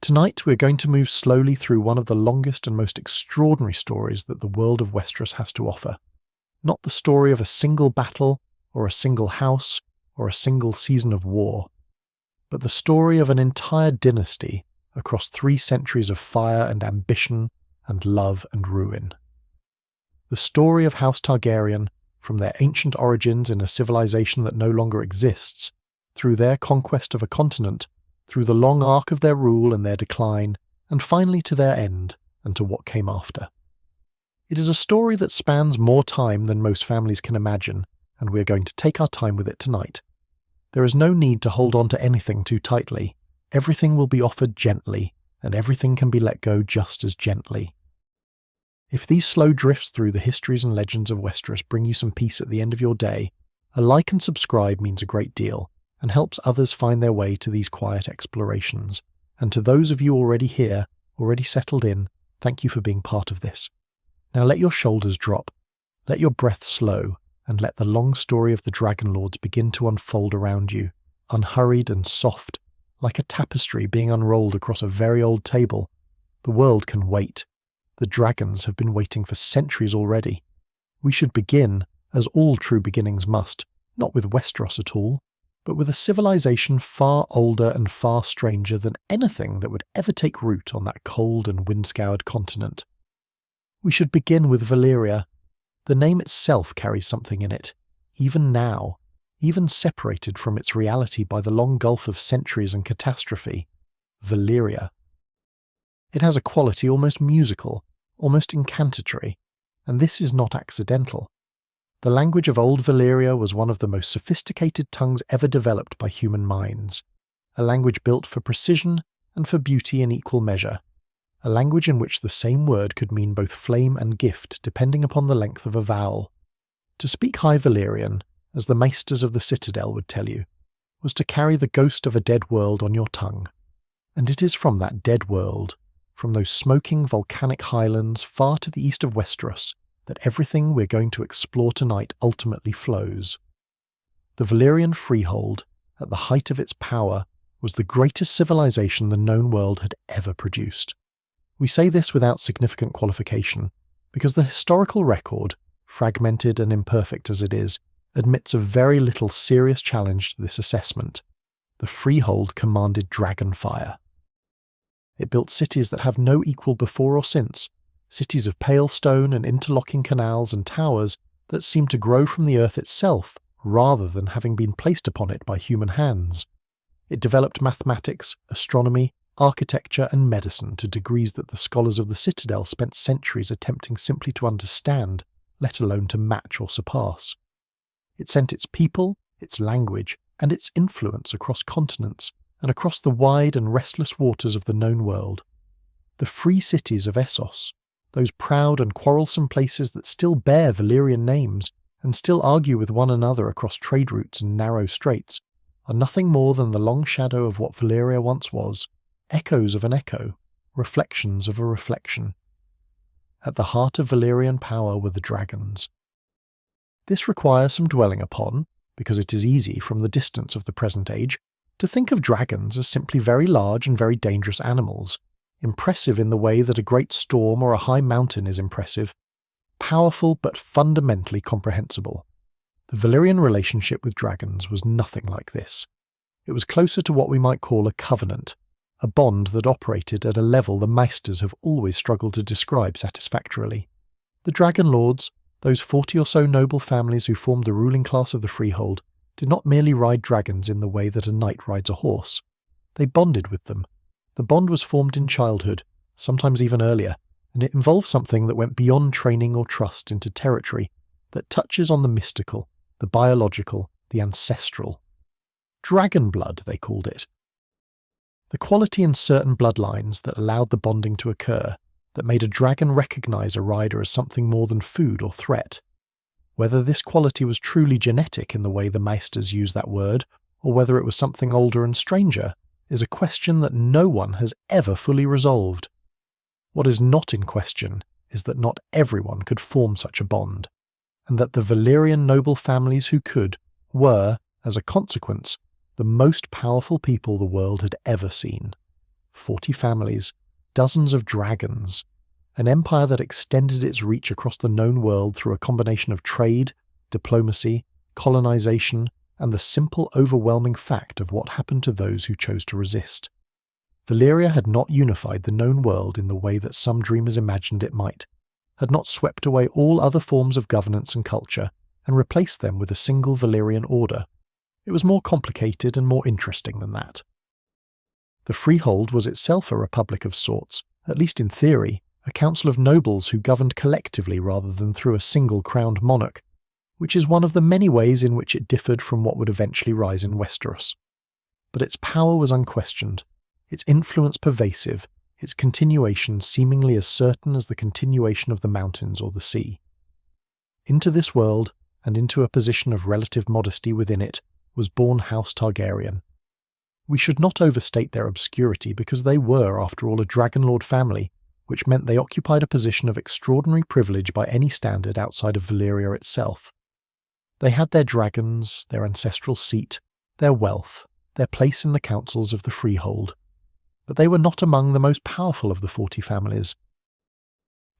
Tonight we're going to move slowly through one of the longest and most extraordinary stories that the world of Westeros has to offer. Not the story of a single battle, or a single house, or a single season of war, but the story of an entire dynasty across 3 centuries of fire and ambition and love and ruin. The story of House Targaryen, from their ancient origins in a civilization that no longer exists, through their conquest of a continent, through the long arc of their rule and their decline, and finally to their end and to what came after. It is a story that spans more time than most families can imagine, and we are going to take our time with it tonight. There is no need to hold on to anything too tightly. Everything will be offered gently, and everything can be let go just as gently. If these slow drifts through the histories and legends of Westeros bring you some peace at the end of your day, a like and subscribe means a great deal, and helps others find their way to these quiet explorations. And to those of you already here, already settled in, thank you for being part of this. Now let your shoulders drop, let your breath slow, and let the long story of the Dragon Lords begin to unfold around you, unhurried and soft, like a tapestry being unrolled across a very old table. The world can wait. The dragons have been waiting for centuries already. We should begin, as all true beginnings must, not with Westeros at all, but with a civilization far older and far stranger than anything that would ever take root on that cold and wind-scoured continent. We should begin with Valyria. The name itself carries something in it, even now, even separated from its reality by the long gulf of centuries and catastrophe. Valyria. It has a quality almost musical, almost incantatory, and this is not accidental. The language of old Valyria was one of the most sophisticated tongues ever developed by human minds, a language built for precision and for beauty in equal measure, a language in which the same word could mean both flame and gift depending upon the length of a vowel. To speak High Valyrian, as the maesters of the Citadel would tell you, was to carry the ghost of a dead world on your tongue. And it is from that dead world, from those smoking volcanic highlands far to the east of Westeros, that everything we're going to explore tonight ultimately flows. The Valyrian freehold, at the height of its power, was the greatest civilization the known world had ever produced. We say this without significant qualification, because the historical record, fragmented and imperfect as it is, admits of very little serious challenge to this assessment. The freehold commanded dragonfire. It built cities that have no equal before or since, cities of pale stone and interlocking canals and towers that seem to grow from the earth itself rather than having been placed upon it by human hands. It developed mathematics, astronomy, architecture and medicine to degrees that the scholars of the Citadel spent centuries attempting simply to understand, let alone to match or surpass. It sent its people, its language, and its influence across continents and across the wide and restless waters of the known world. The free cities of Essos, those proud and quarrelsome places that still bear Valyrian names and still argue with one another across trade routes and narrow straits, are nothing more than the long shadow of what Valyria once was, echoes of an echo, reflections of a reflection. At the heart of Valyrian power were the dragons. This requires some dwelling upon, because it is easy from the distance of the present age to think of dragons as simply very large and very dangerous animals, impressive in the way that a great storm or a high mountain is impressive, powerful but fundamentally comprehensible. The Valyrian relationship with dragons was nothing like this. It was closer to what we might call a covenant, a bond that operated at a level the maesters have always struggled to describe satisfactorily. The Dragon Lords, those 40 or so noble families who formed the ruling class of the freehold, did not merely ride dragons in the way that a knight rides a horse. They bonded with them. The bond was formed in childhood, sometimes even earlier, and it involved something that went beyond training or trust into territory that touches on the mystical, the biological, the ancestral. Dragon blood, they called it. The quality in certain bloodlines that allowed the bonding to occur, that made a dragon recognize a rider as something more than food or threat. Whether this quality was truly genetic in the way the maesters use that word, or whether it was something older and stranger, is a question that no one has ever fully resolved. What is not in question is that not everyone could form such a bond, and that the Valyrian noble families who could were, as a consequence, the most powerful people the world had ever seen. 40 families, dozens of dragons, an empire that extended its reach across the known world through a combination of trade, diplomacy, colonization, and the simple, overwhelming fact of what happened to those who chose to resist. Valyria had not unified the known world in the way that some dreamers imagined it might, had not swept away all other forms of governance and culture and replaced them with a single Valyrian order. It was more complicated and more interesting than that. The Freehold was itself a republic of sorts, at least in theory, a council of nobles who governed collectively rather than through a single crowned monarch, which is one of the many ways in which it differed from what would eventually rise in Westeros. But its power was unquestioned, its influence pervasive, its continuation seemingly as certain as the continuation of the mountains or the sea. Into this world, and into a position of relative modesty within it, was born House Targaryen. We should not overstate their obscurity because they were, after all, a Dragonlord family, which meant they occupied a position of extraordinary privilege by any standard outside of Valyria itself. They had their dragons, their ancestral seat, their wealth, their place in the councils of the Freehold. But they were not among the most powerful of the 40 families.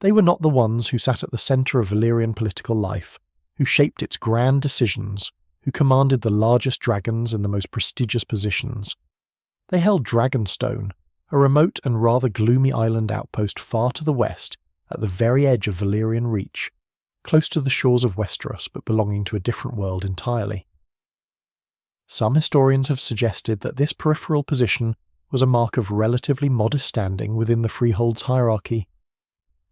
They were not the ones who sat at the centre of Valyrian political life, who shaped its grand decisions, who commanded the largest dragons and the most prestigious positions. They held Dragonstone, a remote and rather gloomy island outpost far to the west, at the very edge of Valyrian reach, close to the shores of Westeros but belonging to a different world entirely. Some historians have suggested that this peripheral position was a mark of relatively modest standing within the Freehold's hierarchy.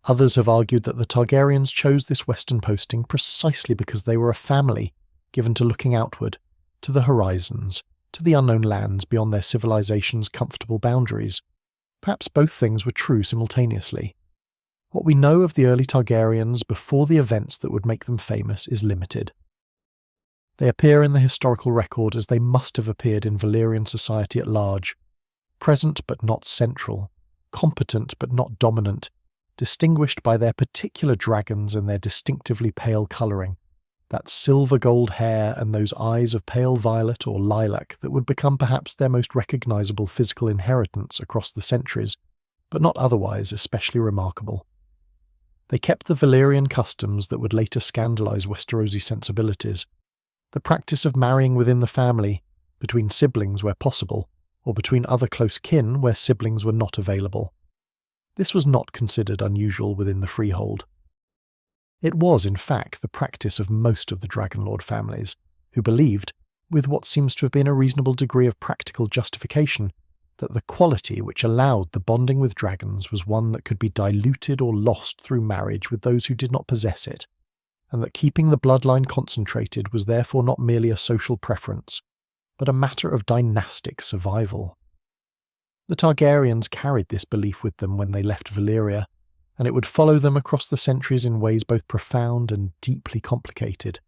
Others have argued that the Targaryens chose this western posting precisely because they were a family given to looking outward, to the horizons, to the unknown lands beyond their civilization's comfortable boundaries. Perhaps both things were true simultaneously. What we know of the early Targaryens before the events that would make them famous is limited. They appear in the historical record as they must have appeared in Valyrian society at large, present but not central, competent but not dominant, distinguished by their particular dragons and their distinctively pale colouring, that silver-gold hair and those eyes of pale violet or lilac that would become perhaps their most recognisable physical inheritance across the centuries, but not otherwise especially remarkable. They kept the Valyrian customs that would later scandalise Westerosi sensibilities, the practice of marrying within the family, between siblings where possible, or between other close kin where siblings were not available. This was not considered unusual within the Freehold. It was, in fact, the practice of most of the Dragonlord families, who believed, with what seems to have been a reasonable degree of practical justification, that the quality which allowed the bonding with dragons was one that could be diluted or lost through marriage with those who did not possess it, and that keeping the bloodline concentrated was therefore not merely a social preference, but a matter of dynastic survival. The Targaryens carried this belief with them when they left Valyria, and it would follow them across the centuries in ways both profound and deeply complicated.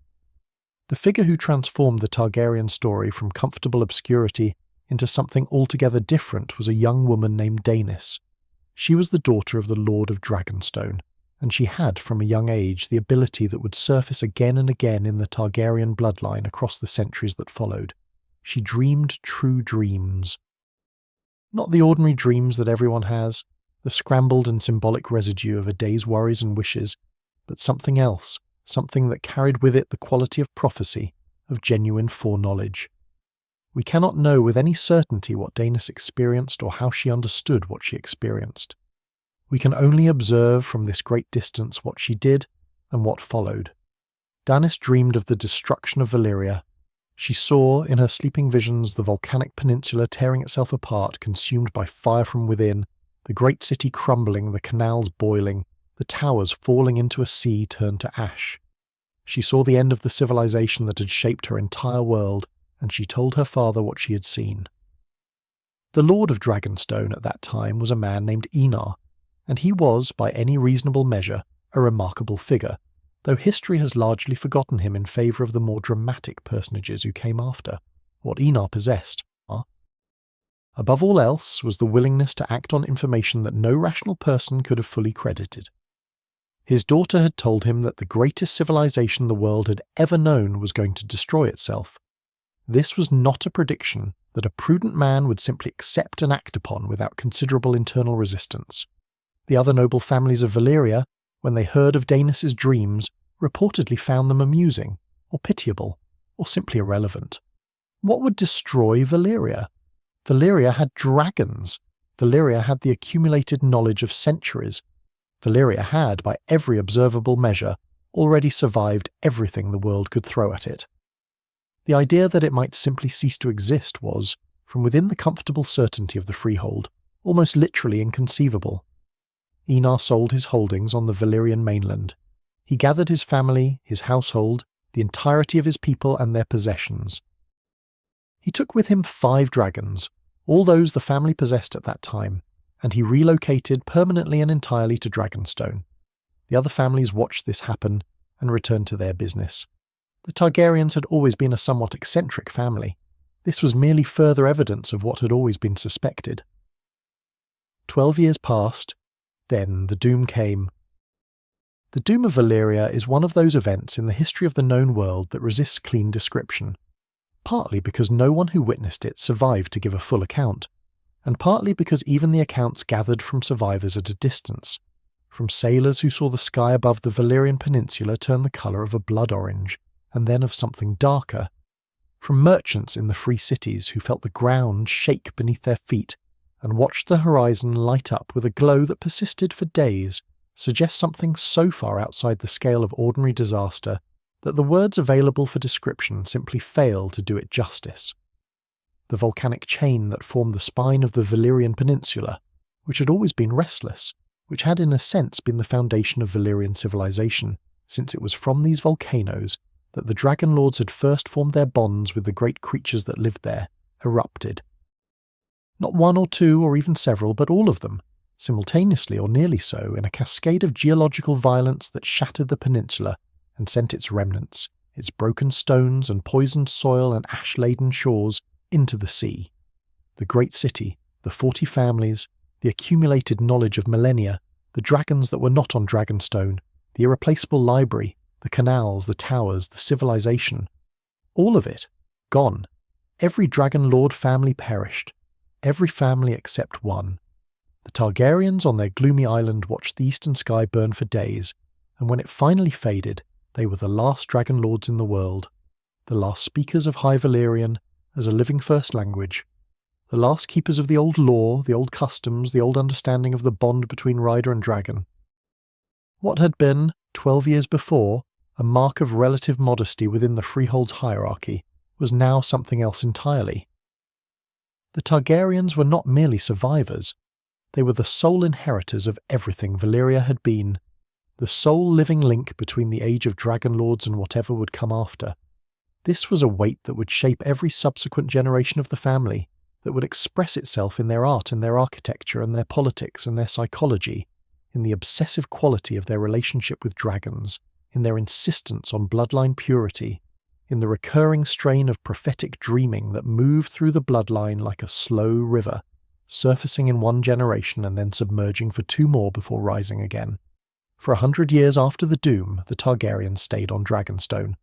The figure who transformed the Targaryen story from comfortable obscurity into something altogether different was a young woman named Daenerys. She was the daughter of the Lord of Dragonstone, and she had, from a young age, the ability that would surface again and again in the Targaryen bloodline across the centuries that followed. She dreamed true dreams. Not the ordinary dreams that everyone has, the scrambled and symbolic residue of a day's worries and wishes, but something else, something that carried with it the quality of prophecy, of genuine foreknowledge. We cannot know with any certainty what Daenerys experienced or how she understood what she experienced. We can only observe from this great distance what she did and what followed. Daenerys dreamed of the destruction of Valyria. She saw, in her sleeping visions, the volcanic peninsula tearing itself apart, consumed by fire from within, the great city crumbling, the canals boiling, the towers falling into a sea turned to ash. She saw the end of the civilization that had shaped her entire world, and she told her father what she had seen. The Lord of Dragonstone at that time was a man named Enar, and he was, by any reasonable measure, a remarkable figure, though history has largely forgotten him in favour of the more dramatic personages who came after. What Enar possessed, above all else, was the willingness to act on information that no rational person could have fully credited. His daughter had told him that the greatest civilization the world had ever known was going to destroy itself. This was not a prediction, that a prudent man would simply accept and act upon without considerable internal resistance. The other noble families of Valyria, when they heard of Daenerys' dreams, reportedly found them amusing, or pitiable, or simply irrelevant. What would destroy Valyria? Valyria had dragons. Valyria had the accumulated knowledge of centuries. Valyria had, by every observable measure, already survived everything the world could throw at it. The idea that it might simply cease to exist was, from within the comfortable certainty of the freehold, almost literally inconceivable. Enar sold his holdings on the Valyrian mainland. He gathered his family, his household, the entirety of his people and their possessions. He took with him 5 dragons, all those the family possessed at that time, and he relocated permanently and entirely to Dragonstone. The other families watched this happen and returned to their business. The Targaryens had always been a somewhat eccentric family. This was merely further evidence of what had always been suspected. 12 years passed, then the doom came. The doom of Valyria is one of those events in the history of the known world that resists clean description, partly because no one who witnessed it survived to give a full account, and partly because even the accounts gathered from survivors at a distance, from sailors who saw the sky above the Valyrian peninsula turn the colour of a blood orange, and then of something darker, from merchants in the free cities who felt the ground shake beneath their feet and watched the horizon light up with a glow that persisted for days, suggests something so far outside the scale of ordinary disaster that the words available for description simply fail to do it justice. The volcanic chain that formed the spine of the Valyrian peninsula, which had always been restless, which had in a sense been the foundation of Valyrian civilization, since it was from these volcanoes that the dragon lords had first formed their bonds with the great creatures that lived there, erupted. Not one or two or even several, but all of them, simultaneously or nearly so, in a cascade of geological violence that shattered the peninsula and sent its remnants, its broken stones and poisoned soil and ash-laden shores, into the sea. The great city, the 40 families, the accumulated knowledge of millennia, the dragons that were not on Dragonstone, the irreplaceable library, the canals, the towers, the civilization, all of it, gone. Every Dragon Lord family perished. Every family except one. The Targaryens on their gloomy island watched the eastern sky burn for days, and when it finally faded, they were the last Dragon Lords in the world, the last speakers of High Valyrian as a living first language, the last keepers of the old law, the old customs, the old understanding of the bond between rider and dragon. What had been, 12 years before, a mark of relative modesty within the freehold's hierarchy, was now something else entirely. The Targaryens were not merely survivors, they were the sole inheritors of everything Valyria had been, the sole living link between the age of Dragon Lords and whatever would come after. This was a weight that would shape every subsequent generation of the family, that would express itself in their art and their architecture and their politics and their psychology, in the obsessive quality of their relationship with dragons, in their insistence on bloodline purity, in the recurring strain of prophetic dreaming that moved through the bloodline like a slow river, surfacing in one generation and then submerging for 2 more before rising again. For 100 years after the doom, the Targaryens stayed on Dragonstone.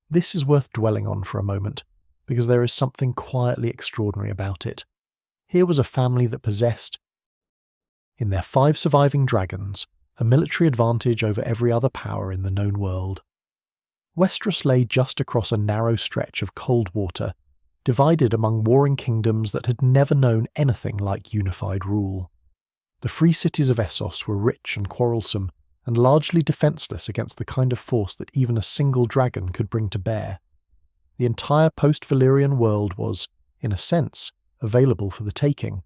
This is worth dwelling on for a moment, because there is something quietly extraordinary about it. Here was a family that possessed, in their 5 surviving dragons, a military advantage over every other power in the known world. Westeros lay just across a narrow stretch of cold water, divided among warring kingdoms that had never known anything like unified rule. The free cities of Essos were rich and quarrelsome, and largely defenceless against the kind of force that even a single dragon could bring to bear. The entire post-Valyrian world was, in a sense, available for the taking,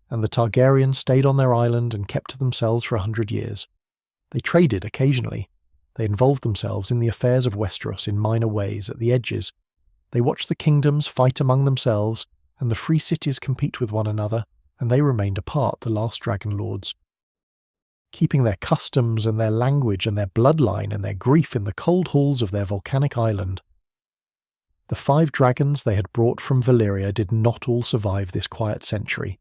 and the Targaryens stayed on their island and kept to themselves for 100 years. They traded occasionally. They involved themselves in the affairs of Westeros in minor ways at the edges. They watched the kingdoms fight among themselves, and the free cities compete with one another, and they remained apart, the last Dragon Lords, keeping their customs and their language and their bloodline and their grief in the cold halls of their volcanic island. The 5 dragons they had brought from Valyria did not all survive this quiet century.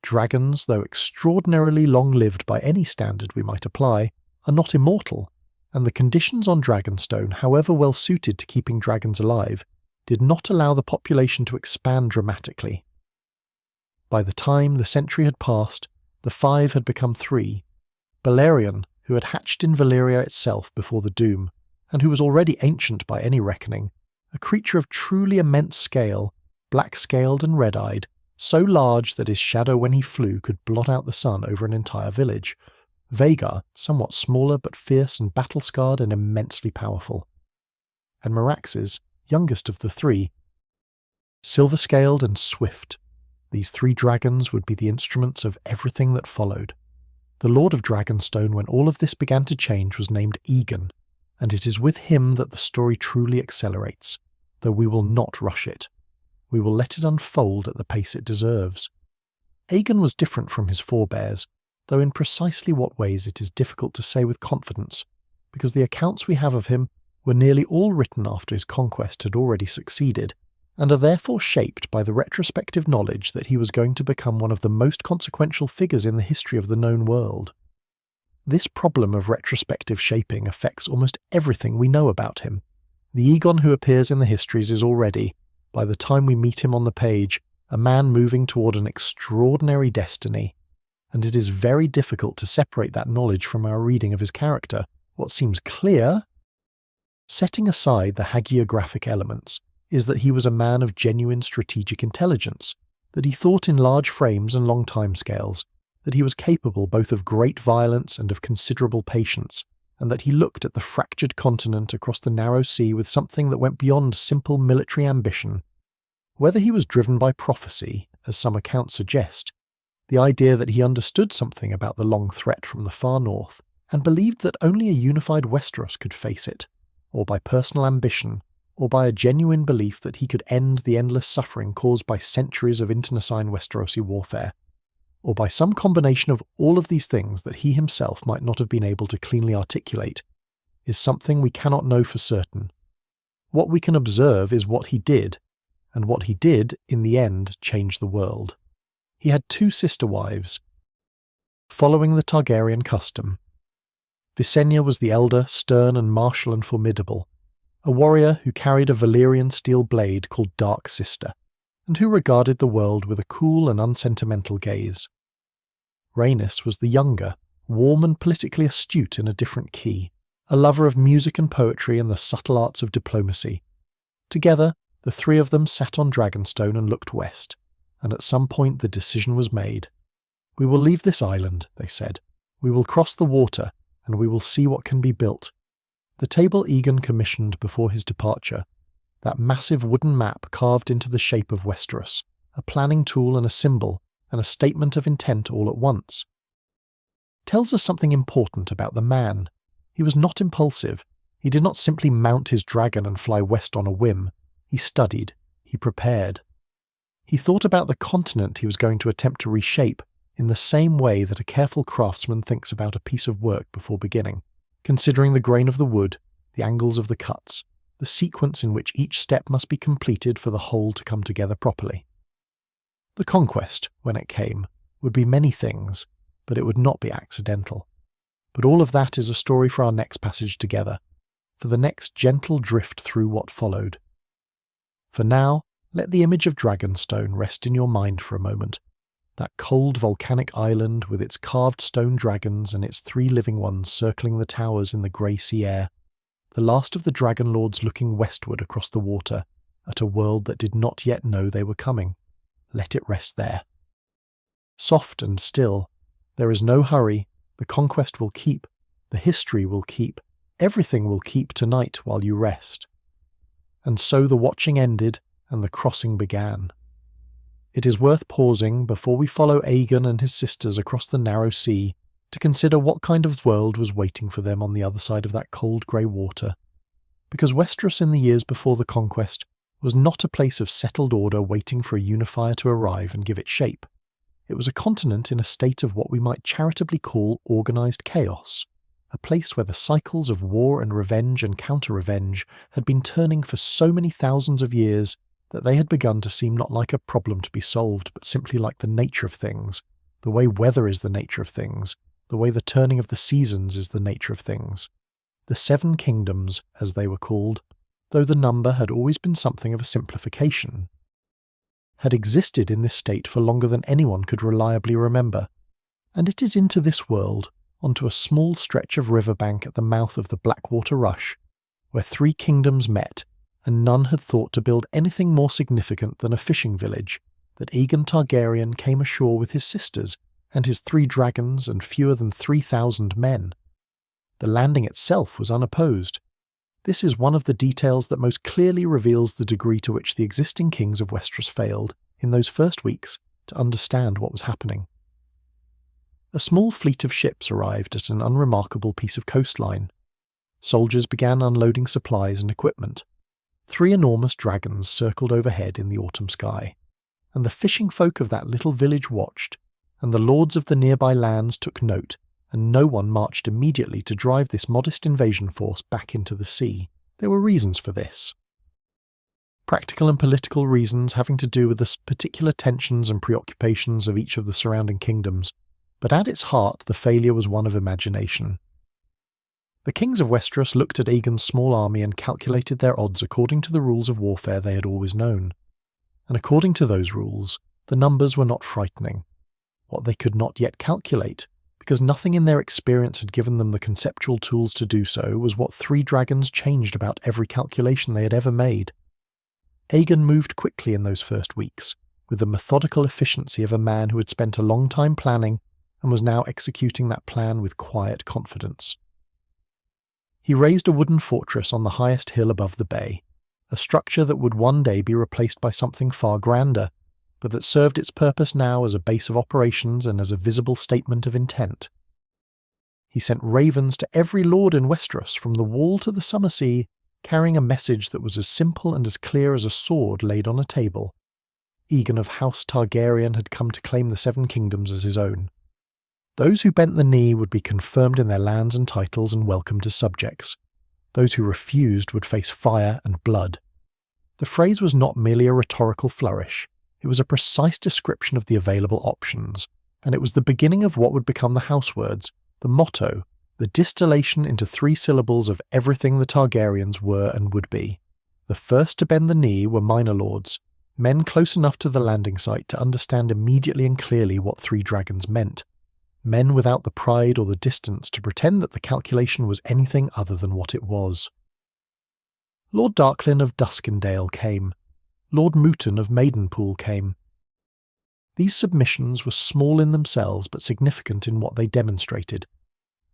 Dragons, though extraordinarily long-lived by any standard we might apply, are not immortal, and the conditions on Dragonstone, however well suited to keeping dragons alive, did not allow the population to expand dramatically. By the time the century had passed, the 5 had become 3. Balerion, who had hatched in Valyria itself before the Doom, and who was already ancient by any reckoning, a creature of truly immense scale, black-scaled and red-eyed, so large that his shadow when he flew could blot out the sun over an entire village. Vhagar, somewhat smaller but fierce and battle-scarred and immensely powerful. And Meraxes, youngest of the 3, silver-scaled and swift. These 3 dragons would be the instruments of everything that followed. The Lord of Dragonstone, when all of this began to change, was named Aegon, and it is with him that the story truly accelerates, though we will not rush it. We will let it unfold at the pace it deserves. Aegon was different from his forebears, though in precisely what ways it is difficult to say with confidence, because the accounts we have of him were nearly all written after his conquest had already succeeded, and are therefore shaped by the retrospective knowledge that he was going to become one of the most consequential figures in the history of the known world. This problem of retrospective shaping affects almost everything we know about him. The Aegon who appears in the histories is already, by the time we meet him on the page, a man moving toward an extraordinary destiny, and it is very difficult to separate that knowledge from our reading of his character. What seems clear, setting aside the hagiographic elements, is that he was a man of genuine strategic intelligence, that he thought in large frames and long timescales, that he was capable both of great violence and of considerable patience, and that he looked at the fractured continent across the narrow sea with something that went beyond simple military ambition. Whether he was driven by prophecy, as some accounts suggest, the idea that he understood something about the long threat from the far north, and believed that only a unified Westeros could face it, or by personal ambition, or by a genuine belief that he could end the endless suffering caused by centuries of internecine Westerosi warfare, or by some combination of all of these things that he himself might not have been able to cleanly articulate, is something we cannot know for certain. What we can observe is what he did, and what he did, in the end, changed the world. He had 2 sister wives, following the Targaryen custom. Visenya was the elder, stern and martial and formidable, a warrior who carried a Valyrian steel blade called Dark Sister, and who regarded the world with a cool and unsentimental gaze. Rhaenys was the younger, warm and politically astute in a different key, a lover of music and poetry and the subtle arts of diplomacy. Together, the 3 of them sat on Dragonstone and looked west, and at some point the decision was made. "We will leave this island," they said. "We will cross the water, and we will see what can be built." The table Aegon commissioned before his departure, that massive wooden map carved into the shape of Westeros, a planning tool and a symbol, and a statement of intent all at once, tells us something important about the man. He was not impulsive. He did not simply mount his dragon and fly west on a whim. He studied. He prepared. He thought about the continent he was going to attempt to reshape in the same way that a careful craftsman thinks about a piece of work before beginning, considering the grain of the wood, the angles of the cuts, the sequence in which each step must be completed for the whole to come together properly. The conquest, when it came, would be many things, but it would not be accidental. But all of that is a story for our next passage together, for the next gentle drift through what followed. For now, let the image of Dragonstone rest in your mind for a moment, that cold volcanic island with its carved stone dragons and its 3 living ones circling the towers in the grey sea air, the last of the Dragon Lords looking westward across the water at a world that did not yet know they were coming. Let it rest there. Soft and still, there is no hurry, the conquest will keep, the history will keep, everything will keep tonight while you rest. And so the watching ended, and the crossing began. It is worth pausing before we follow Aegon and his sisters across the narrow sea to consider what kind of world was waiting for them on the other side of that cold grey water. Because Westeros in the years before the conquest was not a place of settled order waiting for a unifier to arrive and give it shape. It was a continent in a state of what we might charitably call organised chaos, a place where the cycles of war and revenge and counter-revenge had been turning for so many thousands of years that they had begun to seem not like a problem to be solved, but simply like the nature of things, the way weather is the nature of things, the way the turning of the seasons is the nature of things. The 7 kingdoms, as they were called, though the number had always been something of a simplification, had existed in this state for longer than anyone could reliably remember, and it is into this world, onto a small stretch of riverbank at the mouth of the Blackwater Rush, where 3 kingdoms met, and none had thought to build anything more significant than a fishing village, that Aegon Targaryen came ashore with his sisters and his 3 dragons and fewer than 3,000 men. The landing itself was unopposed. This is one of the details that most clearly reveals the degree to which the existing kings of Westeros failed, in those first weeks, to understand what was happening. A small fleet of ships arrived at an unremarkable piece of coastline. Soldiers began unloading supplies and equipment. 3 enormous dragons circled overhead in the autumn sky, and the fishing folk of that little village watched, and the lords of the nearby lands took note, and no one marched immediately to drive this modest invasion force back into the sea. There were reasons for this. Practical and political reasons having to do with the particular tensions and preoccupations of each of the surrounding kingdoms, but at its heart the failure was one of imagination. The kings of Westeros looked at Aegon's small army and calculated their odds according to the rules of warfare they had always known. And according to those rules, the numbers were not frightening. What they could not yet calculate, because nothing in their experience had given them the conceptual tools to do so, was what 3 dragons changed about every calculation they had ever made. Aegon moved quickly in those first weeks, with the methodical efficiency of a man who had spent a long time planning and was now executing that plan with quiet confidence. He raised a wooden fortress on the highest hill above the bay, a structure that would one day be replaced by something far grander, but that served its purpose now as a base of operations and as a visible statement of intent. He sent ravens to every lord in Westeros, from the Wall to the Summer Sea, carrying a message that was as simple and as clear as a sword laid on a table. Aegon of House Targaryen had come to claim the 7 kingdoms as his own. Those who bent the knee would be confirmed in their lands and titles and welcomed as subjects. Those who refused would face fire and blood. The phrase was not merely a rhetorical flourish. It was a precise description of the available options, and it was the beginning of what would become the house words, the motto, the distillation into 3 syllables of everything the Targaryens were and would be. The first to bend the knee were minor lords, men close enough to the landing site to understand immediately and clearly what 3 dragons meant. Men without the pride or the distance to pretend that the calculation was anything other than what it was. Lord Darklyn of Duskendale came. Lord Mooton of Maidenpool came. These submissions were small in themselves but significant in what they demonstrated.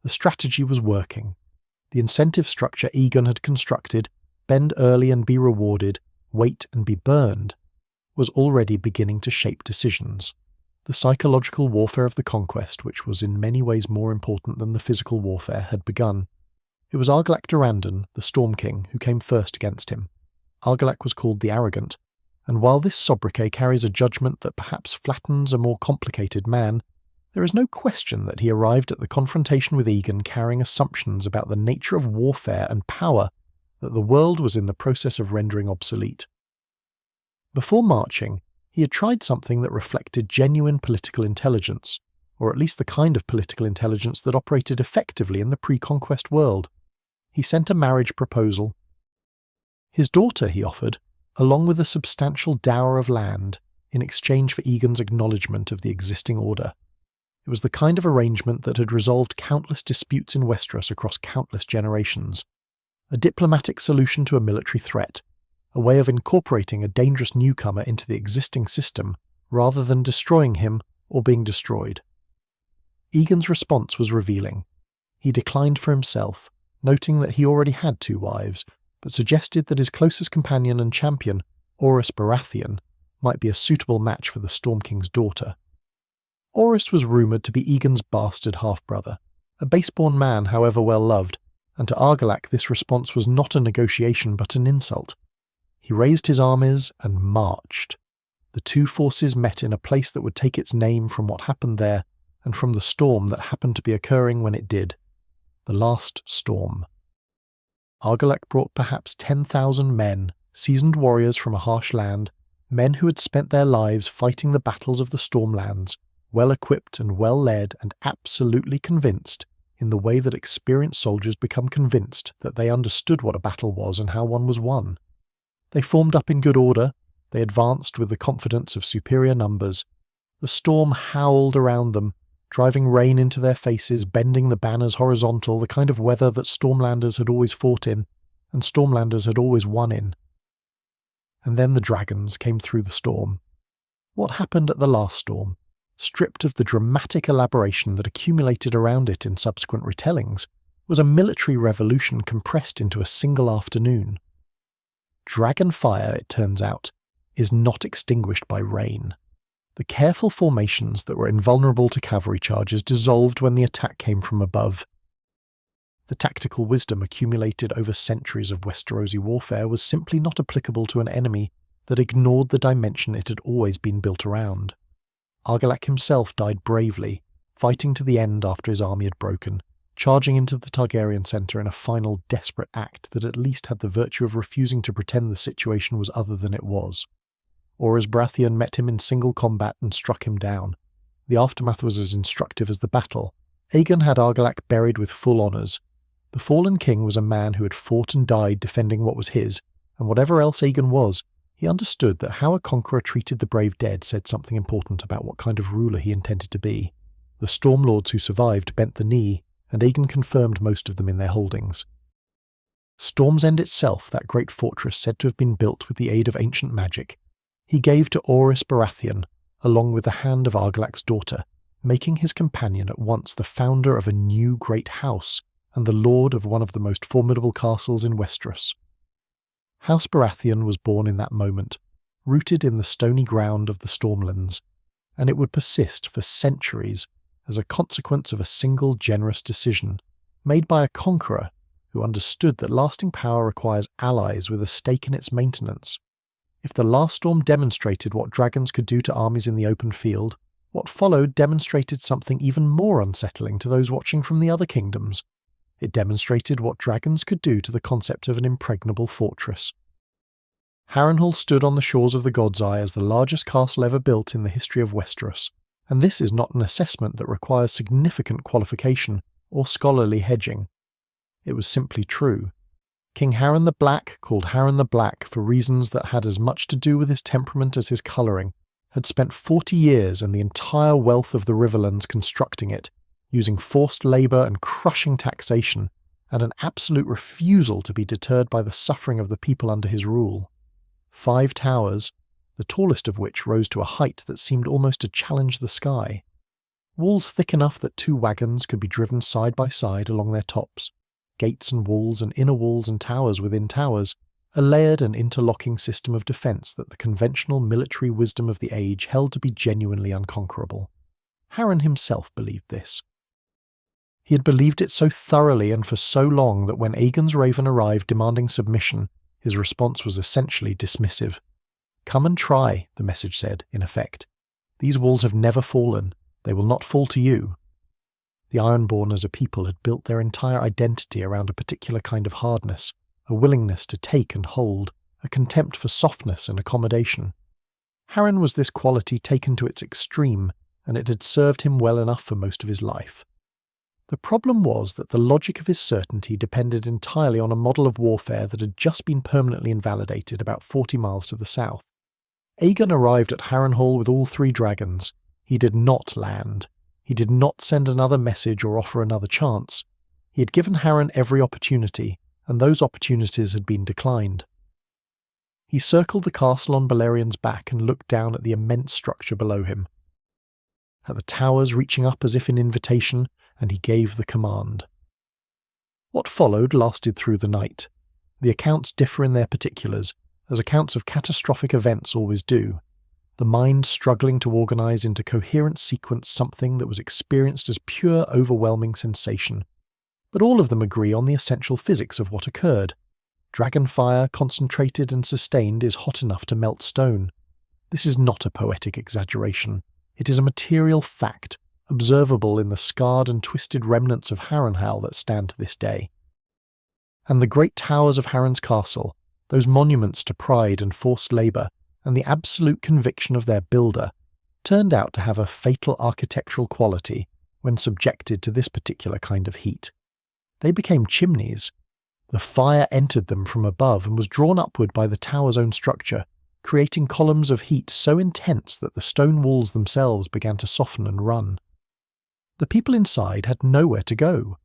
The strategy was working. The incentive structure Aegon had constructed, bend early and be rewarded, wait and be burned, was already beginning to shape decisions. The psychological warfare of the Conquest, which was in many ways more important than the physical warfare, had begun. It was Argilac Durrandon, the Storm King, who came first against him. Argilac was called the Arrogant, and while this sobriquet carries a judgment that perhaps flattens a more complicated man, there is no question that he arrived at the confrontation with Aegon carrying assumptions about the nature of warfare and power that the world was in the process of rendering obsolete. Before marching, he had tried something that reflected genuine political intelligence, or at least the kind of political intelligence that operated effectively in the pre-conquest world. He sent a marriage proposal. His daughter he offered, along with a substantial dower of land, in exchange for Aegon's acknowledgement of the existing order. It was the kind of arrangement that had resolved countless disputes in Westeros across countless generations. A diplomatic solution to a military threat, a way of incorporating a dangerous newcomer into the existing system rather than destroying him or being destroyed. Aegon's response was revealing. He declined for himself, noting that he already had 2 wives, but suggested that his closest companion and champion, Orys Baratheon, might be a suitable match for the Storm King's daughter. Orys was rumoured to be Aegon's bastard half-brother, a baseborn man however well loved, and to Argilac this response was not a negotiation but an insult. He raised his armies and marched. The 2 forces met in a place that would take its name from what happened there and from the storm that happened to be occurring when it did. The last storm. Argilac brought perhaps 10,000 men, seasoned warriors from a harsh land, men who had spent their lives fighting the battles of the Stormlands, well equipped and well led and absolutely convinced, in the way that experienced soldiers become convinced that they understood what a battle was and how one was won. They formed up in good order, they advanced with the confidence of superior numbers. The storm howled around them, driving rain into their faces, bending the banners horizontal, the kind of weather that Stormlanders had always fought in, and Stormlanders had always won in. And then the dragons came through the storm. What happened at the last storm, stripped of the dramatic elaboration that accumulated around it in subsequent retellings, was a military revolution compressed into a single afternoon. Dragon fire, it turns out, is not extinguished by rain. The careful formations that were invulnerable to cavalry charges dissolved when the attack came from above. The tactical wisdom accumulated over centuries of Westerosi warfare was simply not applicable to an enemy that ignored the dimension it had always been built around. Argilac himself died bravely, fighting to the end after his army had broken, charging into the Targaryen centre in a final desperate act that at least had the virtue of refusing to pretend the situation was other than it was. Or as Baratheon met him in single combat and struck him down. The aftermath was as instructive as the battle. Aegon had Argilac buried with full honours. The fallen king was a man who had fought and died defending what was his, and whatever else Aegon was, he understood that how a conqueror treated the brave dead said something important about what kind of ruler he intended to be. The Stormlords who survived bent the knee, and Aegon confirmed most of them in their holdings. Storm's End itself, that great fortress said to have been built with the aid of ancient magic, he gave to Orys Baratheon, along with the hand of Argilac's daughter, making his companion at once the founder of a new great house and the lord of one of the most formidable castles in Westeros. House Baratheon was born in that moment, rooted in the stony ground of the Stormlands, and it would persist for centuries as a consequence of a single generous decision made by a conqueror who understood that lasting power requires allies with a stake in its maintenance. If the last storm demonstrated what dragons could do to armies in the open field, what followed demonstrated something even more unsettling to those watching from the other kingdoms. It demonstrated what dragons could do to the concept of an impregnable fortress. Harrenhal stood on the shores of the God's Eye as the largest castle ever built in the history of Westeros, and this is not an assessment that requires significant qualification or scholarly hedging. It was simply true. King Harren the Black, called Harren the Black for reasons that had as much to do with his temperament as his colouring, had spent 40 years and the entire wealth of the Riverlands constructing it, using forced labour and crushing taxation, and an absolute refusal to be deterred by the suffering of the people under his rule. 5 towers, the tallest of which rose to a height that seemed almost to challenge the sky. Walls thick enough that 2 wagons could be driven side by side along their tops. Gates and walls and inner walls and towers within towers, a layered and interlocking system of defence that the conventional military wisdom of the age held to be genuinely unconquerable. Harren himself believed this. He had believed it so thoroughly and for so long that when Aegon's raven arrived demanding submission, his response was essentially dismissive. "Come and try," the message said, in effect. "These walls have never fallen. They will not fall to you." The Ironborn as a people had built their entire identity around a particular kind of hardness, a willingness to take and hold, a contempt for softness and accommodation. Harren was this quality taken to its extreme, and it had served him well enough for most of his life. The problem was that the logic of his certainty depended entirely on a model of warfare that had just been permanently invalidated about 40 miles to the south. Aegon arrived at Harrenhal with all 3 dragons. He did not land. He did not send another message or offer another chance. He had given Harren every opportunity, and those opportunities had been declined. He circled the castle on Balerion's back and looked down at the immense structure below him, at the towers reaching up as if in invitation, and he gave the command. What followed lasted through the night. The accounts differ in their particulars, as accounts of catastrophic events always do, the mind struggling to organise into coherent sequence something that was experienced as pure overwhelming sensation. But all of them agree on the essential physics of what occurred. Dragon fire, concentrated and sustained, is hot enough to melt stone. This is not a poetic exaggeration. It is a material fact, observable in the scarred and twisted remnants of Harrenhal that stand to this day. And the great towers of Harren's castle, those monuments to pride and forced labour, and the absolute conviction of their builder, turned out to have a fatal architectural quality when subjected to this particular kind of heat. They became chimneys. The fire entered them from above and was drawn upward by the tower's own structure, creating columns of heat so intense that the stone walls themselves began to soften and run. The people inside had nowhere to go.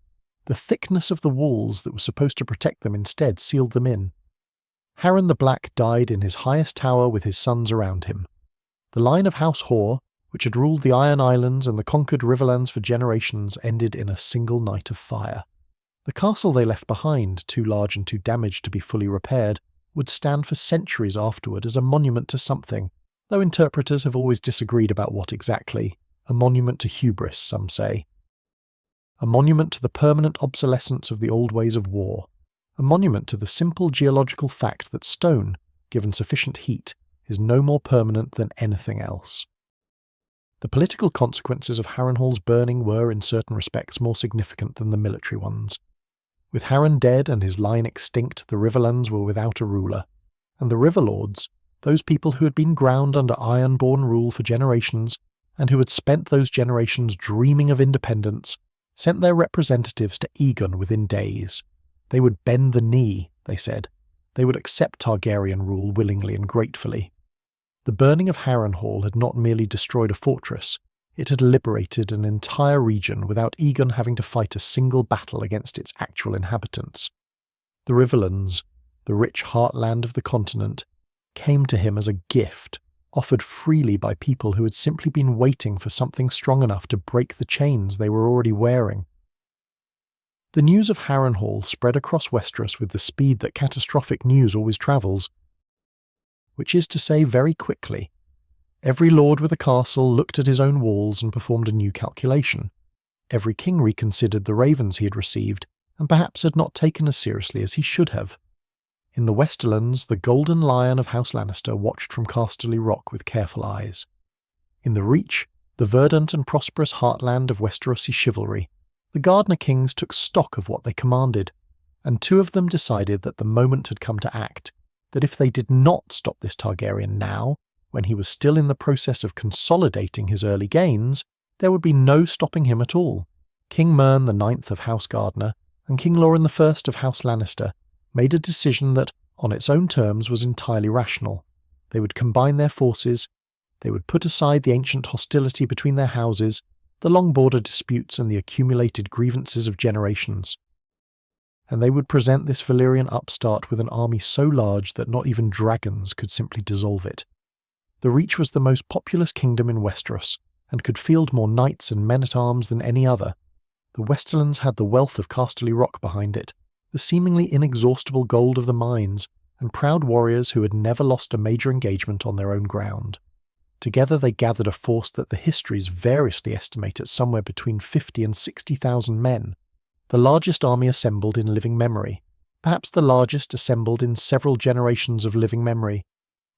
The thickness of the walls that were supposed to protect them instead sealed them in. Harren the Black died in his highest tower with his sons around him. The line of House Hoare, which had ruled the Iron Islands and the conquered Riverlands for generations, ended in a single night of fire. The castle they left behind, too large and too damaged to be fully repaired, would stand for centuries afterward as a monument to something, though interpreters have always disagreed about what exactly. A monument to hubris, some say. A monument to the permanent obsolescence of the old ways of war. A monument to the simple geological fact that stone, given sufficient heat, is no more permanent than anything else. The political consequences of Harrenhal's burning were, in certain respects, more significant than the military ones. With Harren dead and his line extinct, the Riverlands were without a ruler, and the Riverlords, those people who had been ground under Ironborn rule for generations, and who had spent those generations dreaming of independence, sent their representatives to Aegon within days. They would bend the knee, they said. They would accept Targaryen rule willingly and gratefully. The burning of Harrenhal had not merely destroyed a fortress, it had liberated an entire region without Aegon having to fight a single battle against its actual inhabitants. The Riverlands, the rich heartland of the continent, came to him as a gift, offered freely by people who had simply been waiting for something strong enough to break the chains they were already wearing. The news of Harrenhal spread across Westeros with the speed that catastrophic news always travels, which is to say very quickly. Every lord with a castle looked at his own walls and performed a new calculation. Every king reconsidered the ravens he had received, and perhaps had not taken as seriously as he should have. In the Westerlands, the golden lion of House Lannister watched from Casterly Rock with careful eyes. In the Reach, the verdant and prosperous heartland of Westerosi chivalry, the Gardener Kings took stock of what they commanded, and two of them decided that the moment had come to act, that if they did not stop this Targaryen now, when he was still in the process of consolidating his early gains, there would be no stopping him at all. King Mern IX of House Gardener and King Loren I of House Lannister made a decision that, on its own terms, was entirely rational. They would combine their forces, they would put aside the ancient hostility between their houses, the long border disputes and the accumulated grievances of generations. And they would present this Valyrian upstart with an army so large that not even dragons could simply dissolve it. The Reach was the most populous kingdom in Westeros, and could field more knights and men-at-arms than any other. The Westerlands had the wealth of Casterly Rock behind it, the seemingly inexhaustible gold of the mines, and proud warriors who had never lost a major engagement on their own ground. Together they gathered a force that the histories variously estimate at somewhere between 50 and 60,000 men, the largest army assembled in living memory, perhaps the largest assembled in several generations of living memory.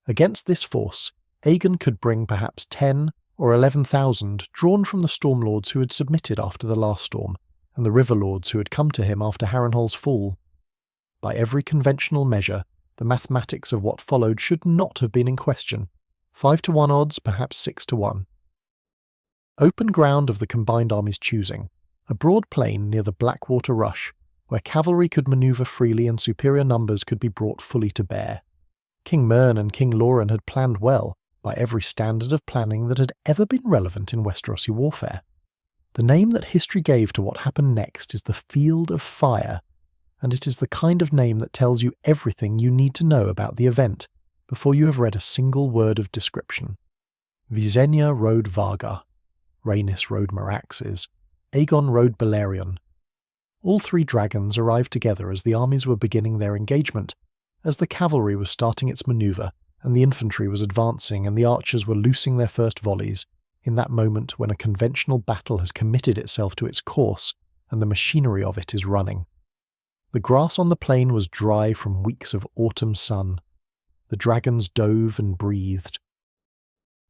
Against this force, Aegon could bring perhaps 10 or 11,000 drawn from the Stormlords who had submitted after the last storm, and the Riverlords who had come to him after Harrenhal's fall. By every conventional measure, the mathematics of what followed should not have been in question. 5-1 odds, perhaps 6-1. Open ground of the combined army's choosing, a broad plain near the Blackwater Rush, where cavalry could manoeuvre freely and superior numbers could be brought fully to bear. King Mern and King Loren had planned well, by every standard of planning that had ever been relevant in Westerosi warfare. The name that history gave to what happened next is the Field of Fire, and it is the kind of name that tells you everything you need to know about the event before you have read a single word of description. Visenya rode Varga, Rhaenys rode Meraxes, Aegon rode Balerion. All three dragons arrived together as the armies were beginning their engagement, as the cavalry was starting its manoeuvre, and the infantry was advancing and the archers were loosing their first volleys, in that moment when a conventional battle has committed itself to its course and the machinery of it is running. The grass on the plain was dry from weeks of autumn sun. The dragons dove and breathed.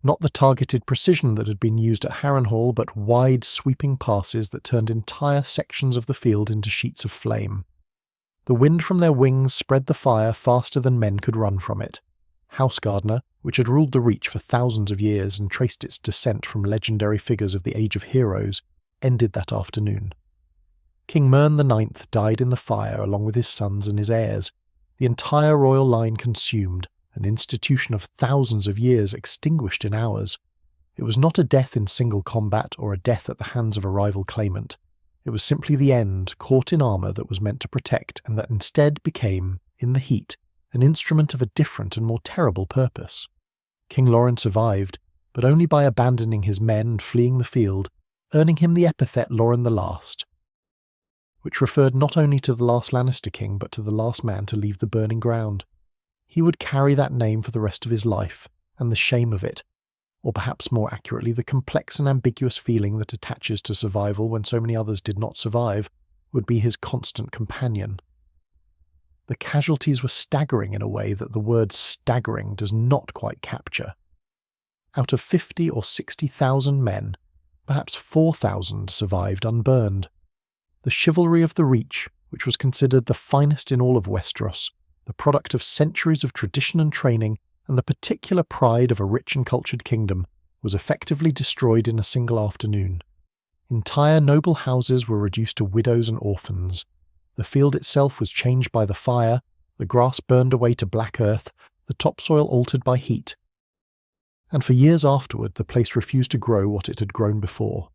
Not the targeted precision that had been used at Harrenhal, but wide sweeping passes that turned entire sections of the field into sheets of flame. The wind from their wings spread the fire faster than men could run from it. House Gardener, which had ruled the Reach for thousands of years and traced its descent from legendary figures of the Age of Heroes, ended that afternoon. King Mern IX died in the fire along with his sons and his heirs, the entire royal line consumed, an institution of thousands of years extinguished in hours. It was not a death in single combat or a death at the hands of a rival claimant. It was simply the end, caught in armour that was meant to protect and that instead became, in the heat, an instrument of a different and more terrible purpose. King Loren survived, but only by abandoning his men and fleeing the field, earning him the epithet Loren the Last, which referred not only to the last Lannister king but to the last man to leave the burning ground. He would carry that name for the rest of his life, and the shame of it, or perhaps more accurately the complex and ambiguous feeling that attaches to survival when so many others did not survive, would be his constant companion. The casualties were staggering in a way that the word staggering does not quite capture. Out of 50 or 60,000 men, perhaps 4,000 survived unburned. The chivalry of the Reach, which was considered the finest in all of Westeros, the product of centuries of tradition and training, and the particular pride of a rich and cultured kingdom, was effectively destroyed in a single afternoon. Entire noble houses were reduced to widows and orphans. The field itself was changed by the fire, the grass burned away to black earth, the topsoil altered by heat. And for years afterward, the place refused to grow what it had grown before.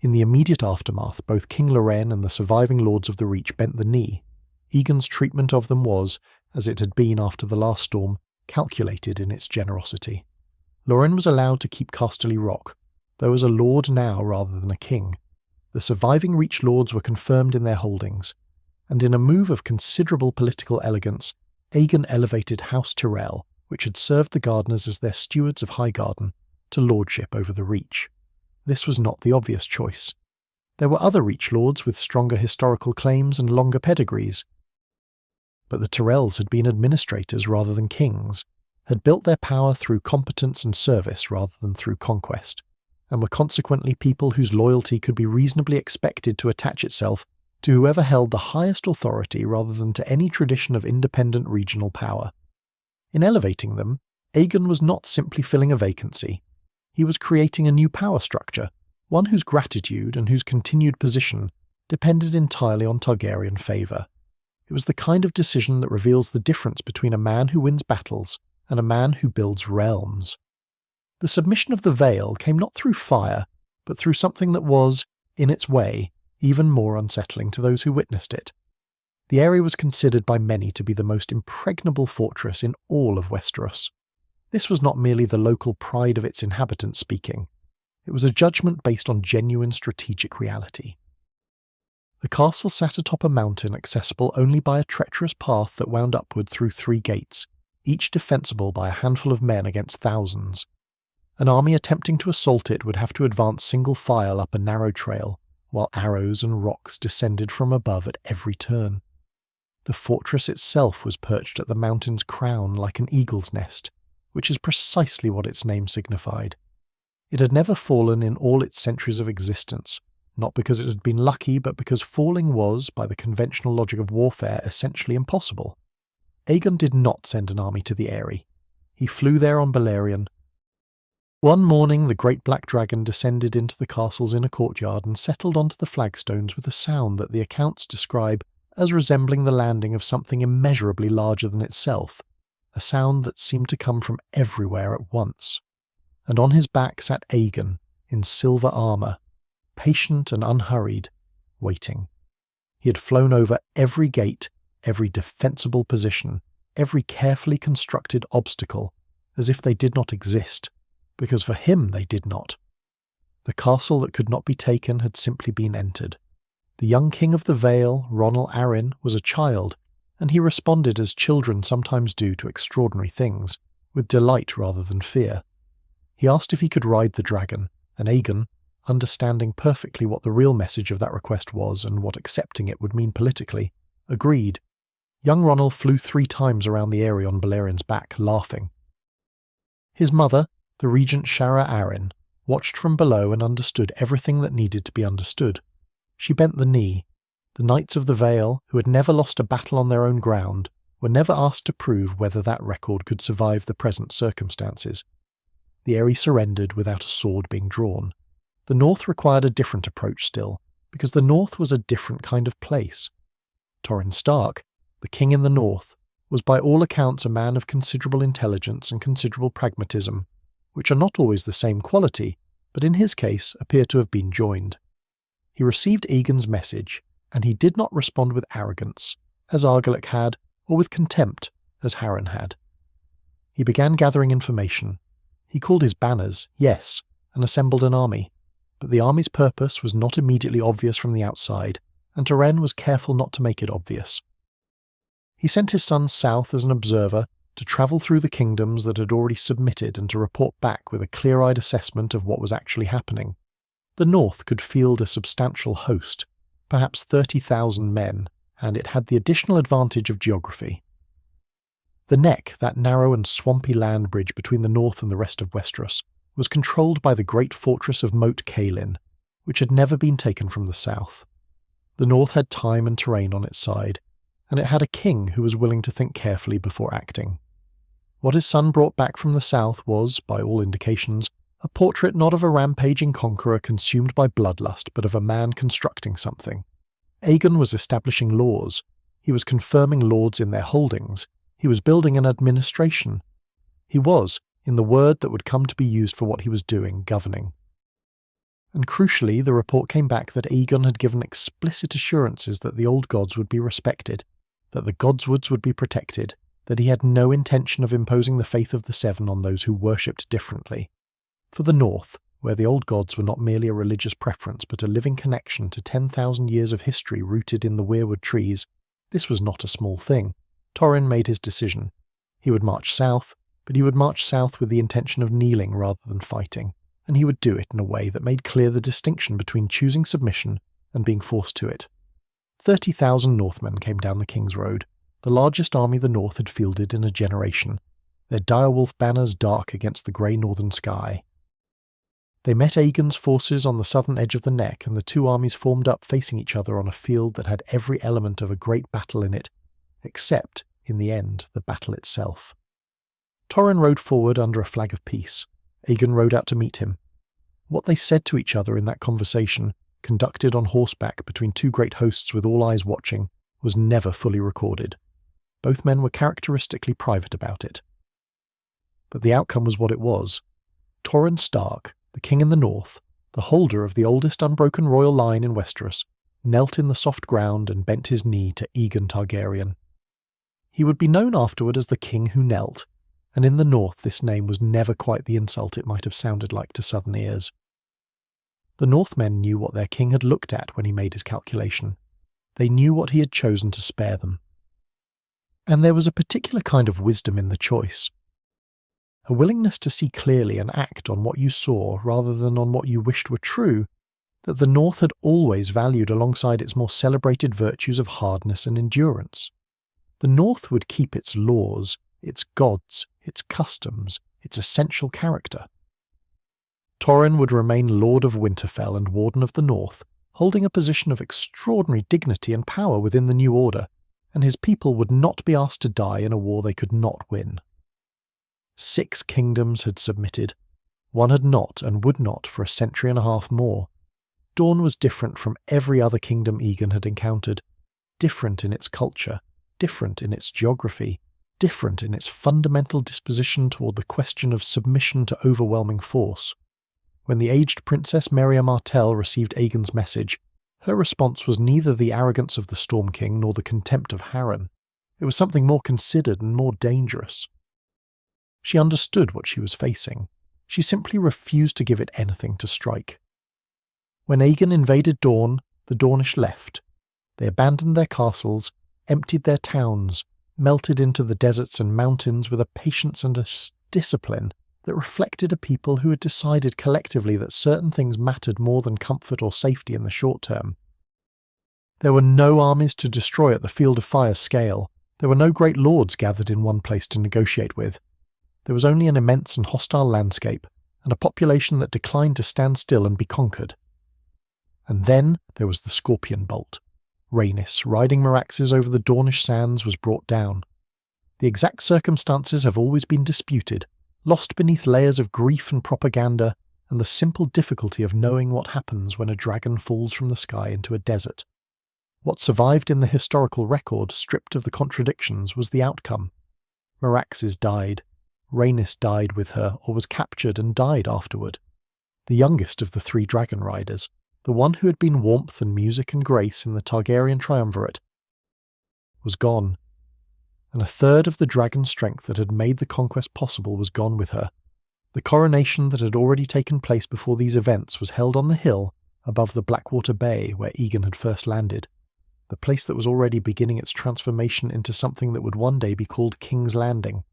In the immediate aftermath, both King Loren and the surviving lords of the Reach bent the knee. Aegon's treatment of them was, as it had been after the last storm, calculated in its generosity. Loren was allowed to keep Casterly Rock, though as a lord now rather than a king. The surviving Reach lords were confirmed in their holdings, and in a move of considerable political elegance, Aegon elevated House Tyrell, which had served the Gardeners as their stewards of Highgarden, to lordship over the Reach. This was not the obvious choice. There were other Reach lords with stronger historical claims and longer pedigrees, but the Tyrells had been administrators rather than kings, had built their power through competence and service rather than through conquest, and were consequently people whose loyalty could be reasonably expected to attach itself to whoever held the highest authority rather than to any tradition of independent regional power. In elevating them, Aegon was not simply filling a vacancy. He was creating a new power structure, one whose gratitude and whose continued position depended entirely on Targaryen favour. It was the kind of decision that reveals the difference between a man who wins battles and a man who builds realms. The submission of the Vale came not through fire, but through something that was, in its way, even more unsettling to those who witnessed it. The area was considered by many to be the most impregnable fortress in all of Westeros. This was not merely the local pride of its inhabitants speaking. It was a judgment based on genuine strategic reality. The castle sat atop a mountain accessible only by a treacherous path that wound upward through 3 gates, each defensible by a handful of men against thousands. An army attempting to assault it would have to advance single file up a narrow trail, while arrows and rocks descended from above at every turn. The fortress itself was perched at the mountain's crown like an eagle's nest, which is precisely what its name signified. It had never fallen in all its centuries of existence, not because it had been lucky, but because falling was, by the conventional logic of warfare, essentially impossible. Aegon did not send an army to the Eyrie. He flew there on Balerion. One morning the great black dragon descended into the castle's inner courtyard and settled onto the flagstones with a sound that the accounts describe as resembling the landing of something immeasurably larger than itself, a sound that seemed to come from everywhere at once. And on his back sat Aegon, in silver armour, patient and unhurried, waiting. He had flown over every gate, every defensible position, every carefully constructed obstacle, as if they did not exist, because for him they did not. The castle that could not be taken had simply been entered. The young king of the Vale, Ronal Arryn, was a child, and he responded as children sometimes do to extraordinary things, with delight rather than fear. He asked if he could ride the dragon, and Aegon, understanding perfectly what the real message of that request was and what accepting it would mean politically, agreed. Young Ronal flew 3 times around the area on Balerion's back, laughing. His mother, the Regent Shara Arryn, watched from below and understood everything that needed to be understood. She bent the knee. The Knights of the Vale, who had never lost a battle on their own ground, were never asked to prove whether that record could survive the present circumstances. The Eyrie surrendered without a sword being drawn. The North required a different approach still, because the North was a different kind of place. Torrhen Stark, the king in the North, was by all accounts a man of considerable intelligence and considerable pragmatism, which are not always the same quality, but in his case appear to have been joined. He received Aegon's message, and he did not respond with arrogance, as Argilac had, or with contempt, as Harren had. He began gathering information. He called his banners, yes, and assembled an army, but the army's purpose was not immediately obvious from the outside, and Torrhen was careful not to make it obvious. He sent his son south as an observer to travel through the kingdoms that had already submitted and to report back with a clear-eyed assessment of what was actually happening. The North could field a substantial host, perhaps 30,000 men, and it had the additional advantage of geography. The Neck, that narrow and swampy land bridge between the North and the rest of Westeros, was controlled by the great fortress of Moat Cailin, which had never been taken from the south. The North had time and terrain on its side, and it had a king who was willing to think carefully before acting. What his son brought back from the south was, by all indications, a portrait not of a rampaging conqueror consumed by bloodlust, but of a man constructing something. Aegon was establishing laws. He was confirming lords in their holdings. He was building an administration. He was, in the word that would come to be used for what he was doing, governing. And crucially, the report came back that Aegon had given explicit assurances that the old gods would be respected, that the godswoods would be protected, that he had no intention of imposing the faith of the Seven on those who worshipped differently. For the North, where the old gods were not merely a religious preference but a living connection to 10,000 years of history rooted in the weirwood trees, this was not a small thing. Torrhen made his decision. He would march south, but he would march south with the intention of kneeling rather than fighting, and he would do it in a way that made clear the distinction between choosing submission and being forced to it. 30,000 Northmen came down the King's Road, the largest army the North had fielded in a generation, their direwolf banners dark against the grey northern sky. They met Aegon's forces on the southern edge of the Neck, and the two armies formed up facing each other on a field that had every element of a great battle in it, except, in the end, the battle itself. Torrhen rode forward under a flag of peace. Aegon rode out to meet him. What they said to each other in that conversation, conducted on horseback between two great hosts with all eyes watching, was never fully recorded. Both men were characteristically private about it. But the outcome was what it was. Torrhen Stark, the king in the North, the holder of the oldest unbroken royal line in Westeros, knelt in the soft ground and bent his knee to Aegon Targaryen. He would be known afterward as the king who knelt, and in the North this name was never quite the insult it might have sounded like to southern ears. The Northmen knew what their king had looked at when he made his calculation. They knew what he had chosen to spare them. And there was a particular kind of wisdom in the choice. A willingness to see clearly and act on what you saw rather than on what you wished were true, that the North had always valued alongside its more celebrated virtues of hardness and endurance. The North would keep its laws, its gods, its customs, its essential character. Torrhen would remain Lord of Winterfell and Warden of the North, holding a position of extraordinary dignity and power within the new order, and his people would not be asked to die in a war they could not win. 6 kingdoms had submitted. 1 had not and would not for a century and a half more. Dorne was different from every other kingdom Aegon had encountered, different in its culture, different in its geography, different in its fundamental disposition toward the question of submission to overwhelming force. When the aged Princess Merya Martell received Aegon's message, her response was neither the arrogance of the Storm King nor the contempt of Harren. It was something more considered and more dangerous. She understood what she was facing. She simply refused to give it anything to strike. When Aegon invaded Dorne, the Dornish left. They abandoned their castles, emptied their towns, melted into the deserts and mountains with a patience and a discipline that reflected a people who had decided collectively that certain things mattered more than comfort or safety in the short term. There were no armies to destroy at the Field of Fire's scale. There were no great lords gathered in one place to negotiate with. There was only an immense and hostile landscape, and a population that declined to stand still and be conquered. And then there was the Scorpion Bolt. Rhaenys, riding Meraxes over the Dornish sands, was brought down. The exact circumstances have always been disputed, lost beneath layers of grief and propaganda, and the simple difficulty of knowing what happens when a dragon falls from the sky into a desert. What survived in the historical record, stripped of the contradictions, was the outcome. Meraxes died. Rhaenys died with her, or was captured and died afterward. The youngest of the 3 dragon riders, the one who had been warmth and music and grace in the Targaryen triumvirate, was gone. And a third of the dragon strength that had made the conquest possible was gone with her. The coronation that had already taken place before these events was held on the hill above the Blackwater Bay where Aegon had first landed, the place that was already beginning its transformation into something that would one day be called King's Landing.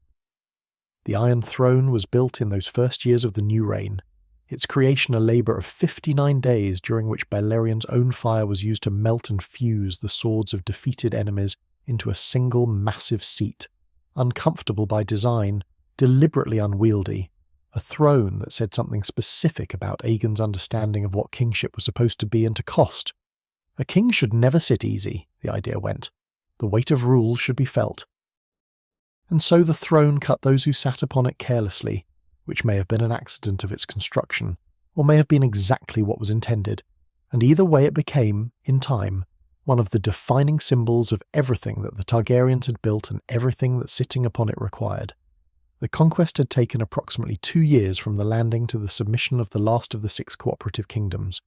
The Iron Throne was built in those first years of the new reign, its creation a labour of 59 days during which Balerion's own fire was used to melt and fuse the swords of defeated enemies into a single massive seat, uncomfortable by design, deliberately unwieldy, a throne that said something specific about Aegon's understanding of what kingship was supposed to be and to cost. A king should never sit easy, the idea went. The weight of rule should be felt. And so the throne cut those who sat upon it carelessly, which may have been an accident of its construction, or may have been exactly what was intended, and either way it became, in time, one of the defining symbols of everything that the Targaryens had built and everything that sitting upon it required. The conquest had taken approximately 2 years from the landing to the submission of the last of the 6 cooperative kingdoms.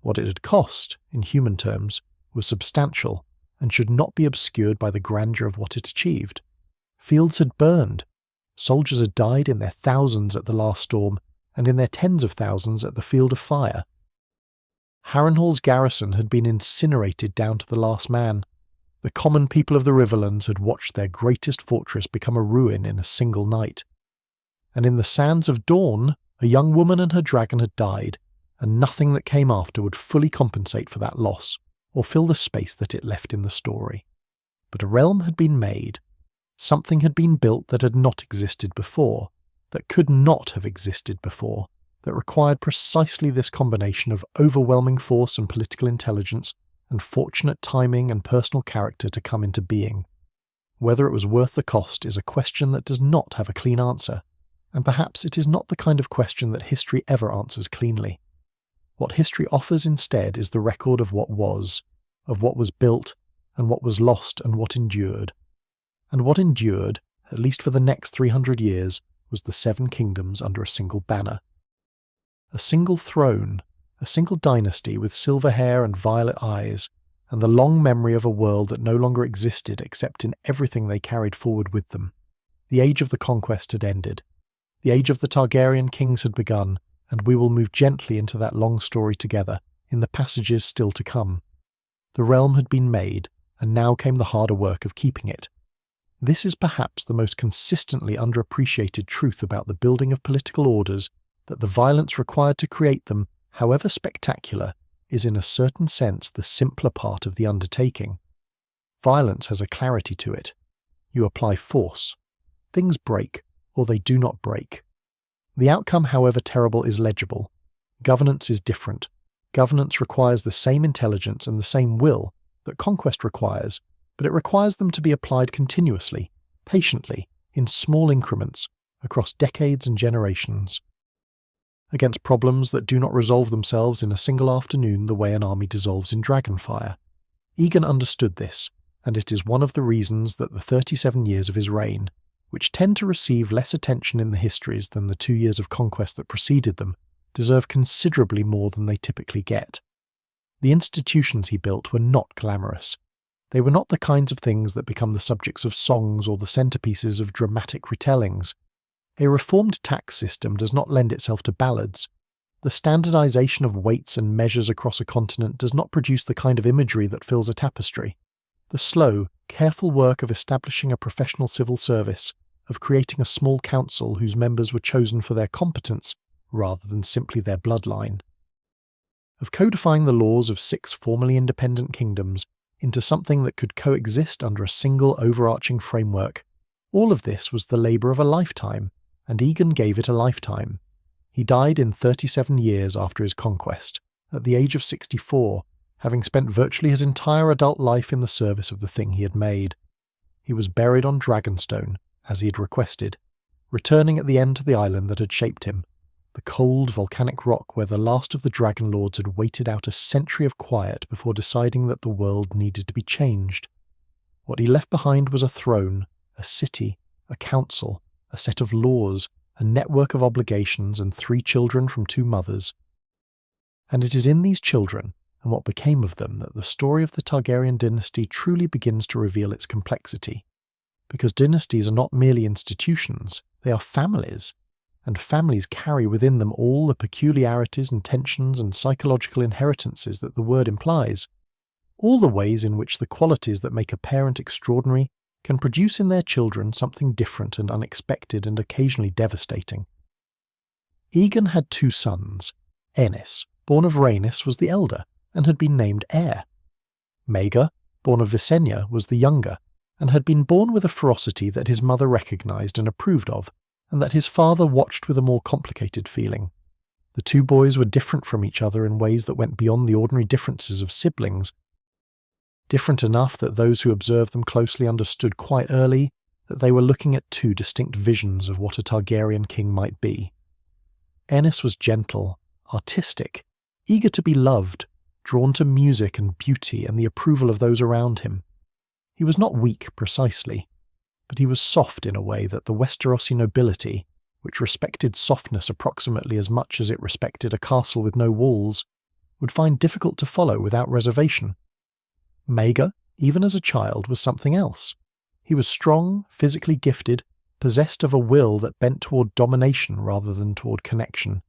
What it had cost, in human terms, was substantial and should not be obscured by the grandeur of what it achieved. Fields had burned. Soldiers had died in their thousands at the last storm and in their tens of thousands at the Field of Fire. Harrenhal's garrison had been incinerated down to the last man. The common people of the Riverlands had watched their greatest fortress become a ruin in a single night. And in the sands of Dawn, a young woman and her dragon had died, and nothing that came after would fully compensate for that loss, or fill the space that it left in the story. But a realm had been made. Something had been built that had not existed before, that could not have existed before, that required precisely this combination of overwhelming force and political intelligence and fortunate timing and personal character to come into being. Whether it was worth the cost is a question that does not have a clean answer, and perhaps it is not the kind of question that history ever answers cleanly. What history offers instead is the record of what was built, and what was lost and what endured. And what endured, at least for the next 300 years, was the 7 kingdoms under a single banner. A single throne, a single dynasty with silver hair and violet eyes, and the long memory of a world that no longer existed except in everything they carried forward with them. The age of the conquest had ended. The age of the Targaryen kings had begun, and we will move gently into that long story together, in the passages still to come. The realm had been made, and now came the harder work of keeping it. This is perhaps the most consistently underappreciated truth about the building of political orders, that the violence required to create them, however spectacular, is in a certain sense the simpler part of the undertaking. Violence has a clarity to it. You apply force. Things break, or they do not break. The outcome, however terrible, is legible. Governance is different. Governance requires the same intelligence and the same will that conquest requires, but it requires them to be applied continuously, patiently, in small increments, across decades and generations. Against problems that do not resolve themselves in a single afternoon the way an army dissolves in dragonfire. Aegon understood this, and it is one of the reasons that the 37 years of his reign, which tend to receive less attention in the histories than the 2 years of conquest that preceded them, deserve considerably more than they typically get. The institutions he built were not glamorous. They were not the kinds of things that become the subjects of songs or the centerpieces of dramatic retellings. A reformed tax system does not lend itself to ballads. The standardization of weights and measures across a continent does not produce the kind of imagery that fills a tapestry. The slow, careful work of establishing a professional civil service, of creating a small council whose members were chosen for their competence rather than simply their bloodline, of codifying the laws of 6 formerly independent kingdoms into something that could coexist under a single overarching framework. All of this was the labour of a lifetime, and Aegon gave it a lifetime. He died in 37 years after his conquest, at the age of 64, having spent virtually his entire adult life in the service of the thing he had made. He was buried on Dragonstone, as he had requested, returning at the end to the island that had shaped him, the cold volcanic rock where the last of the Dragon Lords had waited out a century of quiet before deciding that the world needed to be changed. What he left behind was a throne, a city, a council, a set of laws, a network of obligations, and 3 children from 2 mothers. And it is in these children, and what became of them, that the story of the Targaryen dynasty truly begins to reveal its complexity. Because dynasties are not merely institutions, they are families, and families carry within them all the peculiarities and tensions and psychological inheritances that the word implies, all the ways in which the qualities that make a parent extraordinary can produce in their children something different and unexpected and occasionally devastating. Aegon had 2 sons. Aenys, born of Rhaenys, was the elder, and had been named heir. Maegor, born of Visenya, was the younger, and had been born with a ferocity that his mother recognised and approved of, and that his father watched with a more complicated feeling. The 2 boys were different from each other in ways that went beyond the ordinary differences of siblings, different enough that those who observed them closely understood quite early that they were looking at 2 distinct visions of what a Targaryen king might be. Aenys was gentle, artistic, eager to be loved, drawn to music and beauty and the approval of those around him. He was not weak precisely, but he was soft in a way that the Westerosi nobility, which respected softness approximately as much as it respected a castle with no walls, would find difficult to follow without reservation. Maegor, even as a child, was something else. He was strong, physically gifted, possessed of a will that bent toward domination rather than toward connection,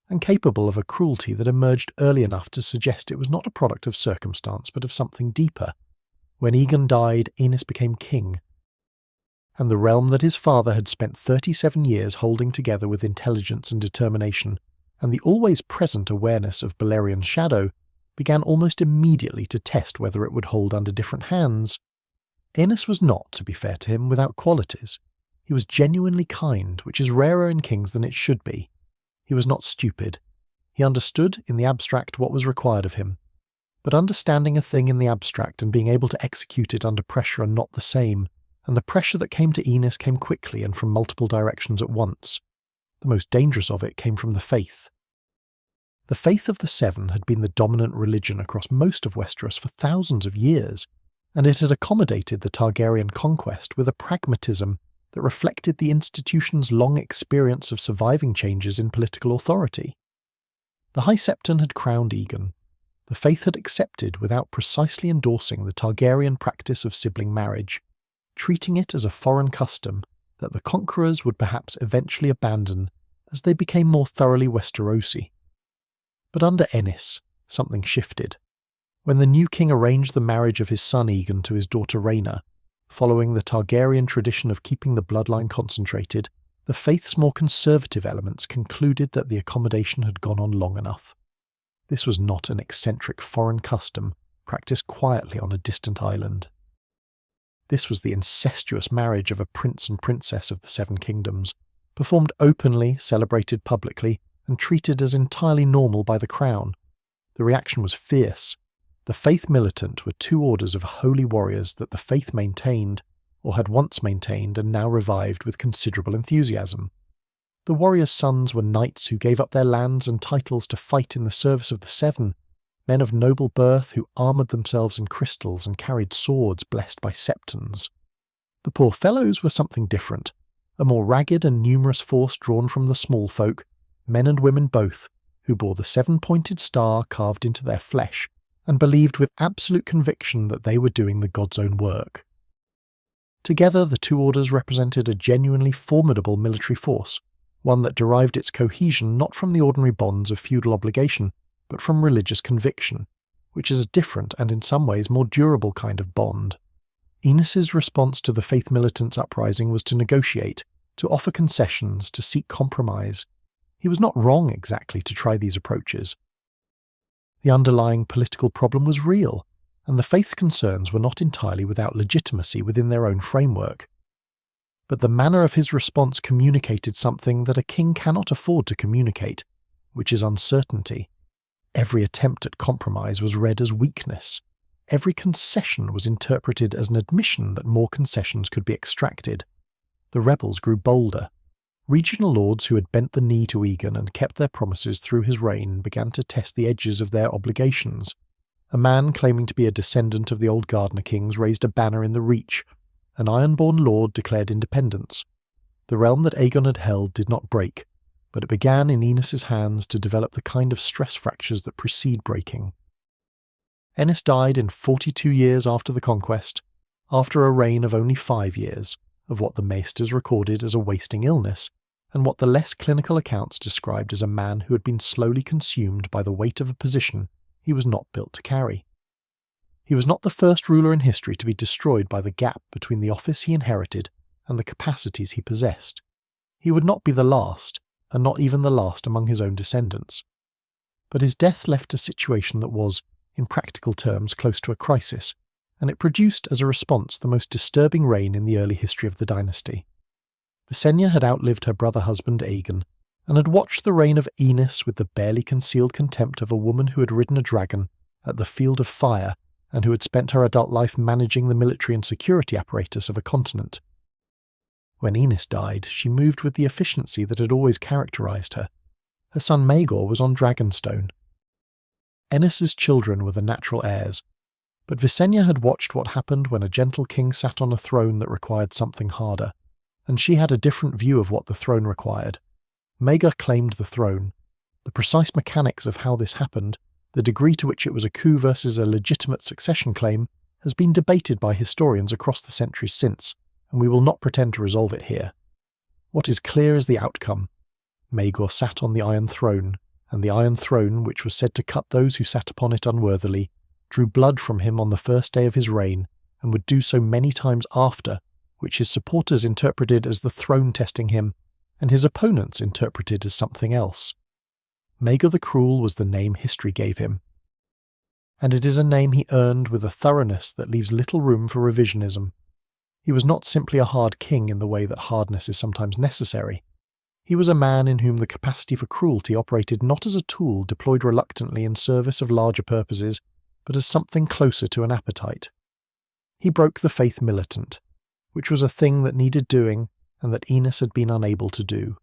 and capable of a cruelty that emerged early enough to suggest it was not a product of circumstance but of something deeper. When Aegon died, Aenys became king, and the realm that his father had spent 37 years holding together with intelligence and determination, and the always present awareness of Balerian's shadow, began almost immediately to test whether it would hold under different hands. Aenys was not, to be fair to him, without qualities. He was genuinely kind, which is rarer in kings than it should be. He was not stupid. He understood, in the abstract, what was required of him. But understanding a thing in the abstract and being able to execute it under pressure are not the same, and the pressure that came to Aenys came quickly and from multiple directions at once. The most dangerous of it came from the faith. The faith of the Seven had been the dominant religion across most of Westeros for thousands of years, and it had accommodated the Targaryen conquest with a pragmatism that reflected the institution's long experience of surviving changes in political authority. The High Septon had crowned Aegon. The faith had accepted without precisely endorsing the Targaryen practice of sibling marriage, treating it as a foreign custom that the conquerors would perhaps eventually abandon as they became more thoroughly Westerosi. But under Aenys, something shifted. When the new king arranged the marriage of his son Aegon to his daughter Rhaena, following the Targaryen tradition of keeping the bloodline concentrated, the faith's more conservative elements concluded that the accommodation had gone on long enough. This was not an eccentric foreign custom practiced quietly on a distant island. This was the incestuous marriage of a prince and princess of the Seven Kingdoms, performed openly, celebrated publicly, and treated as entirely normal by the crown. The reaction was fierce. The faith militant were 2 orders of holy warriors that the faith maintained, or had once maintained and now revived with considerable enthusiasm. The warriors' sons were knights who gave up their lands and titles to fight in the service of the Seven, men of noble birth who armoured themselves in crystals and carried swords blessed by septons. The poor fellows were something different, a more ragged and numerous force drawn from the small folk, men and women both, who bore the 7-pointed star carved into their flesh, and believed with absolute conviction that they were doing the god's own work. Together, the 2 orders represented a genuinely formidable military force, one that derived its cohesion not from the ordinary bonds of feudal obligation, but from religious conviction, which is a different and in some ways more durable kind of bond. Aenys's response to the faith militants' uprising was to negotiate, to offer concessions, to seek compromise. He was not wrong exactly to try these approaches. The underlying political problem was real, and the faith's concerns were not entirely without legitimacy within their own framework. But the manner of his response communicated something that a king cannot afford to communicate, which is uncertainty. Every attempt at compromise was read as weakness. Every concession was interpreted as an admission that more concessions could be extracted. The rebels grew bolder. Regional lords who had bent the knee to Aegon and kept their promises through his reign began to test the edges of their obligations. A man claiming to be a descendant of the old Gardener kings raised a banner in the Reach. An Ironborn lord declared independence. The realm that Aegon had held did not break, but it began in Aenys's hands to develop the kind of stress fractures that precede breaking. Aenys died in 42 years after the Conquest, after a reign of only 5 years, of what the maesters recorded as a wasting illness, and what the less clinical accounts described as a man who had been slowly consumed by the weight of a position he was not built to carry. He was not the first ruler in history to be destroyed by the gap between the office he inherited and the capacities he possessed. He would not be the last, and not even the last among his own descendants. But his death left a situation that was, in practical terms, close to a crisis, and it produced as a response the most disturbing reign in the early history of the dynasty. Visenya had outlived her brother-husband Aegon, and had watched the reign of Aenys with the barely concealed contempt of a woman who had ridden a dragon at the Field of Fire and who had spent her adult life managing the military and security apparatus of a continent. When Aenys died, she moved with the efficiency that had always characterized her. Her son Maegor was on Dragonstone. Aenys's children were the natural heirs, but Visenya had watched what happened when a gentle king sat on a throne that required something harder, and she had a different view of what the throne required. Maegor claimed the throne. The precise mechanics of how this happened, the degree to which it was a coup versus a legitimate succession claim, has been debated by historians across the centuries since, and we will not pretend to resolve it here. What is clear is the outcome. Maegor sat on the Iron Throne, and the Iron Throne, which was said to cut those who sat upon it unworthily, drew blood from him on the first day of his reign, and would do so many times after, which his supporters interpreted as the throne testing him, and his opponents interpreted as something else. Maegor the Cruel was the name history gave him, and it is a name he earned with a thoroughness that leaves little room for revisionism. He was not simply a hard king in the way that hardness is sometimes necessary. He was a man in whom the capacity for cruelty operated not as a tool deployed reluctantly in service of larger purposes, but as something closer to an appetite. He broke the faith militant, which was a thing that needed doing and that Aenys had been unable to do.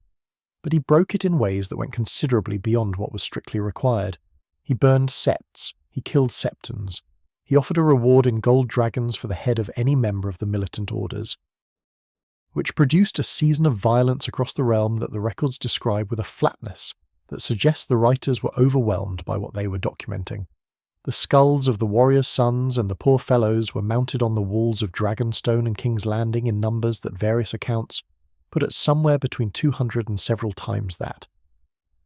But he broke it in ways that went considerably beyond what was strictly required. He burned septs, he killed septons, he offered a reward in gold dragons for the head of any member of the militant orders, which produced a season of violence across the realm that the records describe with a flatness that suggests the writers were overwhelmed by what they were documenting. The skulls of the warriors' sons and the poor fellows were mounted on the walls of Dragonstone and King's Landing in numbers that various accounts put at somewhere between 200 and several times that.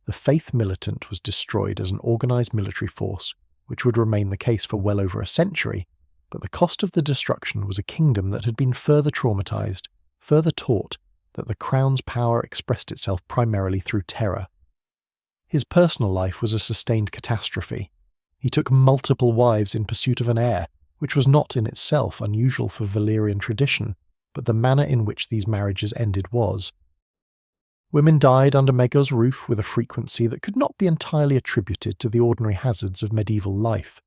The faith militant was destroyed as an organised military force, which would remain the case for well over a century, but the cost of the destruction was a kingdom that had been further traumatised, further taught that the crown's power expressed itself primarily through terror. His personal life was a sustained catastrophe. He took multiple wives in pursuit of an heir, which was not in itself unusual for Valyrian tradition, but the manner in which these marriages ended was. Women died under Maegor's roof with a frequency that could not be entirely attributed to the ordinary hazards of medieval life.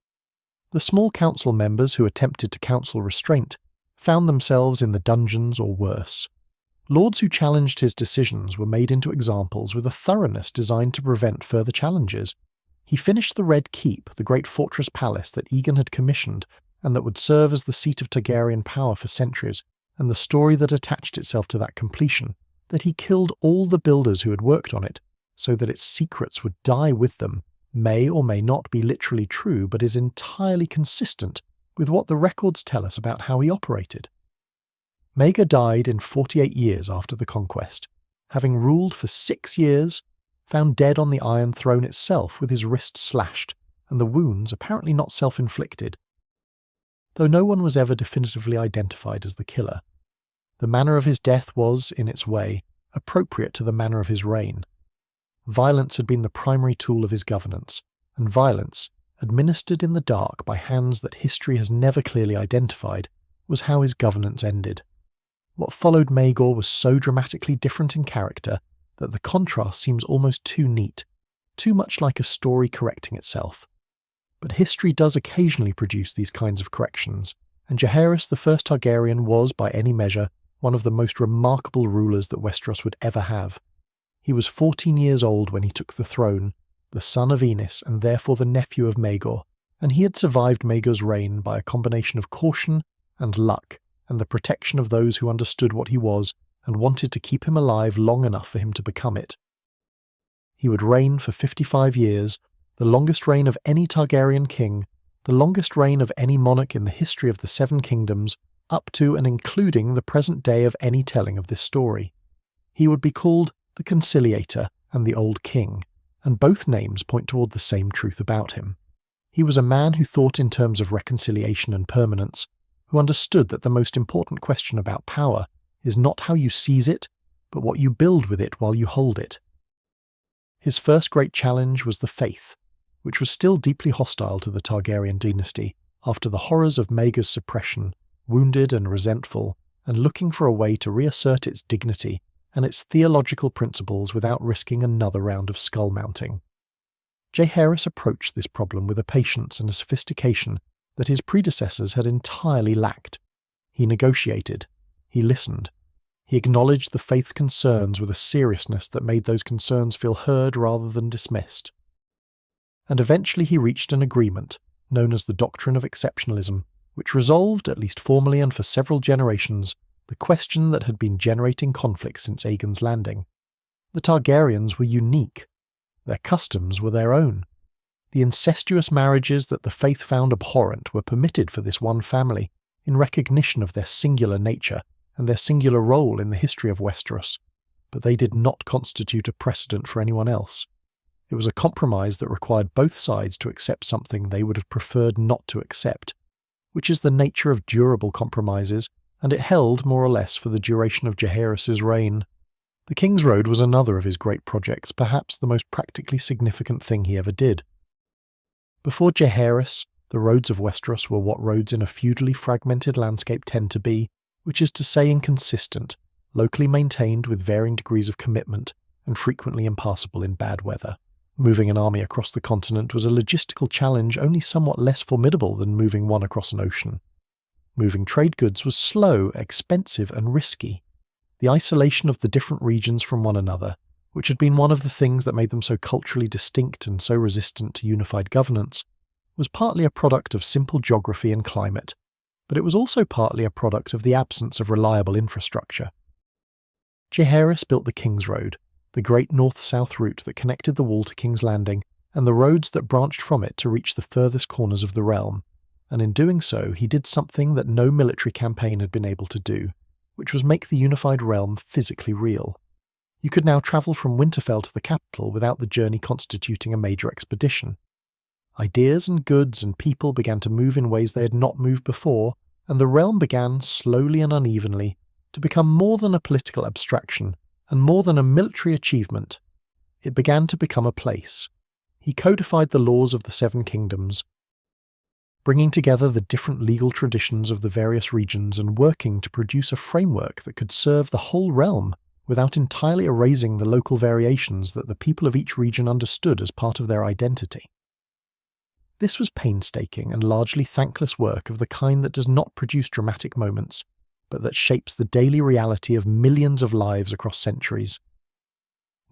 The small council members who attempted to counsel restraint found themselves in the dungeons or worse. Lords who challenged his decisions were made into examples with a thoroughness designed to prevent further challenges. He finished the Red Keep, the great fortress palace that Aegon had commissioned and that would serve as the seat of Targaryen power for centuries, and the story that attached itself to that completion, that he killed all the builders who had worked on it, so that its secrets would die with them, may or may not be literally true, but is entirely consistent with what the records tell us about how he operated. Maegor died in 48 years after the Conquest, having ruled for 6 years, found dead on the Iron Throne itself with his wrist slashed, and the wounds apparently not self-inflicted. Though no one was ever definitively identified as the killer, the manner of his death was, in its way, appropriate to the manner of his reign. Violence had been the primary tool of his governance, and violence, administered in the dark by hands that history has never clearly identified, was how his governance ended. What followed Maegor was so dramatically different in character that the contrast seems almost too neat, too much like a story correcting itself. But history does occasionally produce these kinds of corrections, and Jaehaerys the First Targaryen was, by any measure, one of the most remarkable rulers that Westeros would ever have. He was 14 years old when he took the throne, the son of Enis and therefore the nephew of Maegor, and he had survived Maegor's reign by a combination of caution and luck and the protection of those who understood what he was and wanted to keep him alive long enough for him to become it. He would reign for 55 years, the longest reign of any Targaryen king, the longest reign of any monarch in the history of the Seven Kingdoms, up to and including the present day of any telling of this story. He would be called the Conciliator and the Old King, and both names point toward the same truth about him. He was a man who thought in terms of reconciliation and permanence, who understood that the most important question about power is not how you seize it, but what you build with it while you hold it. His first great challenge was the faith, which was still deeply hostile to the Targaryen dynasty after the horrors of Maegor's suppression, wounded and resentful, and looking for a way to reassert its dignity and its theological principles without risking another round of skull-mounting. Jaehaerys approached this problem with a patience and a sophistication that his predecessors had entirely lacked. He negotiated. He listened. He acknowledged the faith's concerns with a seriousness that made those concerns feel heard rather than dismissed. And eventually he reached an agreement, known as the Doctrine of Exceptionalism, which resolved, at least formally and for several generations, the question that had been generating conflict since Aegon's landing. The Targaryens were unique. Their customs were their own. The incestuous marriages that the faith found abhorrent were permitted for this one family, in recognition of their singular nature and their singular role in the history of Westeros, but they did not constitute a precedent for anyone else. It was a compromise that required both sides to accept something they would have preferred not to accept, which is the nature of durable compromises, and it held more or less for the duration of Jaehaerys' reign. The King's Road was another of his great projects, perhaps the most practically significant thing he ever did. Before Jaehaerys, the roads of Westeros were what roads in a feudally fragmented landscape tend to be, which is to say inconsistent, locally maintained with varying degrees of commitment, and frequently impassable in bad weather. Moving an army across the continent was a logistical challenge only somewhat less formidable than moving one across an ocean. Moving trade goods was slow, expensive, and risky. The isolation of the different regions from one another, which had been one of the things that made them so culturally distinct and so resistant to unified governance, was partly a product of simple geography and climate, but it was also partly a product of the absence of reliable infrastructure. Jaehaerys built the King's Road, the great north-south route that connected the wall to King's Landing, and the roads that branched from it to reach the furthest corners of the realm, and in doing so he did something that no military campaign had been able to do, which was make the unified realm physically real. You could now travel from Winterfell to the capital without the journey constituting a major expedition. Ideas and goods and people began to move in ways they had not moved before, and the realm began, slowly and unevenly, to become more than a political abstraction, and more than a military achievement. It began to become a place. He codified the laws of the Seven Kingdoms, bringing together the different legal traditions of the various regions and working to produce a framework that could serve the whole realm without entirely erasing the local variations that the people of each region understood as part of their identity. This was painstaking and largely thankless work of the kind that does not produce dramatic moments, but that shapes the daily reality of millions of lives across centuries.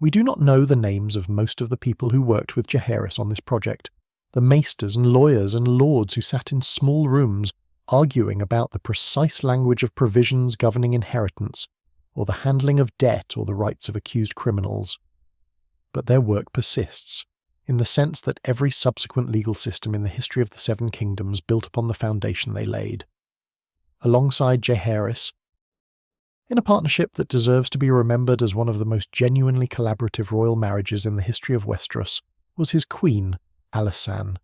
We do not know the names of most of the people who worked with Jaehaerys on this project, the maesters and lawyers and lords who sat in small rooms arguing about the precise language of provisions governing inheritance, or the handling of debt or the rights of accused criminals. But their work persists, in the sense that every subsequent legal system in the history of the Seven Kingdoms built upon the foundation they laid. Alongside Jaehaerys, in a partnership that deserves to be remembered as one of the most genuinely collaborative royal marriages in the history of Westeros, was his queen, Alysanne.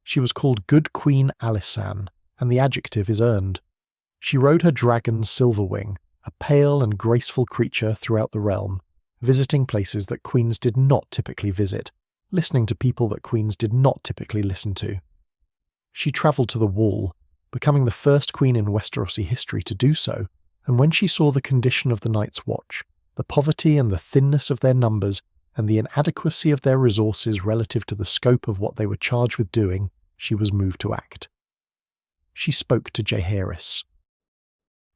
She was called Good Queen Alysanne, and the adjective is earned. She rode her dragon's Silverwing, a pale and graceful creature throughout the realm, visiting places that queens did not typically visit, listening to people that queens did not typically listen to. She travelled to the Wall, becoming the first queen in Westerosi history to do so, and when she saw the condition of the Night's Watch, the poverty and the thinness of their numbers, and the inadequacy of their resources relative to the scope of what they were charged with doing, she was moved to act. She spoke to Jaehaerys.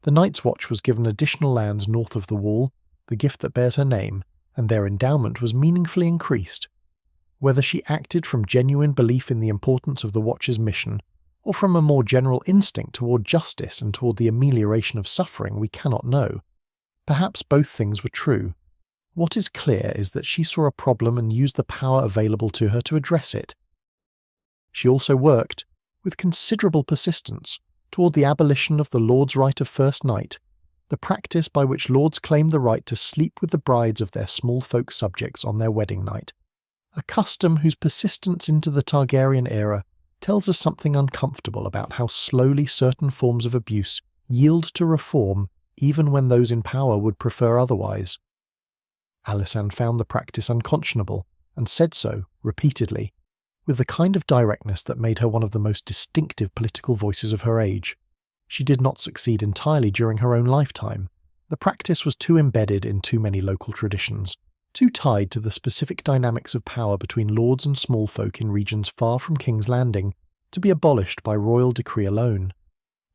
The Night's Watch was given additional lands north of the Wall, the gift that bears her name, and their endowment was meaningfully increased. Whether she acted from genuine belief in the importance of the Watch's mission, or from a more general instinct toward justice and toward the amelioration of suffering, we cannot know. Perhaps both things were true. What is clear is that she saw a problem and used the power available to her to address it. She also worked, with considerable persistence, toward the abolition of the Lord's right of first night, the practice by which lords claimed the right to sleep with the brides of their small folk subjects on their wedding night, a custom whose persistence into the Targaryen era tells us something uncomfortable about how slowly certain forms of abuse yield to reform even when those in power would prefer otherwise. Alysanne found the practice unconscionable, and said so, repeatedly, with the kind of directness that made her one of the most distinctive political voices of her age. She did not succeed entirely during her own lifetime. The practice was too embedded in too many local traditions, too tied to the specific dynamics of power between lords and small folk in regions far from King's Landing, to be abolished by royal decree alone.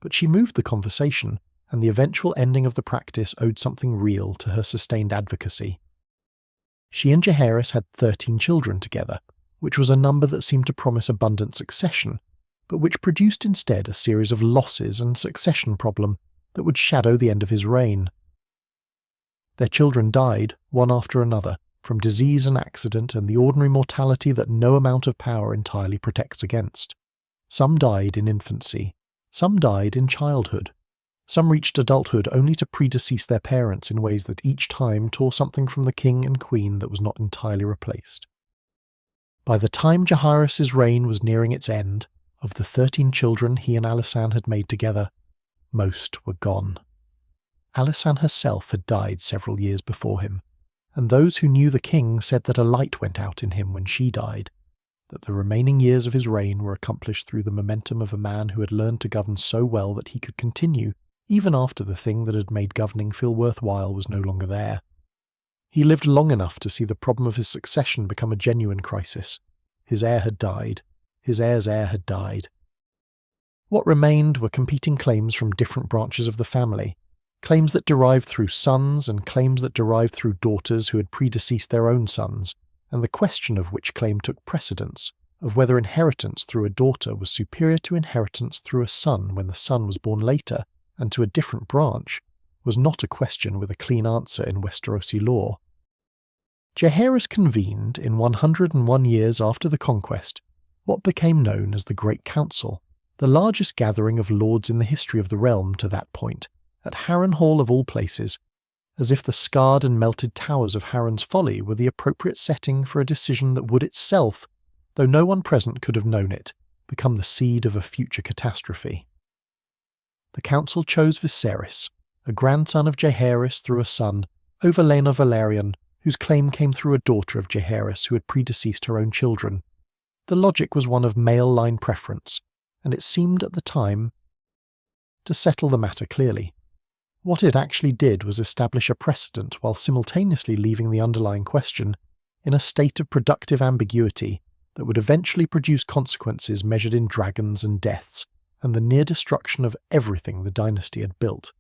But she moved the conversation, and the eventual ending of the practice owed something real to her sustained advocacy. She and Jaehaerys had 13 children together, which was a number that seemed to promise abundant succession, but which produced instead a series of losses and succession problem that would shadow the end of his reign. Their children died, one after another, from disease and accident and the ordinary mortality that no amount of power entirely protects against. Some died in infancy, some died in childhood. Some reached adulthood only to predecease their parents in ways that each time tore something from the king and queen that was not entirely replaced. By the time Jaehaerys' reign was nearing its end, of the 13 children he and Alysanne had made together, most were gone. Alysanne herself had died several years before him, and those who knew the king said that a light went out in him when she died, that the remaining years of his reign were accomplished through the momentum of a man who had learned to govern so well that he could continue even after the thing that had made governing feel worthwhile was no longer there. He lived long enough to see the problem of his succession become a genuine crisis. His heir had died. His heir's heir had died. What remained were competing claims from different branches of the family, claims that derived through sons and claims that derived through daughters who had predeceased their own sons, and the question of which claim took precedence, of whether inheritance through a daughter was superior to inheritance through a son when the son was born later, and to a different branch, was not a question with a clean answer in Westerosi law. Jaehaerys convened, in 101 years after the Conquest, what became known as the Great Council, the largest gathering of lords in the history of the realm to that point, at Harrenhal of all places, as if the scarred and melted towers of Harren's Folly were the appropriate setting for a decision that would itself, though no one present could have known it, become the seed of a future catastrophe. The council chose Viserys, a grandson of Jaehaerys through a son, over Laena Velaryon, whose claim came through a daughter of Jaehaerys who had predeceased her own children. The logic was one of male line preference, and it seemed at the time to settle the matter clearly. What it actually did was establish a precedent while simultaneously leaving the underlying question in a state of productive ambiguity that would eventually produce consequences measured in dragons and deaths, and the near destruction of everything the dynasty had built.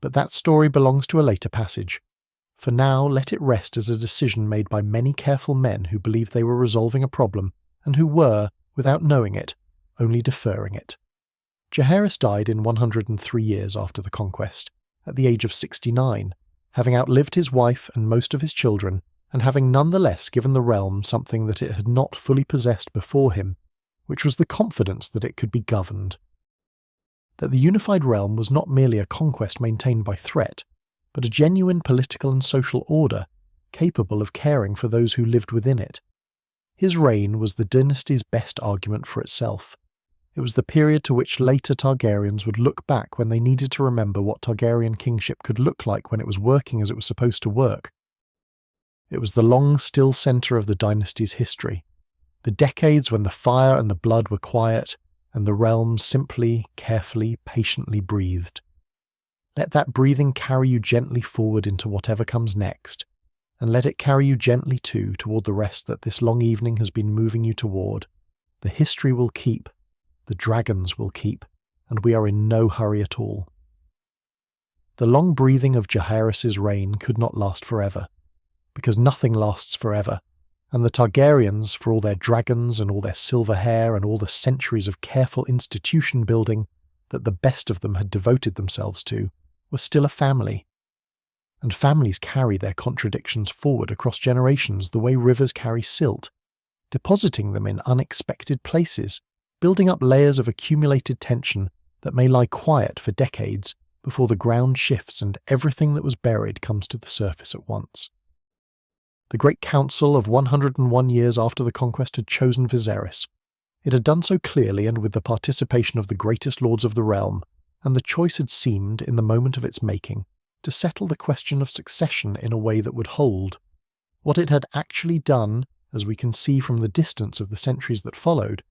But that story belongs to a later passage. For now, let it rest as a decision made by many careful men who believed they were resolving a problem, and who were, without knowing it, only deferring it. Jaehaerys died in 103 years after the Conquest, at the age of 69, having outlived his wife and most of his children, and having nonetheless given the realm something that it had not fully possessed before him, which was the confidence that it could be governed. That the unified realm was not merely a conquest maintained by threat, but a genuine political and social order, capable of caring for those who lived within it. His reign was the dynasty's best argument for itself. It was the period to which later Targaryens would look back when they needed to remember what Targaryen kingship could look like when it was working as it was supposed to work. It was the long, still centre of the dynasty's history, the decades when the fire and the blood were quiet, and the realm simply, carefully, patiently breathed. Let that breathing carry you gently forward into whatever comes next, and let it carry you gently too toward the rest that this long evening has been moving you toward. The history will keep, the dragons will keep, and we are in no hurry at all. The long breathing of Jaehaerys' reign could not last forever, because nothing lasts forever, and the Targaryens, for all their dragons and all their silver hair and all the centuries of careful institution building that the best of them had devoted themselves to, were still a family. And families carry their contradictions forward across generations the way rivers carry silt, depositing them in unexpected places, building up layers of accumulated tension that may lie quiet for decades before the ground shifts and everything that was buried comes to the surface at once. The Great Council of 101 years after the Conquest had chosen Viserys. It had done so clearly and with the participation of the greatest lords of the realm, and the choice had seemed, in the moment of its making, to settle the question of succession in a way that would hold. What it had actually done, as we can see from the distance of the centuries that followed,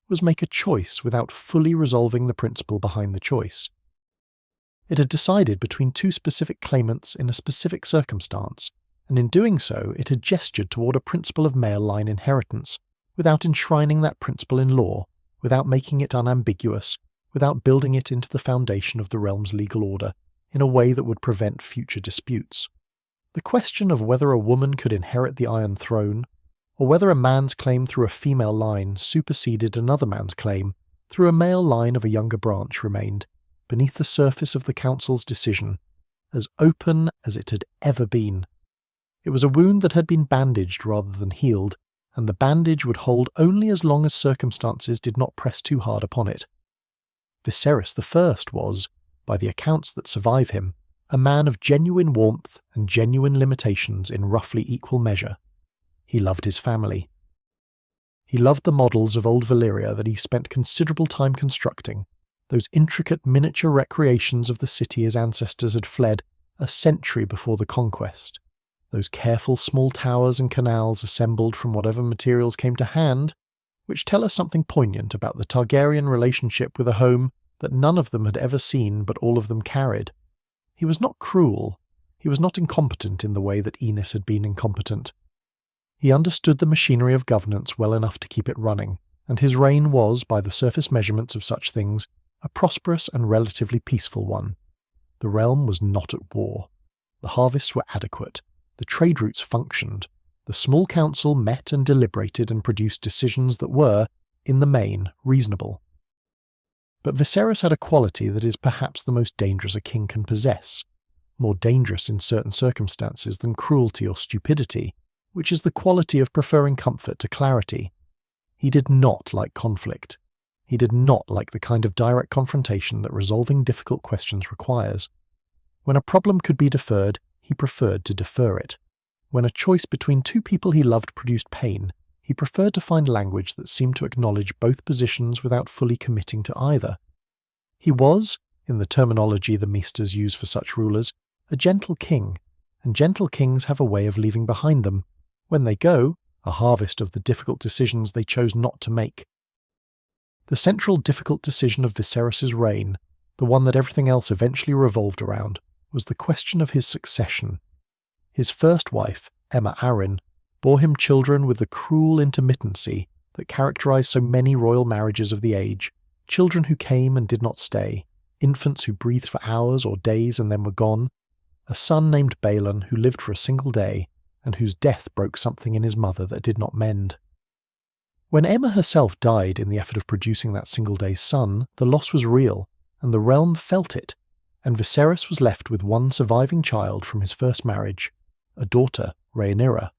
was make a choice without fully resolving the principle behind the choice. It had decided between two specific claimants in a specific circumstance, and in doing so it had gestured toward a principle of male line inheritance, without enshrining that principle in law, without making it unambiguous, without building it into the foundation of the realm's legal order in a way that would prevent future disputes. The question of whether a woman could inherit the Iron Throne, or whether a man's claim through a female line superseded another man's claim through a male line of a younger branch, remained, beneath the surface of the Council's decision, as open as it had ever been. It was a wound that had been bandaged rather than healed, and the bandage would hold only as long as circumstances did not press too hard upon it. Viserys I was, by the accounts that survive him, a man of genuine warmth and genuine limitations in roughly equal measure. He loved his family. He loved the models of old Valyria that he spent considerable time constructing, those intricate miniature recreations of the city his ancestors had fled a century before the Conquest, those careful small towers and canals assembled from whatever materials came to hand, which tell us something poignant about the Targaryen relationship with a home that none of them had ever seen but all of them carried. He was not cruel. He was not incompetent in the way that Aenys had been incompetent. He understood the machinery of governance well enough to keep it running, and his reign was, by the surface measurements of such things, a prosperous and relatively peaceful one. The realm was not at war. The harvests were adequate. The trade routes functioned. The small council met and deliberated and produced decisions that were, in the main, reasonable. But Viserys had a quality that is perhaps the most dangerous a king can possess, more dangerous in certain circumstances than cruelty or stupidity, which is the quality of preferring comfort to clarity. He did not like conflict. He did not like the kind of direct confrontation that resolving difficult questions requires. When a problem could be deferred, he preferred to defer it. When a choice between two people he loved produced pain, he preferred to find language that seemed to acknowledge both positions without fully committing to either. He was, in the terminology the Maesters use for such rulers, a gentle king, and gentle kings have a way of leaving behind them, when they go, a harvest of the difficult decisions they chose not to make. The central difficult decision of Viserys' reign, the one that everything else eventually revolved around, was the question of his succession. His first wife, Aemma Arryn, bore him children with the cruel intermittency that characterized so many royal marriages of the age, children who came and did not stay, infants who breathed for hours or days and then were gone, a son named Balon who lived for a single day, and whose death broke something in his mother that did not mend. When Aemma herself died in the effort of producing that single day's son, the loss was real, and the realm felt it, and Viserys was left with one surviving child from his first marriage, a daughter, Rhaenyra,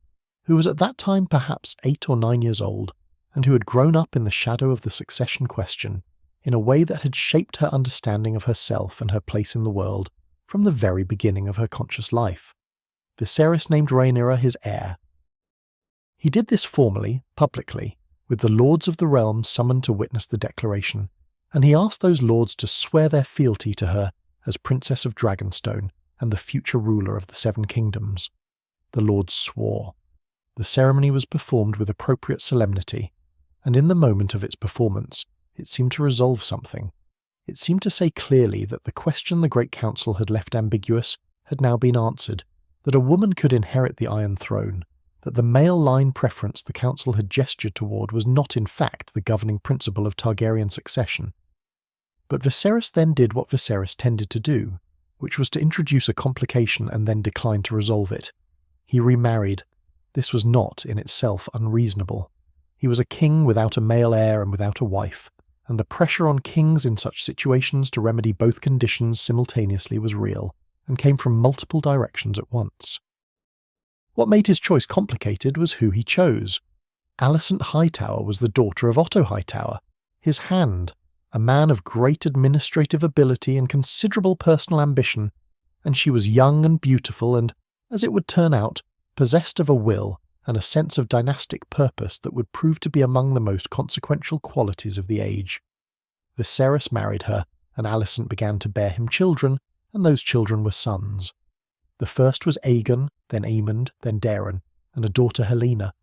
who was at that time perhaps 8 or 9 years old, and who had grown up in the shadow of the succession question, in a way that had shaped her understanding of herself and her place in the world from the very beginning of her conscious life. Viserys named Rhaenyra his heir. He did this formally, publicly, with the lords of the realm summoned to witness the declaration, and he asked those lords to swear their fealty to her as Princess of Dragonstone and the future ruler of the Seven Kingdoms. The lords swore. The ceremony was performed with appropriate solemnity, and in the moment of its performance, it seemed to resolve something. It seemed to say clearly that the question the Great Council had left ambiguous had now been answered, that a woman could inherit the Iron Throne, that the male line preference the Council had gestured toward was not in fact the governing principle of Targaryen succession. But Viserys then did what Viserys tended to do, which was to introduce a complication and then decline to resolve it. He remarried. This was not, in itself, unreasonable. He was a king without a male heir and without a wife, and the pressure on kings in such situations to remedy both conditions simultaneously was real, and came from multiple directions at once. What made his choice complicated was who he chose. Alicent Hightower was the daughter of Otto Hightower, his hand, a man of great administrative ability and considerable personal ambition, and she was young and beautiful and, as it would turn out, possessed of a will and a sense of dynastic purpose that would prove to be among the most consequential qualities of the age. Viserys married her, and Alicent began to bear him children, and those children were sons. The first was Aegon, then Aemond, then Daeron, and a daughter Helena.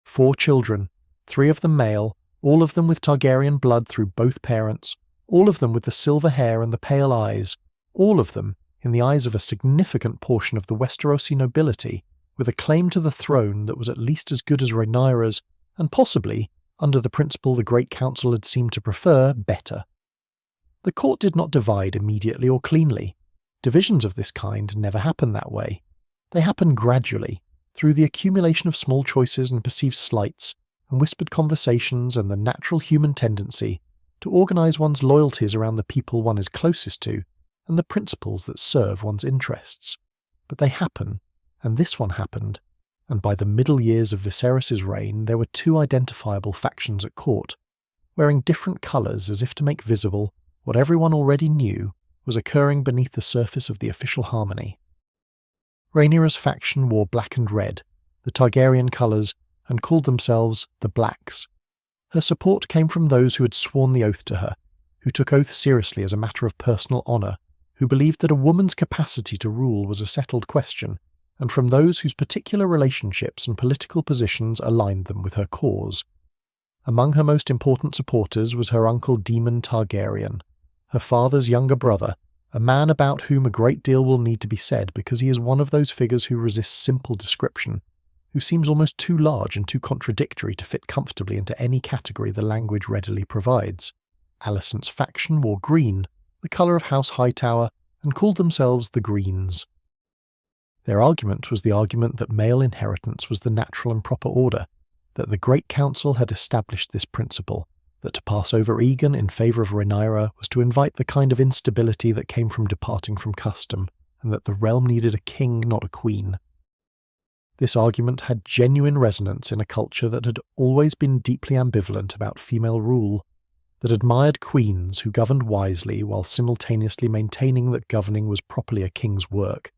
4 children, 3 of them male, all of them with Targaryen blood through both parents, all of them with the silver hair and the pale eyes, all of them, in the eyes of a significant portion of the Westerosi nobility, with a claim to the throne that was at least as good as Rhaenyra's, and possibly, under the principle the Great Council had seemed to prefer, better. The court did not divide immediately or cleanly. Divisions of this kind never happen that way. They happen gradually, through the accumulation of small choices and perceived slights, and whispered conversations and the natural human tendency to organise one's loyalties around the people one is closest to and the principles that serve one's interests. But they happen, and this one happened, and by the middle years of Viserys' reign there were 2 identifiable factions at court, wearing different colours as if to make visible what everyone already knew was occurring beneath the surface of the official harmony. Rhaenyra's faction wore black and red, the Targaryen colours, and called themselves the Blacks. Her support came from those who had sworn the oath to her, who took oath seriously as a matter of personal honour, who believed that a woman's capacity to rule was a settled question, and from those whose particular relationships and political positions aligned them with her cause. Among her most important supporters was her uncle Daemon Targaryen, her father's younger brother, a man about whom a great deal will need to be said because he is one of those figures who resist simple description, who seems almost too large and too contradictory to fit comfortably into any category the language readily provides. Alicent's faction wore green, the colour of House Hightower, and called themselves the Greens. Their argument was the argument that male inheritance was the natural and proper order, that the Great Council had established this principle, that to pass over Aegon in favour of Rhaenyra was to invite the kind of instability that came from departing from custom, and that the realm needed a king, not a queen. This argument had genuine resonance in a culture that had always been deeply ambivalent about female rule, that admired queens who governed wisely while simultaneously maintaining that governing was properly a king's work,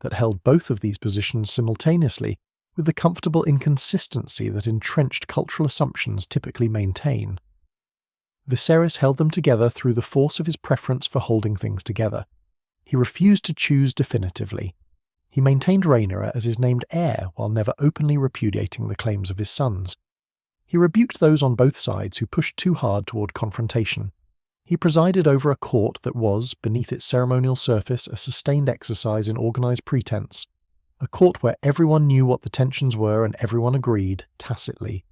that held both of these positions simultaneously with the comfortable inconsistency that entrenched cultural assumptions typically maintain. Viserys held them together through the force of his preference for holding things together. He refused to choose definitively. He maintained Rhaenyra as his named heir while never openly repudiating the claims of his sons. He rebuked those on both sides who pushed too hard toward confrontation. He presided over a court that was, beneath its ceremonial surface, a sustained exercise in organised pretense, a court where everyone knew what the tensions were and everyone agreed, tacitly,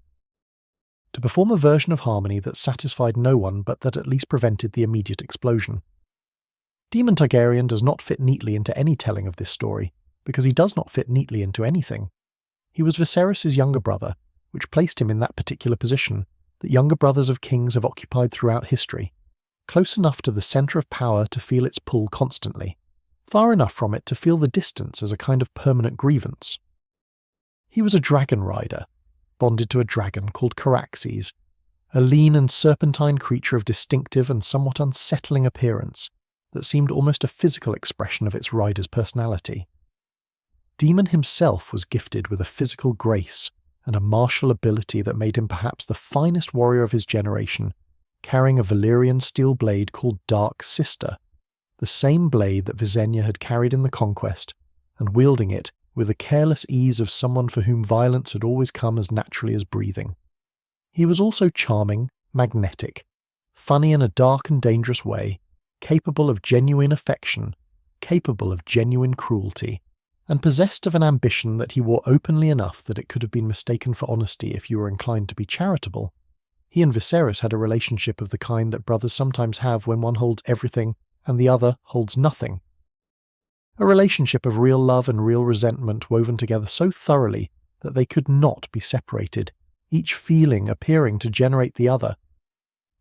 to perform a version of harmony that satisfied no one but that at least prevented the immediate explosion. Daemon Targaryen does not fit neatly into any telling of this story, because he does not fit neatly into anything. He was Viserys' younger brother, which placed him in that particular position that younger brothers of kings have occupied throughout history, close enough to the centre of power to feel its pull constantly, far enough from it to feel the distance as a kind of permanent grievance. He was a dragon rider, bonded to a dragon called Caraxes, a lean and serpentine creature of distinctive and somewhat unsettling appearance that seemed almost a physical expression of its rider's personality. Daemon himself was gifted with a physical grace and a martial ability that made him perhaps the finest warrior of his generation, carrying a Valyrian steel blade called Dark Sister, the same blade that Visenya had carried in the Conquest, and wielding it with the careless ease of someone for whom violence had always come as naturally as breathing. He was also charming, magnetic, funny in a dark and dangerous way, capable of genuine affection, capable of genuine cruelty, and possessed of an ambition that he wore openly enough that it could have been mistaken for honesty if you were inclined to be charitable. He and Viserys had a relationship of the kind that brothers sometimes have when one holds everything and the other holds nothing, a relationship of real love and real resentment woven together so thoroughly that they could not be separated, each feeling appearing to generate the other.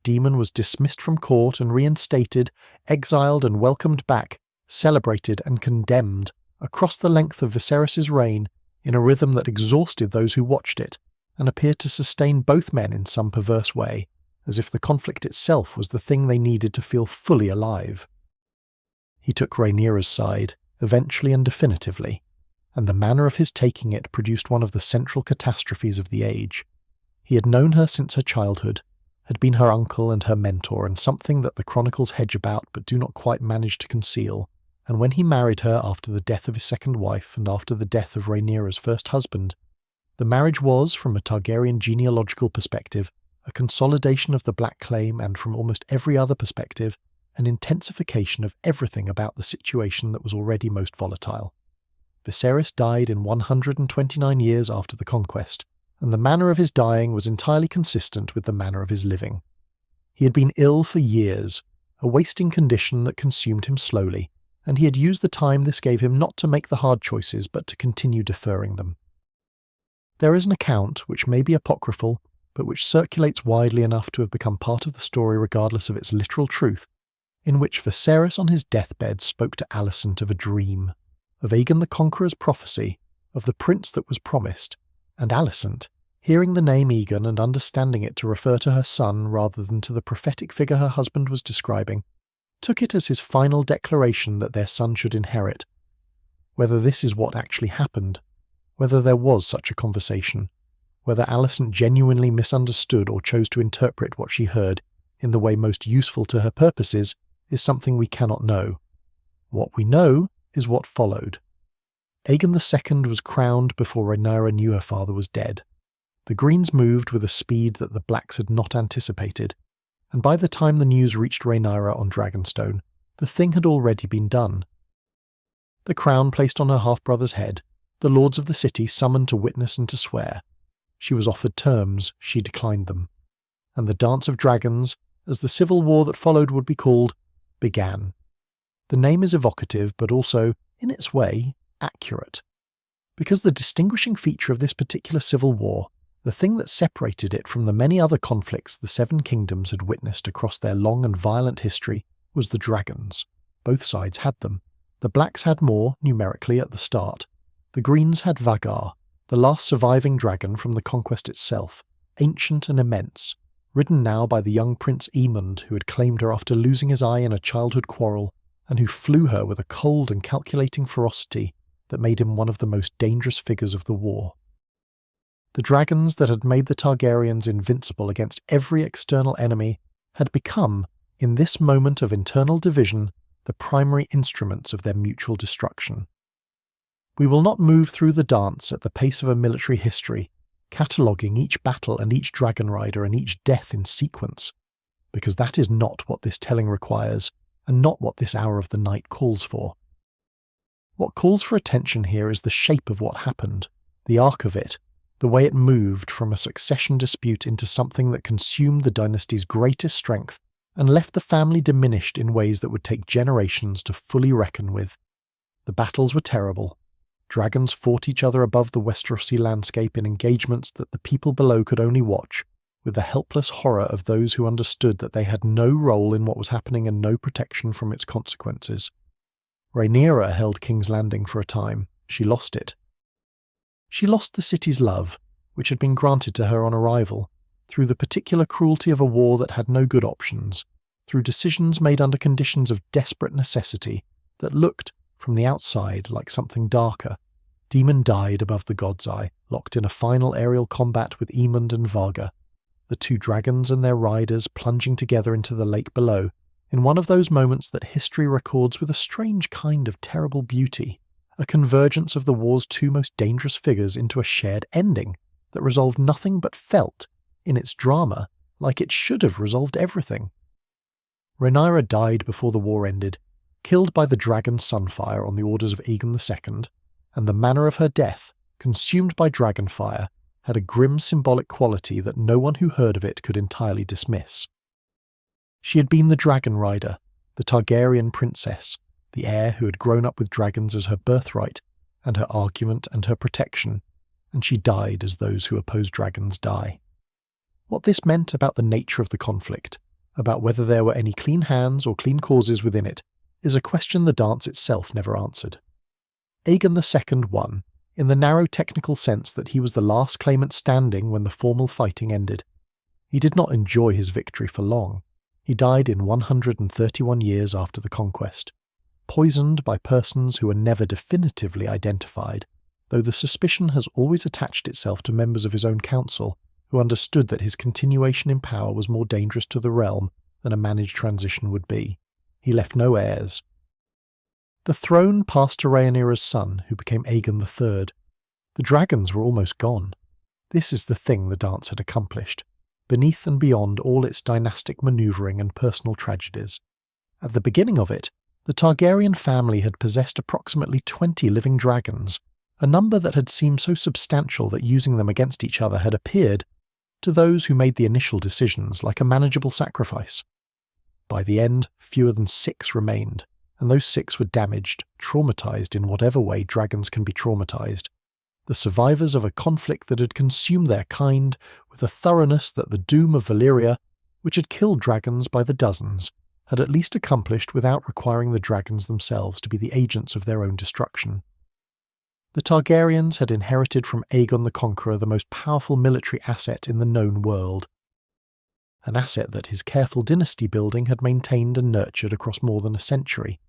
Daemon was dismissed from court and reinstated, exiled and welcomed back, celebrated and condemned, across the length of Viserys' reign, in a rhythm that exhausted those who watched it, and appeared to sustain both men in some perverse way, as if the conflict itself was the thing they needed to feel fully alive. He took Rhaenyra's side, eventually and definitively, and the manner of his taking it produced one of the central catastrophes of the age. He had known her since her childhood, had been her uncle and her mentor, and something that the chronicles hedge about but do not quite manage to conceal, and when he married her after the death of his second wife and after the death of Rhaenyra's first husband, the marriage was, from a Targaryen genealogical perspective, a consolidation of the Black Claim and, from almost every other perspective, an intensification of everything about the situation that was already most volatile. Viserys died in 129 years after the Conquest, and the manner of his dying was entirely consistent with the manner of his living. He had been ill for years, a wasting condition that consumed him slowly, and he had used the time this gave him not to make the hard choices but to continue deferring them. There is an account, which may be apocryphal, but which circulates widely enough to have become part of the story regardless of its literal truth, in which Viserys on his deathbed spoke to Alicent of a dream, of Aegon the Conqueror's prophecy, of the prince that was promised, and Alicent, hearing the name Aegon and understanding it to refer to her son rather than to the prophetic figure her husband was describing, took it as his final declaration that their son should inherit. Whether this is what actually happened, whether there was such a conversation, whether Alicent genuinely misunderstood or chose to interpret what she heard in the way most useful to her purposes, is something we cannot know. What we know is what followed. Aegon II was crowned before Rhaenyra knew her father was dead. The Greens moved with a speed that the Blacks had not anticipated, and by the time the news reached Rhaenyra on Dragonstone, the thing had already been done. The crown placed on her half-brother's head, the lords of the city summoned to witness and to swear. She was offered terms, she declined them. And the Dance of Dragons, as the civil war that followed would be called, began. The name is evocative, but also, in its way, accurate. Because the distinguishing feature of this particular civil war, the thing that separated it from the many other conflicts the Seven Kingdoms had witnessed across their long and violent history, was the dragons. Both sides had them. The Blacks had more, numerically, at the start. The Greens had Vhagar, the last surviving dragon from the Conquest itself, ancient and immense, ridden now by the young Prince Aemond who had claimed her after losing his eye in a childhood quarrel, and who flew her with a cold and calculating ferocity that made him one of the most dangerous figures of the war. The dragons that had made the Targaryens invincible against every external enemy had become, in this moment of internal division, the primary instruments of their mutual destruction. We will not move through the dance at the pace of a military history, cataloguing each battle and each dragon rider and each death in sequence, because that is not what this telling requires, and not what this hour of the night calls for. What calls for attention here is the shape of what happened, the arc of it, the way it moved from a succession dispute into something that consumed the dynasty's greatest strength and left the family diminished in ways that would take generations to fully reckon with. The battles were terrible. Dragons fought each other above the Westerosi landscape in engagements that the people below could only watch, with the helpless horror of those who understood that they had no role in what was happening and no protection from its consequences. Rhaenyra held King's Landing for a time. She lost it. She lost the city's love, which had been granted to her on arrival, through the particular cruelty of a war that had no good options, through decisions made under conditions of desperate necessity that looked, from the outside, like something darker. Daemon died above the God's Eye, locked in a final aerial combat with Aemond and Vhagar, the two dragons and their riders plunging together into the lake below, in one of those moments that history records with a strange kind of terrible beauty, a convergence of the war's two most dangerous figures into a shared ending that resolved nothing but felt, in its drama, like it should have resolved everything. Rhaenyra died before the war ended, killed by the dragon Sunfire on the orders of Aegon II, and the manner of her death, consumed by dragonfire, had a grim symbolic quality that no one who heard of it could entirely dismiss. She had been the dragon rider, the Targaryen princess, the heir who had grown up with dragons as her birthright, and her argument and her protection, and she died as those who oppose dragons die. What this meant about the nature of the conflict, about whether there were any clean hands or clean causes within it, is a question the dance itself never answered. Aegon II won, in the narrow technical sense that he was the last claimant standing when the formal fighting ended. He did not enjoy his victory for long. He died in 131 years after the conquest, poisoned by persons who were never definitively identified, though the suspicion has always attached itself to members of his own council who understood that his continuation in power was more dangerous to the realm than a managed transition would be. He left no heirs. The throne passed to Rhaenyra's son, who became Aegon III. The dragons were almost gone. This is the thing the dance had accomplished, beneath and beyond all its dynastic manoeuvring and personal tragedies. At the beginning of it, the Targaryen family had possessed approximately 20 living dragons, a number that had seemed so substantial that using them against each other had appeared, to those who made the initial decisions, like a manageable sacrifice. By the end, fewer than 6 remained, and those 6 were damaged, traumatized in whatever way dragons can be traumatized, the survivors of a conflict that had consumed their kind with a thoroughness that the doom of Valyria, which had killed dragons by the dozens, had at least accomplished without requiring the dragons themselves to be the agents of their own destruction. The Targaryens had inherited from Aegon the Conqueror the most powerful military asset in the known world, an asset that his careful dynasty building had maintained and nurtured across more than a century,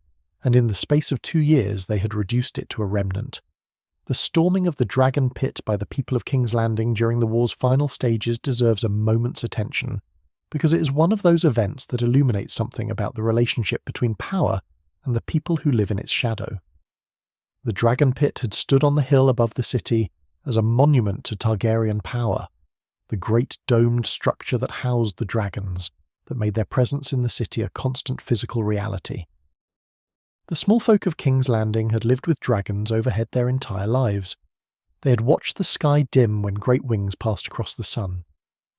and in the space of 2 years they had reduced it to a remnant. The storming of the Dragon Pit by the people of King's Landing during the war's final stages deserves a moment's attention, because it is one of those events that illuminates something about the relationship between power and the people who live in its shadow. The Dragon Pit had stood on the hill above the city as a monument to Targaryen power, the great domed structure that housed the dragons, that made their presence in the city a constant physical reality. The small folk of King's Landing had lived with dragons overhead their entire lives. They had watched the sky dim when great wings passed across the sun.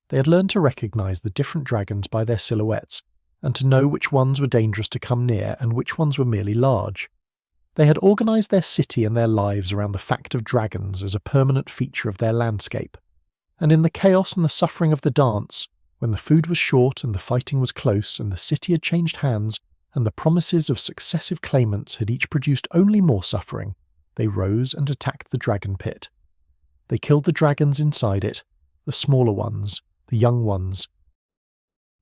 They had learned to recognise the different dragons by their silhouettes, and to know which ones were dangerous to come near and which ones were merely large. They had organised their city and their lives around the fact of dragons as a permanent feature of their landscape. And in the chaos and the suffering of the dance, when the food was short and the fighting was close and the city had changed hands, and the promises of successive claimants had each produced only more suffering, they rose and attacked the dragon pit. They killed the dragons inside it, the smaller ones, the young ones,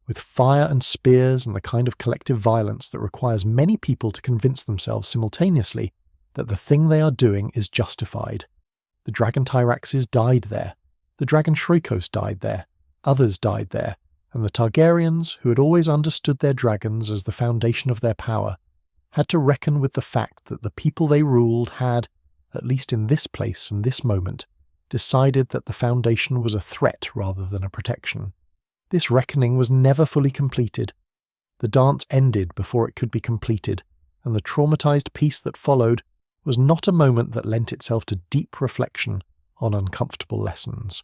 with fire and spears and the kind of collective violence that requires many people to convince themselves simultaneously that the thing they are doing is justified. The dragon Tyraxes died there, the dragon Shriekos died there, others died there, and the Targaryens, who had always understood their dragons as the foundation of their power, had to reckon with the fact that the people they ruled had, at least in this place and this moment, decided that the foundation was a threat rather than a protection. This reckoning was never fully completed. The dance ended before it could be completed, and the traumatized peace that followed was not a moment that lent itself to deep reflection on uncomfortable lessons.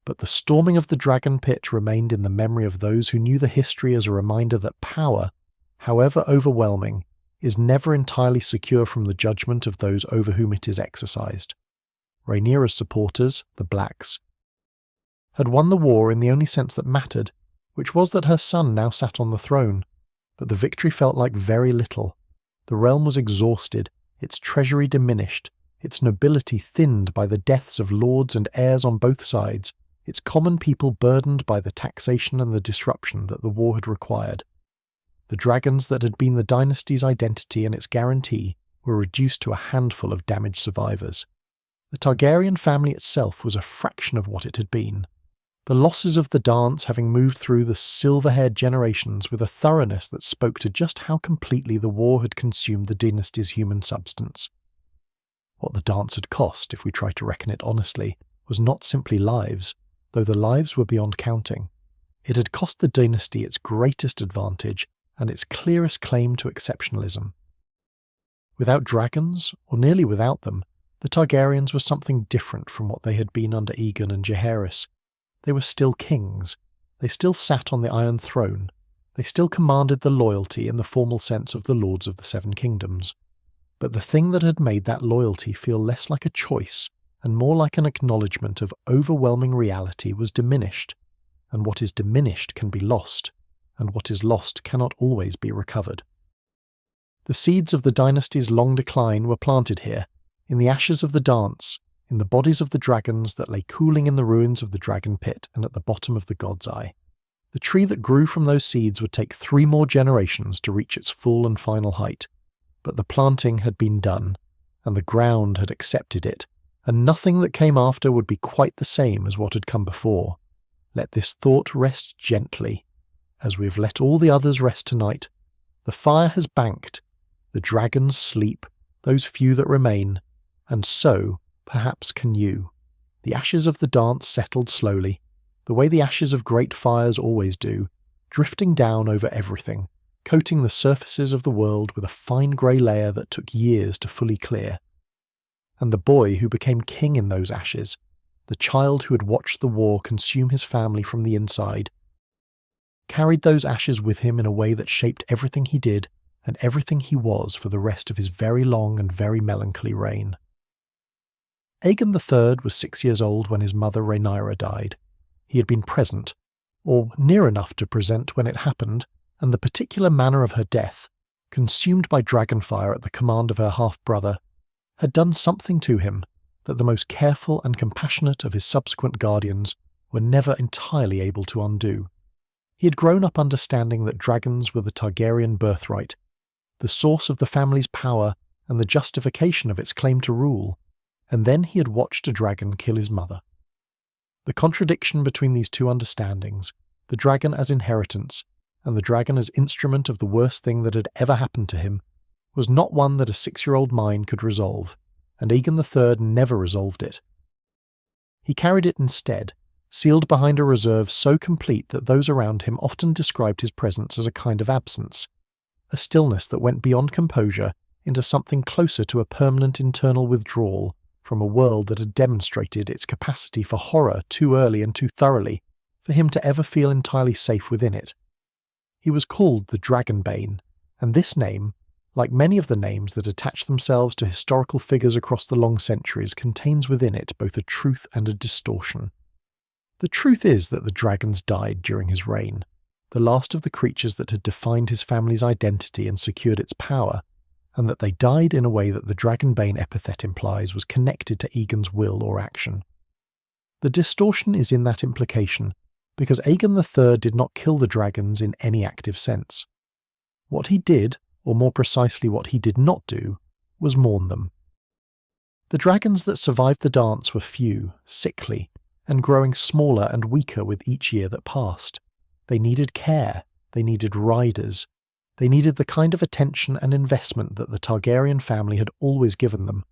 But the storming of the dragon pit remained in the memory of those who knew the history as a reminder that power, however overwhelming, is never entirely secure from the judgment of those over whom it is exercised. Rhaenyra's supporters, the Blacks, had won the war in the only sense that mattered, which was that her son now sat on the throne, but the victory felt like very little. The realm was exhausted, its treasury diminished, its nobility thinned by the deaths of lords and heirs on both sides, its common people burdened by the taxation and the disruption that the war had required. The dragons that had been the dynasty's identity and its guarantee were reduced to a handful of damaged survivors. The Targaryen family itself was a fraction of what it had been. The losses of the dance having moved through the silver-haired generations with a thoroughness that spoke to just how completely the war had consumed the dynasty's human substance. What the dance had cost, if we try to reckon it honestly, was not simply lives, though the lives were beyond counting. It had cost the dynasty its greatest advantage and its clearest claim to exceptionalism. Without dragons, or nearly without them, the Targaryens were something different from what they had been under Aegon and Jaehaerys. They were still kings. They still sat on the Iron Throne. They still commanded the loyalty in the formal sense of the Lords of the Seven Kingdoms. But the thing that had made that loyalty feel less like a choice and more like an acknowledgement of overwhelming reality was diminished, and what is diminished can be lost, and what is lost cannot always be recovered. The seeds of the dynasty's long decline were planted here, in the ashes of the dance, in the bodies of the dragons that lay cooling in the ruins of the dragon pit and at the bottom of the God's Eye. The tree that grew from those seeds would take 3 more generations to reach its full and final height, but the planting had been done, and the ground had accepted it, and nothing that came after would be quite the same as what had come before. Let this thought rest gently, as we have let all the others rest tonight. The fire has banked, the dragons sleep, those few that remain, and so, perhaps can you. The ashes of the dance settled slowly, the way the ashes of great fires always do, drifting down over everything, coating the surfaces of the world with a fine grey layer that took years to fully clear. And the boy who became king in those ashes, the child who had watched the war consume his family from the inside, carried those ashes with him in a way that shaped everything he did and everything he was for the rest of his very long and very melancholy reign. Aegon III was 6 years old when his mother Rhaenyra died. He had been present, or near enough to present when it happened, and the particular manner of her death, consumed by dragonfire at the command of her half-brother, had done something to him that the most careful and compassionate of his subsequent guardians were never entirely able to undo. He had grown up understanding that dragons were the Targaryen birthright, the source of the family's power and the justification of its claim to rule, and then he had watched a dragon kill his mother. The contradiction between these two understandings, the dragon as inheritance and the dragon as instrument of the worst thing that had ever happened to him, was not one that a 6-year-old mind could resolve, and Aegon III never resolved it. He carried it instead, sealed behind a reserve so complete that those around him often described his presence as a kind of absence, a stillness that went beyond composure into something closer to a permanent internal withdrawal from a world that had demonstrated its capacity for horror too early and too thoroughly for him to ever feel entirely safe within it. He was called the Dragonbane, and this name, like many of the names that attach themselves to historical figures across the long centuries, contains within it both a truth and a distortion. The truth is that the dragons died during his reign, the last of the creatures that had defined his family's identity and secured its power, and that they died in a way that the Dragonbane epithet implies was connected to Aegon's will or action. The distortion is in that implication, because Aegon III did not kill the dragons in any active sense. What he did, or more precisely what he did not do, was mourn them. The dragons that survived the dance were few, sickly, and growing smaller and weaker with each year that passed. They needed care, they needed riders, they needed the kind of attention and investment that the Targaryen family had always given them,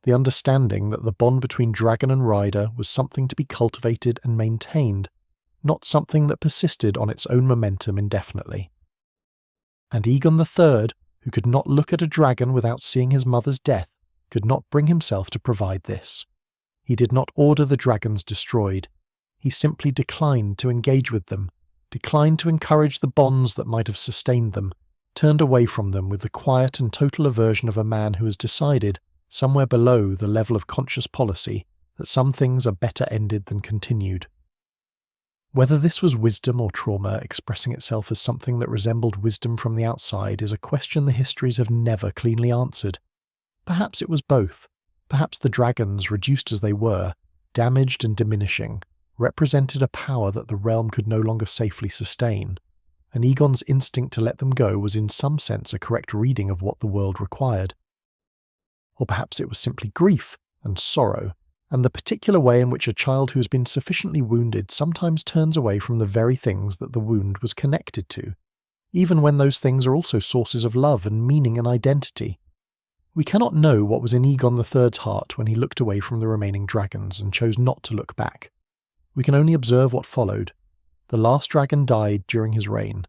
the understanding that the bond between dragon and rider was something to be cultivated and maintained, not something that persisted on its own momentum indefinitely. And Aegon III, who could not look at a dragon without seeing his mother's death, could not bring himself to provide this. He did not order the dragons destroyed. He simply declined to engage with them, declined to encourage the bonds that might have sustained them, turned away from them with the quiet and total aversion of a man who has decided, somewhere below the level of conscious policy, that some things are better ended than continued. Whether this was wisdom or trauma expressing itself as something that resembled wisdom from the outside is a question the histories have never cleanly answered. Perhaps it was both. Perhaps the dragons, reduced as they were, damaged and diminishing, represented a power that the realm could no longer safely sustain, and Aegon's instinct to let them go was in some sense a correct reading of what the world required. Or perhaps it was simply grief and sorrow, and the particular way in which a child who has been sufficiently wounded sometimes turns away from the very things that the wound was connected to, even when those things are also sources of love and meaning and identity. We cannot know what was in Aegon III's heart when he looked away from the remaining dragons and chose not to look back. We can only observe what followed. The last dragon died during his reign.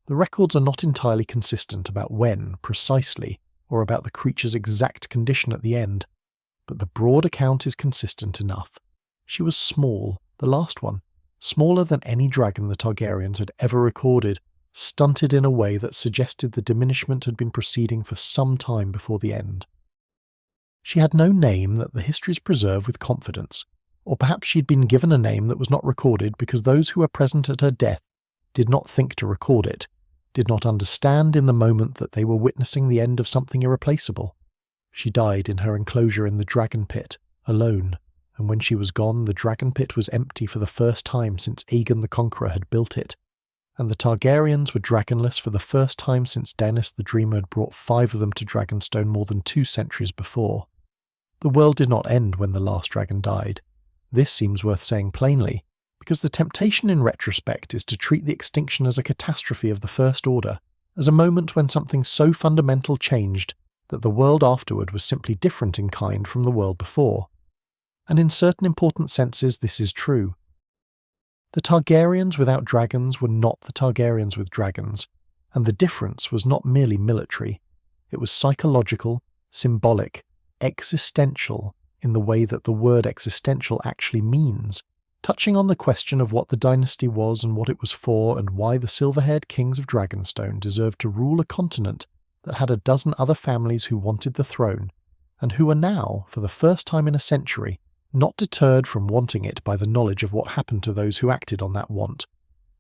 The records are not entirely consistent about when, precisely, or about the creature's exact condition at the end, but the broad account is consistent enough. She was small, the last one, smaller than any dragon the Targaryens had ever recorded, stunted in a way that suggested the diminishment had been proceeding for some time before the end. She had no name that the histories preserve with confidence, or perhaps she had been given a name that was not recorded because those who were present at her death did not think to record it, did not understand in the moment that they were witnessing the end of something irreplaceable. She died in her enclosure in the dragon pit, alone, and when she was gone the dragon pit was empty for the first time since Aegon the Conqueror had built it, and the Targaryens were dragonless for the first time since Daenerys the Dreamer had brought 5 of them to Dragonstone more than 2 centuries before. The world did not end when the last dragon died. This seems worth saying plainly, because the temptation in retrospect is to treat the extinction as a catastrophe of the First Order, as a moment when something so fundamental changed that the world afterward was simply different in kind from the world before. And in certain important senses this is true. The Targaryens without dragons were not the Targaryens with dragons, and the difference was not merely military. It was psychological, symbolic, existential in the way that the word existential actually means, touching on the question of what the dynasty was and what it was for and why the silver-haired kings of Dragonstone deserved to rule a continent that had a dozen other families who wanted the throne, and who are now, for the first time in a century, not deterred from wanting it by the knowledge of what happened to those who acted on that want.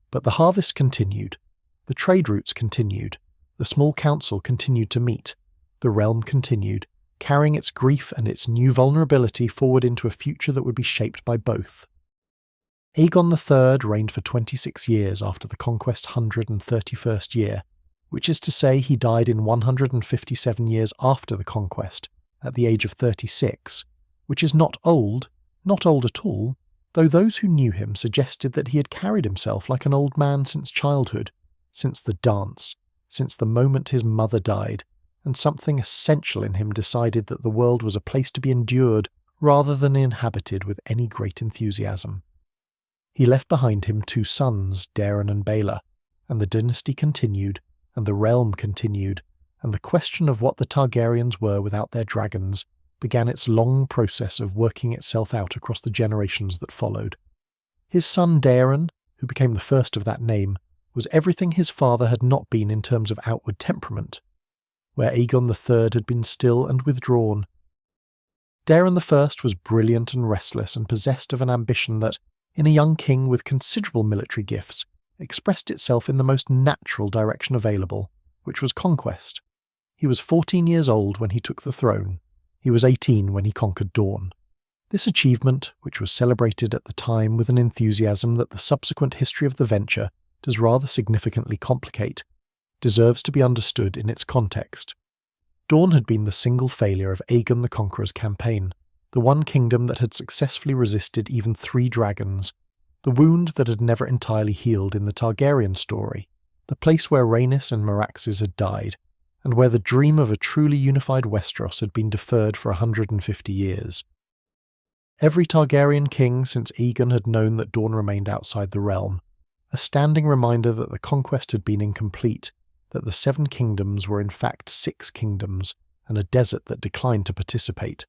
But the harvest continued, the trade routes continued, the small council continued to meet, the realm continued, carrying its grief and its new vulnerability forward into a future that would be shaped by both. Aegon III reigned for 26 years after the Conquest 131st year, which is to say he died in 157 years after the Conquest, at the age of 36, which is not old at all, though those who knew him suggested that he had carried himself like an old man since childhood, since the dance, since the moment his mother died, and something essential in him decided that the world was a place to be endured rather than inhabited with any great enthusiasm. He left behind him 2 sons, Daeron and Baela, and the dynasty continued, and the realm continued, and the question of what the Targaryens were without their dragons began its long process of working itself out across the generations that followed. His son Daeron, who became the first of that name, was everything his father had not been in terms of outward temperament, where Aegon III had been still and withdrawn. Daeron I was brilliant and restless and possessed of an ambition that, in a young king with considerable military gifts, expressed itself in the most natural direction available, which was conquest. He was 14 years old when he took the throne. He was 18 when he conquered Dorne. This achievement, which was celebrated at the time with an enthusiasm that the subsequent history of the venture does rather significantly complicate, deserves to be understood in its context. Dorne had been the single failure of Aegon the Conqueror's campaign, the one kingdom that had successfully resisted even 3 dragons, the wound that had never entirely healed in the Targaryen story, the place where Rhaenys and Meraxes had died, and where the dream of a truly unified Westeros had been deferred for 150 years. Every Targaryen king since Aegon had known that Dorne remained outside the realm, a standing reminder that the conquest had been incomplete, that the 7 kingdoms were in fact 6 kingdoms, and a desert that declined to participate.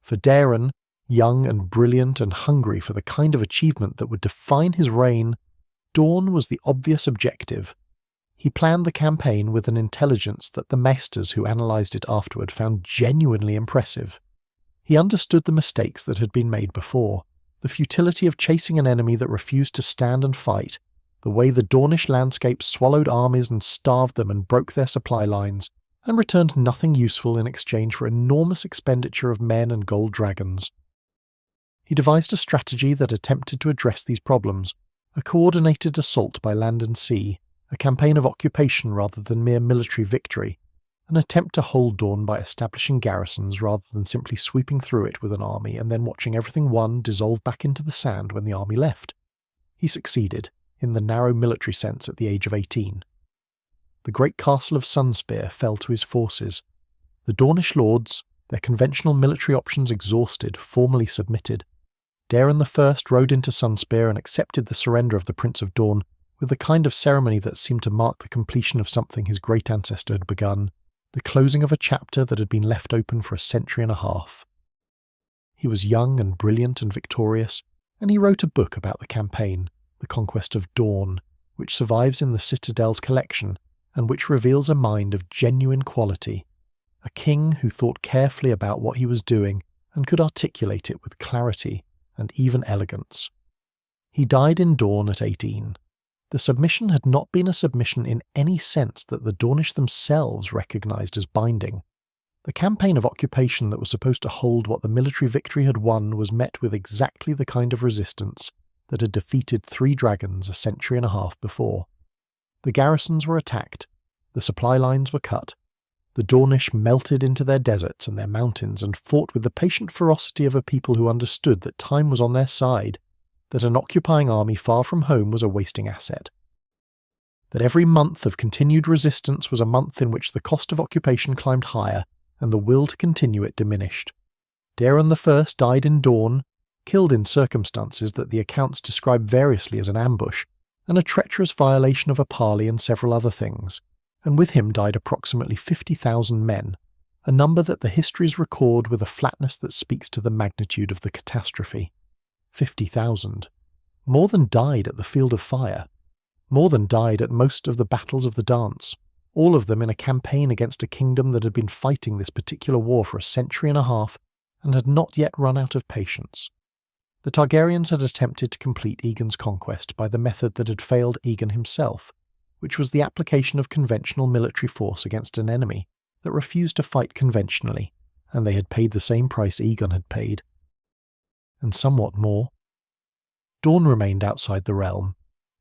For Daeron, young and brilliant and hungry for the kind of achievement that would define his reign, Dorne was the obvious objective. He planned the campaign with an intelligence that the maesters who analysed it afterward found genuinely impressive. He understood the mistakes that had been made before, the futility of chasing an enemy that refused to stand and fight, the way the Dornish landscape swallowed armies and starved them and broke their supply lines, and returned nothing useful in exchange for enormous expenditure of men and gold dragons. He devised a strategy that attempted to address these problems, a coordinated assault by land and sea, a campaign of occupation rather than mere military victory, an attempt to hold Dorne by establishing garrisons rather than simply sweeping through it with an army and then watching everything won dissolve back into the sand when the army left. He succeeded, in the narrow military sense, at the age of 18. The great castle of Sunspear fell to his forces. The Dornish lords, their conventional military options exhausted, formally submitted. Daeron I rode into Sunspear and accepted the surrender of the Prince of Dorne with the kind of ceremony that seemed to mark the completion of something his great ancestor had begun, the closing of a chapter that had been left open for a century and a half. He was young and brilliant and victorious, and he wrote a book about the campaign, The Conquest of Dorne, which survives in the Citadel's collection and which reveals a mind of genuine quality, a king who thought carefully about what he was doing and could articulate it with clarity and even elegance. He died in Dorne at 18. The submission had not been a submission in any sense that the Dornish themselves recognised as binding. The campaign of occupation that was supposed to hold what the military victory had won was met with exactly the kind of resistance that had defeated 3 dragons a century and a half before. The garrisons were attacked, the supply lines were cut, the Dornish melted into their deserts and their mountains and fought with the patient ferocity of a people who understood that time was on their side, that an occupying army far from home was a wasting asset, that every month of continued resistance was a month in which the cost of occupation climbed higher and the will to continue it diminished. Daeron I died in Dorne, killed in circumstances that the accounts describe variously as an ambush, and a treacherous violation of a parley and several other things, and with him died approximately 50,000 men, a number that the histories record with a flatness that speaks to the magnitude of the catastrophe. 50,000. More than died at the Field of Fire. More than died at most of the battles of the dance, all of them in a campaign against a kingdom that had been fighting this particular war for a century and a half and had not yet run out of patience. The Targaryens had attempted to complete Aegon's conquest by the method that had failed Aegon himself, which was the application of conventional military force against an enemy that refused to fight conventionally, and they had paid the same price Aegon had paid, and somewhat more. Dorne remained outside the realm.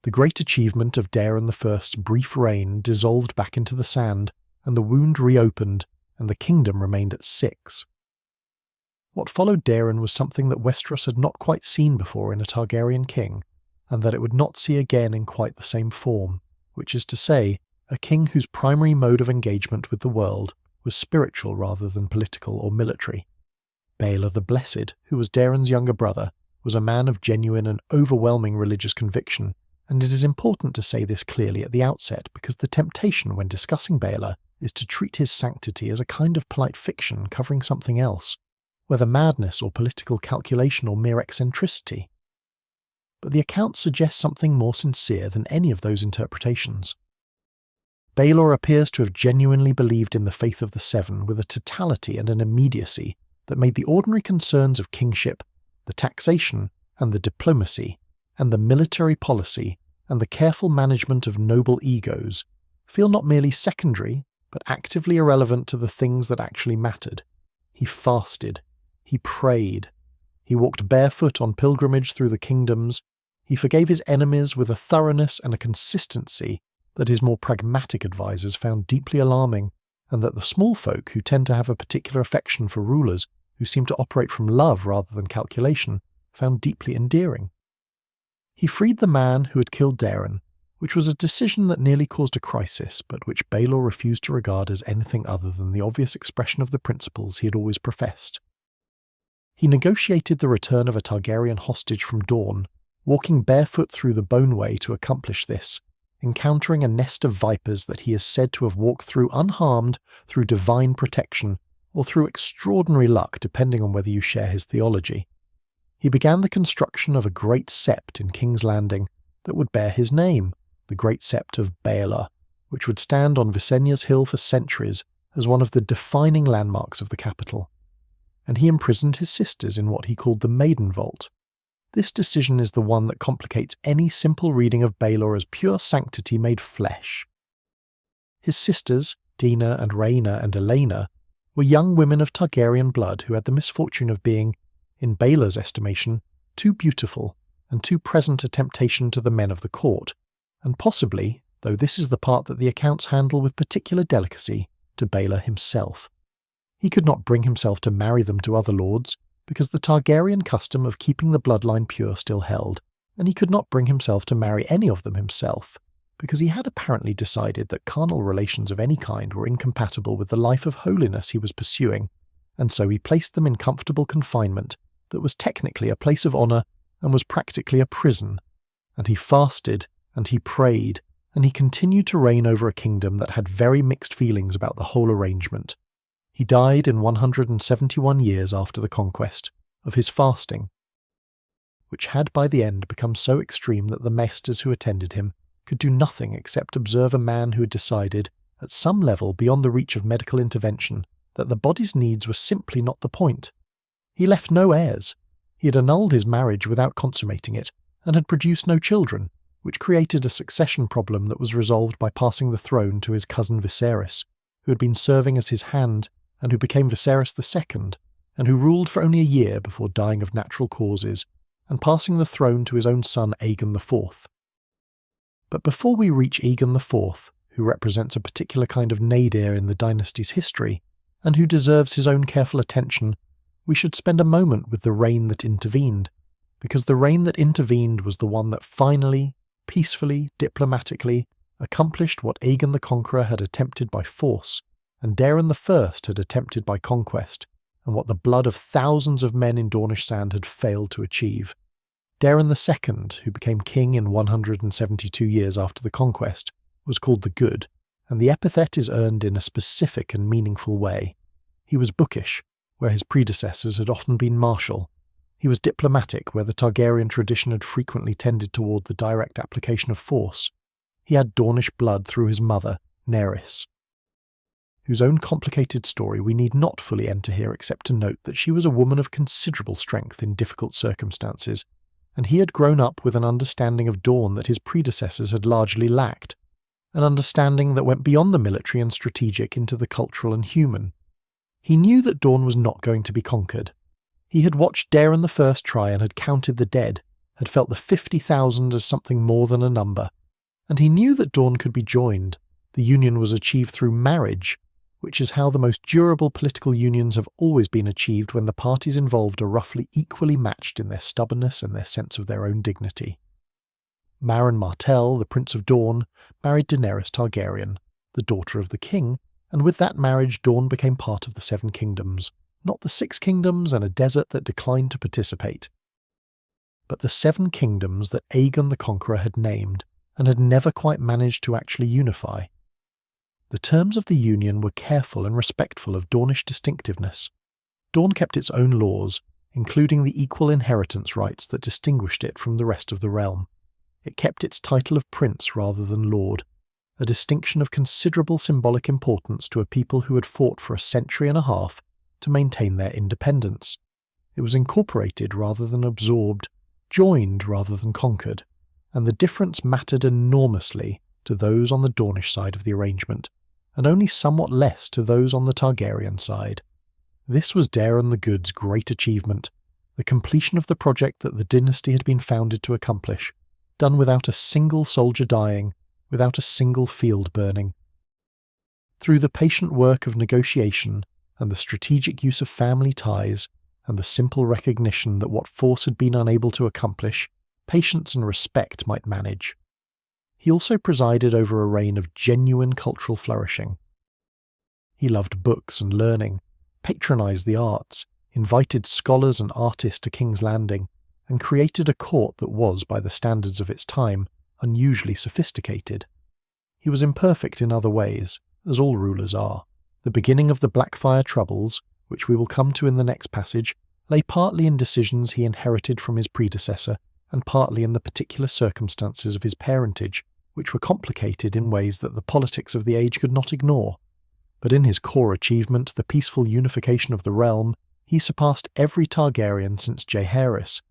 The great achievement of Daeron I's brief reign dissolved back into the sand, and the wound reopened, and the kingdom remained at 6. What followed Daeron was something that Westeros had not quite seen before in a Targaryen king, and that it would not see again in quite the same form, which is to say, a king whose primary mode of engagement with the world was spiritual rather than political or military. Baelor the Blessed, who was Daeron's younger brother, was a man of genuine and overwhelming religious conviction, and it is important to say this clearly at the outset because the temptation when discussing Baelor is to treat his sanctity as a kind of polite fiction covering something else, whether madness or political calculation or mere eccentricity. But the account suggests something more sincere than any of those interpretations. Baelor appears to have genuinely believed in the faith of the Seven with a totality and an immediacy that made the ordinary concerns of kingship, the taxation and the diplomacy, and the military policy and the careful management of noble egos feel not merely secondary, but actively irrelevant to the things that actually mattered. He fasted. He prayed. He walked barefoot on pilgrimage through the kingdoms. He forgave his enemies with a thoroughness and a consistency that his more pragmatic advisers found deeply alarming, and that the small folk who tend to have a particular affection for rulers who seem to operate from love rather than calculation found deeply endearing. He freed the man who had killed Daeron, which was a decision that nearly caused a crisis, but which Baelor refused to regard as anything other than the obvious expression of the principles he had always professed. He negotiated the return of a Targaryen hostage from Dorne, walking barefoot through the Boneway to accomplish this, encountering a nest of vipers that he is said to have walked through unharmed through divine protection, or through extraordinary luck depending on whether you share his theology. He began the construction of a great sept in King's Landing that would bear his name, the Great Sept of Baelor, which would stand on Visenya's Hill for centuries as one of the defining landmarks of the capital. And he imprisoned his sisters in what he called the Maiden Vault. This decision is the one that complicates any simple reading of Baelor as pure sanctity made flesh. His sisters, Dina and Rhaena and Elena, were young women of Targaryen blood who had the misfortune of being, in Baelor's estimation, too beautiful and too present a temptation to the men of the court, and possibly, though this is the part that the accounts handle with particular delicacy, to Baelor himself. He could not bring himself to marry them to other lords, because the Targaryen custom of keeping the bloodline pure still held, and he could not bring himself to marry any of them himself, because he had apparently decided that carnal relations of any kind were incompatible with the life of holiness he was pursuing, and so he placed them in comfortable confinement that was technically a place of honour and was practically a prison, and he fasted, and he prayed, and he continued to reign over a kingdom that had very mixed feelings about the whole arrangement. He died in 171 years after the conquest, of his fasting, which had by the end become so extreme that the maesters who attended him could do nothing except observe a man who had decided, at some level beyond the reach of medical intervention, that the body's needs were simply not the point. He left no heirs. He had annulled his marriage without consummating it, and had produced no children, which created a succession problem that was resolved by passing the throne to his cousin Viserys, who had been serving as his hand, and who became Viserys II, and who ruled for only a year before dying of natural causes, and passing the throne to his own son Aegon IV. But before we reach Aegon IV, who represents a particular kind of nadir in the dynasty's history, and who deserves his own careful attention, we should spend a moment with the reign that intervened, because the reign that intervened was the one that finally, peacefully, diplomatically, accomplished what Aegon the Conqueror had attempted by force, and Daeron I had attempted by conquest, and what the blood of thousands of men in Dornish sand had failed to achieve. Daeron II, who became king in 172 years after the conquest, was called the Good, and the epithet is earned in a specific and meaningful way. He was bookish, where his predecessors had often been martial. He was diplomatic, where the Targaryen tradition had frequently tended toward the direct application of force. He had Dornish blood through his mother, Nerys, whose own complicated story we need not fully enter here except to note that she was a woman of considerable strength in difficult circumstances, and he had grown up with an understanding of Dorne that his predecessors had largely lacked, an understanding that went beyond the military and strategic into the cultural and human. He knew that Dorne was not going to be conquered. He had watched Daeron I try and had counted the dead, had felt the 50,000 as something more than a number, and he knew that Dorne could be joined. The union was achieved through marriage, which is how the most durable political unions have always been achieved when the parties involved are roughly equally matched in their stubbornness and their sense of their own dignity. Maron Martell, the Prince of Dorne, married Daenerys Targaryen, the daughter of the king, and with that marriage Dorne became part of the Seven Kingdoms, not the Six Kingdoms and a desert that declined to participate, but the Seven Kingdoms that Aegon the Conqueror had named and had never quite managed to actually unify. The terms of the union were careful and respectful of Dornish distinctiveness. Dorne kept its own laws, including the equal inheritance rights that distinguished it from the rest of the realm. It kept its title of prince rather than lord, a distinction of considerable symbolic importance to a people who had fought for a century and a half to maintain their independence. It was incorporated rather than absorbed, joined rather than conquered, and the difference mattered enormously to those on the Dornish side of the arrangement, and only somewhat less to those on the Targaryen side. This was Daeron the Good's great achievement, the completion of the project that the dynasty had been founded to accomplish, done without a single soldier dying, without a single field burning. Through the patient work of negotiation and the strategic use of family ties and the simple recognition that what force had been unable to accomplish, patience and respect might manage. He also presided over a reign of genuine cultural flourishing. He loved books and learning, patronized the arts, invited scholars and artists to King's Landing, and created a court that was, by the standards of its time, unusually sophisticated. He was imperfect in other ways, as all rulers are. The beginning of the Blackfire Troubles, which we will come to in the next passage, lay partly in decisions he inherited from his predecessor, and partly in the particular circumstances of his parentage, which were complicated in ways that the politics of the age could not ignore. But in his core achievement, the peaceful unification of the realm, he surpassed every Targaryen since Jaehaerys,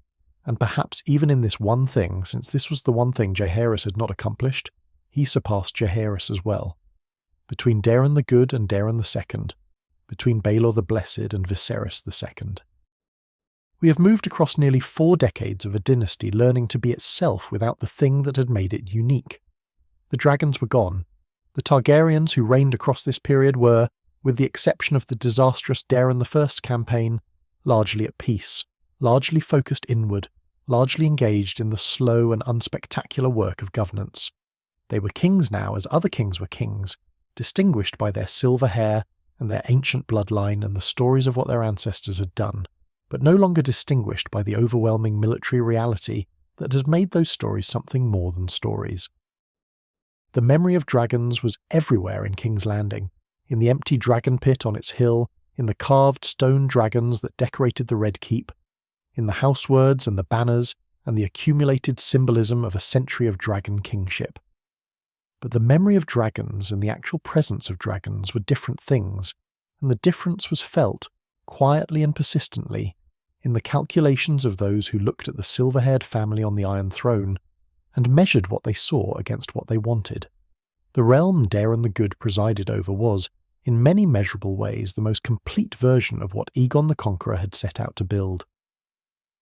and perhaps even in this one thing, since this was the one thing Jaehaerys had not accomplished, he surpassed Jaehaerys as well. Between Daeron the Good and Daeron II, between Baelor the Blessed and Viserys II. We have moved across nearly 4 decades of a dynasty learning to be itself without the thing that had made it unique. The dragons were gone. The Targaryens who reigned across this period were, with the exception of the disastrous Daeron I campaign, largely at peace, largely focused inward, largely engaged in the slow and unspectacular work of governance. They were kings now as other kings were kings, distinguished by their silver hair and their ancient bloodline and the stories of what their ancestors had done, but no longer distinguished by the overwhelming military reality that had made those stories something more than stories. The memory of dragons was everywhere in King's Landing, in the empty dragon pit on its hill, in the carved stone dragons that decorated the Red Keep, in the house words and the banners and the accumulated symbolism of a century of dragon kingship. But the memory of dragons and the actual presence of dragons were different things, and the difference was felt, quietly and persistently, in the calculations of those who looked at the silver-haired family on the Iron Throne and measured what they saw against what they wanted. The realm Daeron the Good presided over was, in many measurable ways, the most complete version of what Aegon the Conqueror had set out to build.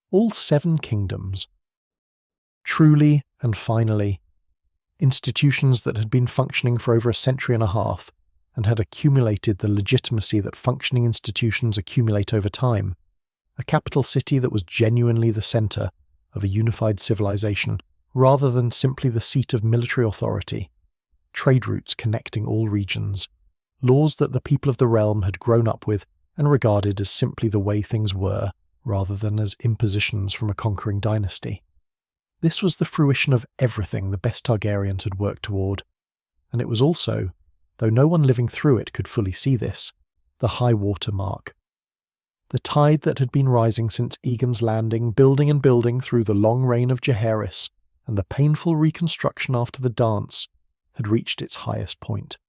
All 7 kingdoms, truly and finally, institutions that had been functioning for over a century and a half and had accumulated the legitimacy that functioning institutions accumulate over time, a capital city that was genuinely the centre of a unified civilization rather than simply the seat of military authority, trade routes connecting all regions, laws that the people of the realm had grown up with and regarded as simply the way things were rather than as impositions from a conquering dynasty. This was the fruition of everything the best Targaryens had worked toward, and it was also, though no one living through it could fully see this, the high water mark. The tide that had been rising since Aegon's landing, building and building through the long reign of Jaehaerys and the painful reconstruction after the dance, had reached its highest point.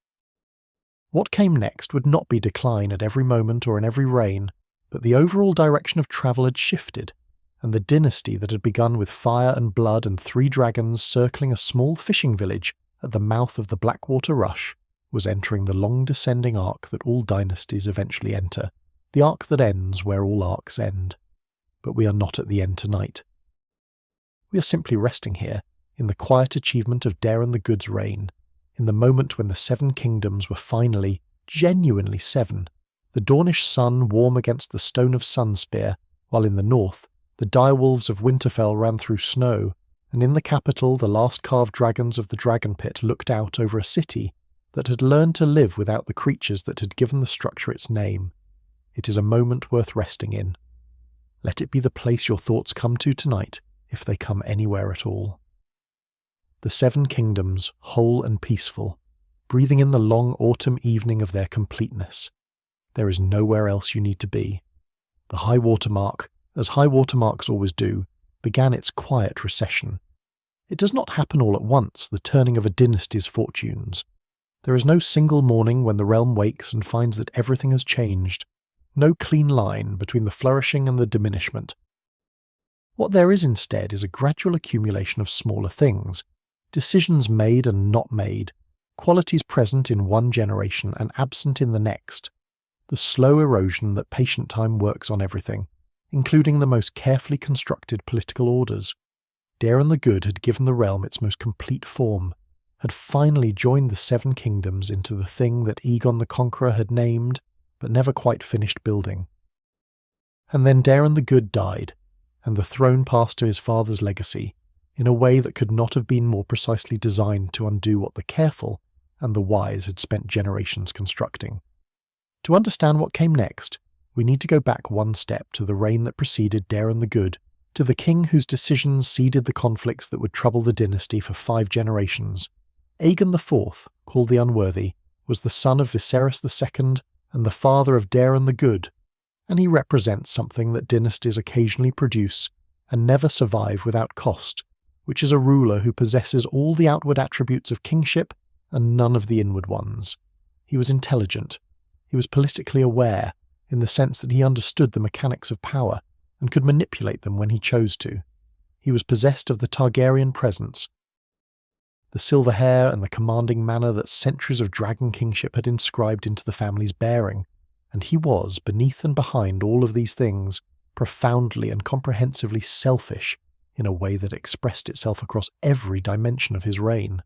What came next would not be decline at every moment or in every reign, but the overall direction of travel had shifted, and the dynasty that had begun with fire and blood and 3 dragons circling a small fishing village at the mouth of the Blackwater Rush was entering the long descending arc that all dynasties eventually enter, the arc that ends where all arcs end. But we are not at the end tonight. We are simply resting here, in the quiet achievement of Daeron the Good's reign, in the moment when the 7 kingdoms were finally, genuinely 7, the Dornish sun warm against the stone of Sunspear, while in the north, the direwolves of Winterfell ran through snow, and in the capital the last carved dragons of the Dragon Pit looked out over a city that had learned to live without the creatures that had given the structure its name. It is a moment worth resting in. Let it be the place your thoughts come to tonight, if they come anywhere at all. The 7 kingdoms, whole and peaceful, breathing in the long autumn evening of their completeness. There is nowhere else you need to be. The high water mark, as high water marks always do, began its quiet recession. It does not happen all at once, the turning of a dynasty's fortunes. There is no single morning when the realm wakes and finds that everything has changed, no clean line between the flourishing and the diminishment. What there is instead is a gradual accumulation of smaller things, decisions made and not made, qualities present in one generation and absent in the next, the slow erosion that patient time works on everything, including the most carefully constructed political orders. Daeron the Good had given the realm its most complete form, had finally joined the 7 kingdoms into the thing that Aegon the Conqueror had named, but never quite finished building. And then Daeron the Good died, and the throne passed to his father's legacy, in a way that could not have been more precisely designed to undo what the careful and the wise had spent generations constructing. To understand what came next, we need to go back one step to the reign that preceded Daeron the Good, to the king whose decisions seeded the conflicts that would trouble the dynasty for 5 generations. Aegon IV, called the Unworthy, was the son of Viserys II and the father of Daeron the Good, and he represents something that dynasties occasionally produce and never survive without cost, which is a ruler who possesses all the outward attributes of kingship and none of the inward ones. He was intelligent. He was politically aware, in the sense that he understood the mechanics of power and could manipulate them when he chose to. He was possessed of the Targaryen presence, the silver hair and the commanding manner that centuries of dragon kingship had inscribed into the family's bearing, and he was, beneath and behind all of these things, profoundly and comprehensively selfish in a way that expressed itself across every dimension of his reign.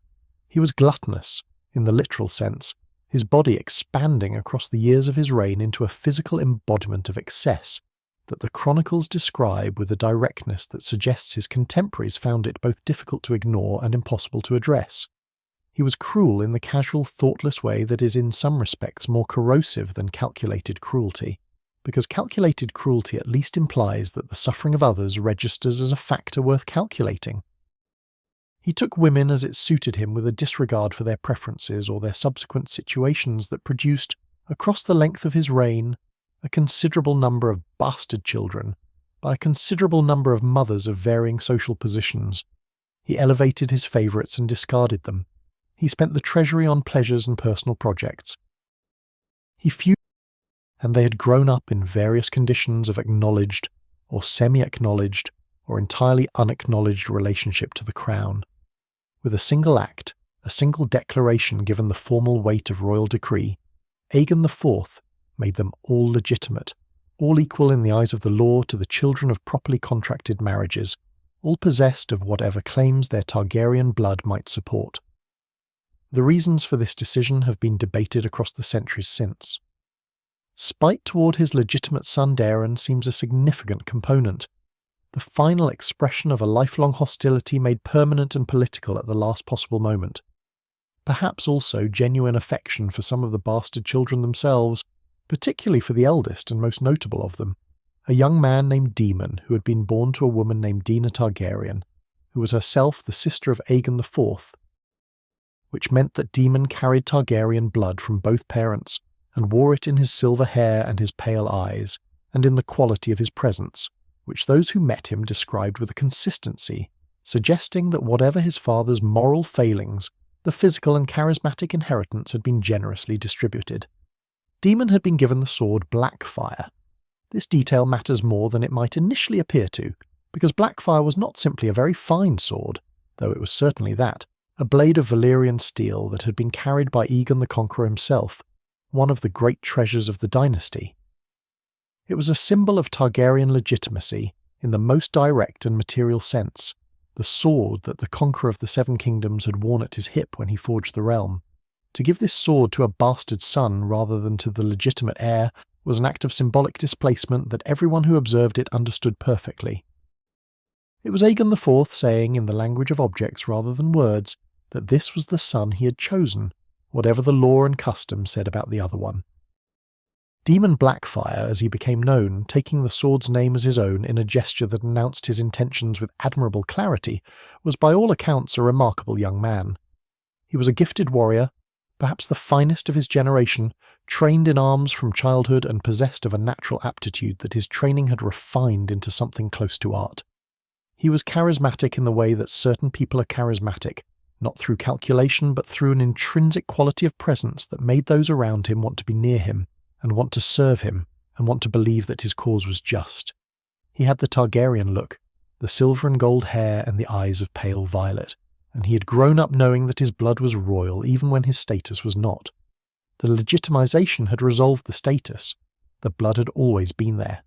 He was gluttonous, in the literal sense, his body expanding across the years of his reign into a physical embodiment of excess that the chronicles describe with a directness that suggests his contemporaries found it both difficult to ignore and impossible to address. He was cruel in the casual, thoughtless way that is in some respects more corrosive than calculated cruelty, because calculated cruelty at least implies that the suffering of others registers as a factor worth calculating. He took women as it suited him with a disregard for their preferences or their subsequent situations that produced, across the length of his reign, a considerable number of bastard children by a considerable number of mothers of varying social positions. He elevated his favourites and discarded them, He spent the treasury on pleasures and personal projects. He feuded, and they had grown up in various conditions of acknowledged or semi-acknowledged or entirely unacknowledged relationship to the crown. With a single act, a single declaration given the formal weight of royal decree, Aegon IV made them all legitimate, all equal in the eyes of the law to the children of properly contracted marriages, all possessed of whatever claims their Targaryen blood might support. The reasons for this decision have been debated across the centuries since. Spite toward his legitimate son Daeron seems a significant component, the final expression of a lifelong hostility made permanent and political at the last possible moment. Perhaps also genuine affection for some of the bastard children themselves, particularly for the eldest and most notable of them, a young man named Daemon who had been born to a woman named Daena Targaryen, who was herself the sister of Aegon IV, which meant that Daemon carried Targaryen blood from both parents and wore it in his silver hair and his pale eyes, and in the quality of his presence, which those who met him described with a consistency, suggesting that whatever his father's moral failings, the physical and charismatic inheritance had been generously distributed. Daemon had been given the sword Blackfire. This detail matters more than it might initially appear to, because Blackfire was not simply a very fine sword, though it was certainly that, a blade of Valyrian steel that had been carried by Aegon the Conqueror himself, one of the great treasures of the dynasty. It was a symbol of Targaryen legitimacy in the most direct and material sense, the sword that the Conqueror of the Seven Kingdoms had worn at his hip when he forged the realm. To give this sword to a bastard son rather than to the legitimate heir was an act of symbolic displacement that everyone who observed it understood perfectly. It was Aegon IV saying, in the language of objects rather than words, that this was the son he had chosen, whatever the law and custom said about the other one. Daemon Blackfire, as he became known, taking the sword's name as his own in a gesture that announced his intentions with admirable clarity, was by all accounts a remarkable young man. He was a gifted warrior, perhaps the finest of his generation, trained in arms from childhood and possessed of a natural aptitude that his training had refined into something close to art. He was charismatic in the way that certain people are charismatic, not through calculation but through an intrinsic quality of presence that made those around him want to be near him, and want to serve him, and want to believe that his cause was just. He had the Targaryen look, the silver and gold hair and the eyes of pale violet, and he had grown up knowing that his blood was royal even when his status was not. The legitimization had resolved the status. The blood had always been there.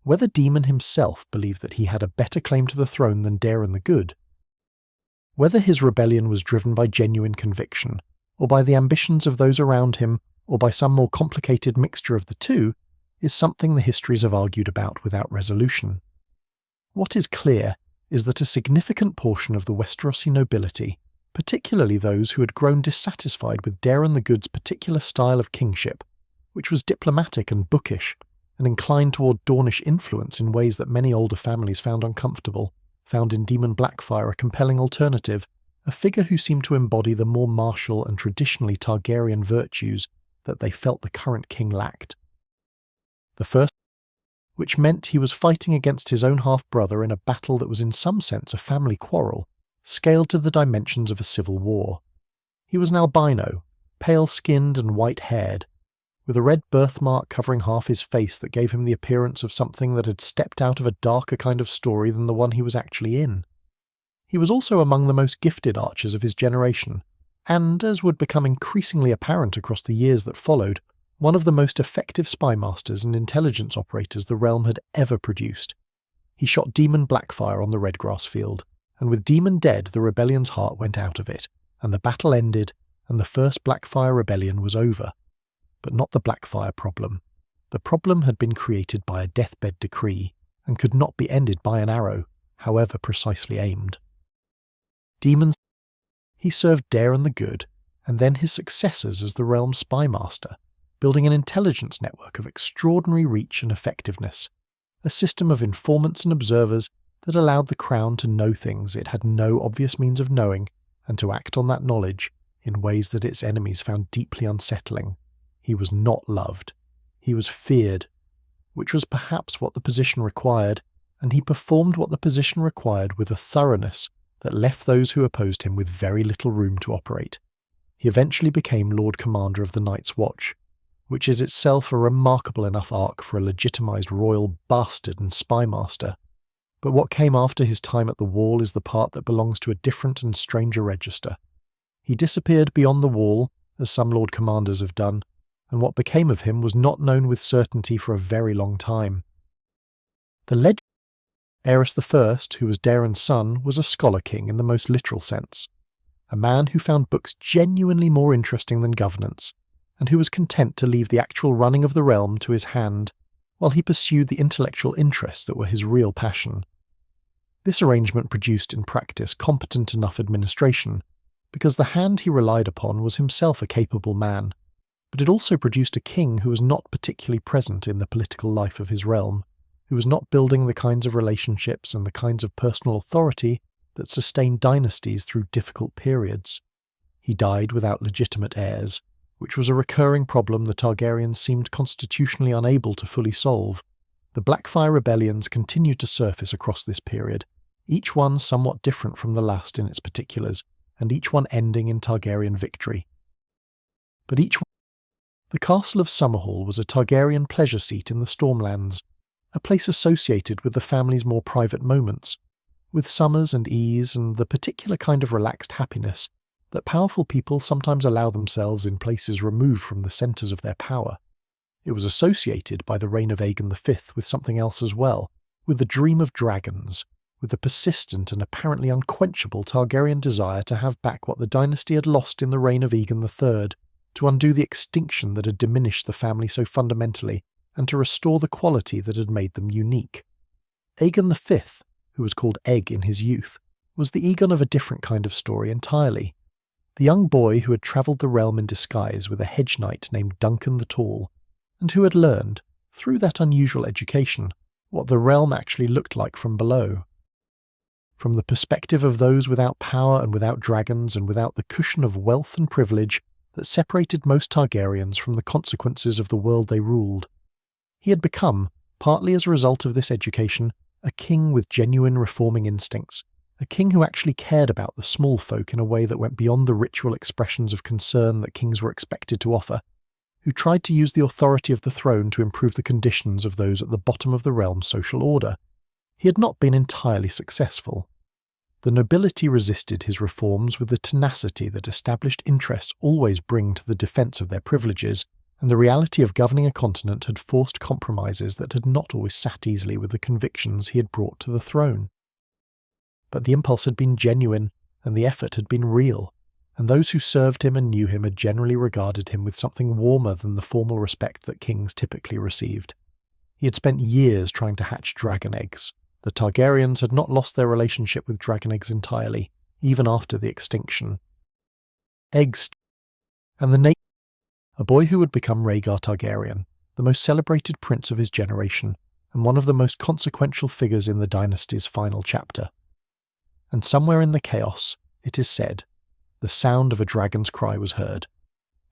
Whether Daemon himself believed that he had a better claim to the throne than Daeron the Good, whether his rebellion was driven by genuine conviction, or by the ambitions of those around him, or by some more complicated mixture of the two, is something the histories have argued about without resolution. What is clear is that a significant portion of the Westerosi nobility, particularly those who had grown dissatisfied with Daeron the Good's particular style of kingship, which was diplomatic and bookish, and inclined toward Dornish influence in ways that many older families found uncomfortable, found in Daemon Blackfire a compelling alternative, a figure who seemed to embody the more martial and traditionally Targaryen virtues that they felt the current king lacked. The first, which meant he was fighting against his own half-brother in a battle that was in some sense a family quarrel, scaled to the dimensions of a civil war. He was an albino, pale-skinned and white-haired, with a red birthmark covering half his face that gave him the appearance of something that had stepped out of a darker kind of story than the one he was actually in. He was also among the most gifted archers of his generation, and, as would become increasingly apparent across the years that followed, one of the most effective spymasters and intelligence operators the realm had ever produced. He shot Daemon Blackfire on the Redgrass field, and with Daemon dead the rebellion's heart went out of it, and the battle ended, and the first Blackfire rebellion was over. But not the Blackfire problem. The problem had been created by a deathbed decree, and could not be ended by an arrow, however precisely aimed. He served Daeron the Good, and then his successors as the realm's spymaster, building an intelligence network of extraordinary reach and effectiveness, a system of informants and observers that allowed the crown to know things it had no obvious means of knowing, and to act on that knowledge in ways that its enemies found deeply unsettling. He was not loved. He was feared, which was perhaps what the position required, and he performed what the position required with a thoroughness that left those who opposed him with very little room to operate. He eventually became Lord Commander of the Night's Watch, which is itself a remarkable enough arc for a legitimised royal bastard and spymaster. But what came after his time at the Wall is the part that belongs to a different and stranger register. He disappeared beyond the Wall, as some Lord Commanders have done, and what became of him was not known with certainty for a very long time. The legend of Jaehaerys I, who was Daeron's son, was a scholar king in the most literal sense, a man who found books genuinely more interesting than governance, and who was content to leave the actual running of the realm to his hand while he pursued the intellectual interests that were his real passion. This arrangement produced in practice competent enough administration, because the hand he relied upon was himself a capable man, but it also produced a king who was not particularly present in the political life of his realm, who was not building the kinds of relationships and the kinds of personal authority that sustained dynasties through difficult periods. He died without legitimate heirs, which was a recurring problem the Targaryens seemed constitutionally unable to fully solve. The Blackfire rebellions continued to surface across this period, each one somewhat different from the last in its particulars, and each one ending in Targaryen victory. But the castle of Summerhall was a Targaryen pleasure seat in the Stormlands, a place associated with the family's more private moments, with summers and ease and the particular kind of relaxed happiness that powerful people sometimes allow themselves in places removed from the centres of their power. It was associated by the reign of Aegon V with something else as well, with the dream of dragons, with the persistent and apparently unquenchable Targaryen desire to have back what the dynasty had lost in the reign of Aegon III, to undo the extinction that had diminished the family so fundamentally, and to restore the quality that had made them unique. Aegon V, who was called Egg in his youth, was the Aegon of a different kind of story entirely. The young boy who had travelled the realm in disguise with a hedge knight named Duncan the Tall, and who had learned, through that unusual education, what the realm actually looked like from below. From the perspective of those without power and without dragons and without the cushion of wealth and privilege that separated most Targaryens from the consequences of the world they ruled. He had become, partly as a result of this education, a king with genuine reforming instincts, a king who actually cared about the small folk in a way that went beyond the ritual expressions of concern that kings were expected to offer, who tried to use the authority of the throne to improve the conditions of those at the bottom of the realm's social order. He had not been entirely successful. The nobility resisted his reforms with the tenacity that established interests always bring to the defence of their privileges, and the reality of governing a continent had forced compromises that had not always sat easily with the convictions he had brought to the throne. But the impulse had been genuine, and the effort had been real, and those who served him and knew him had generally regarded him with something warmer than the formal respect that kings typically received. He had spent years trying to hatch dragon eggs. The Targaryens had not lost their relationship with dragon eggs entirely, even after the extinction. Eggs, and a boy who would become Rhaegar Targaryen, the most celebrated prince of his generation, and one of the most consequential figures in the dynasty's final chapter. And somewhere in the chaos, it is said, the sound of a dragon's cry was heard,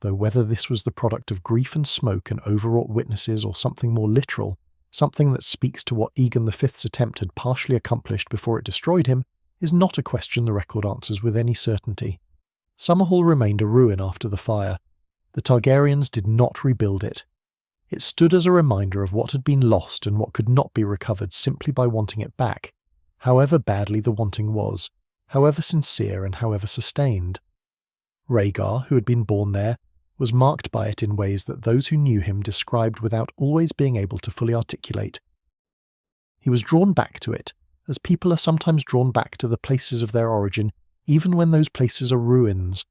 though whether this was the product of grief and smoke and overwrought witnesses or something more literal, something that speaks to what Aegon V's attempt had partially accomplished before it destroyed him, is not a question the record answers with any certainty. Summerhall remained a ruin after the fire. The Targaryens did not rebuild it. It stood as a reminder of what had been lost and what could not be recovered simply by wanting it back, however badly the wanting was, however sincere and however sustained. Rhaegar, who had been born there, was marked by it in ways that those who knew him described without always being able to fully articulate. He was drawn back to it, as people are sometimes drawn back to the places of their origin, even when those places are ruins.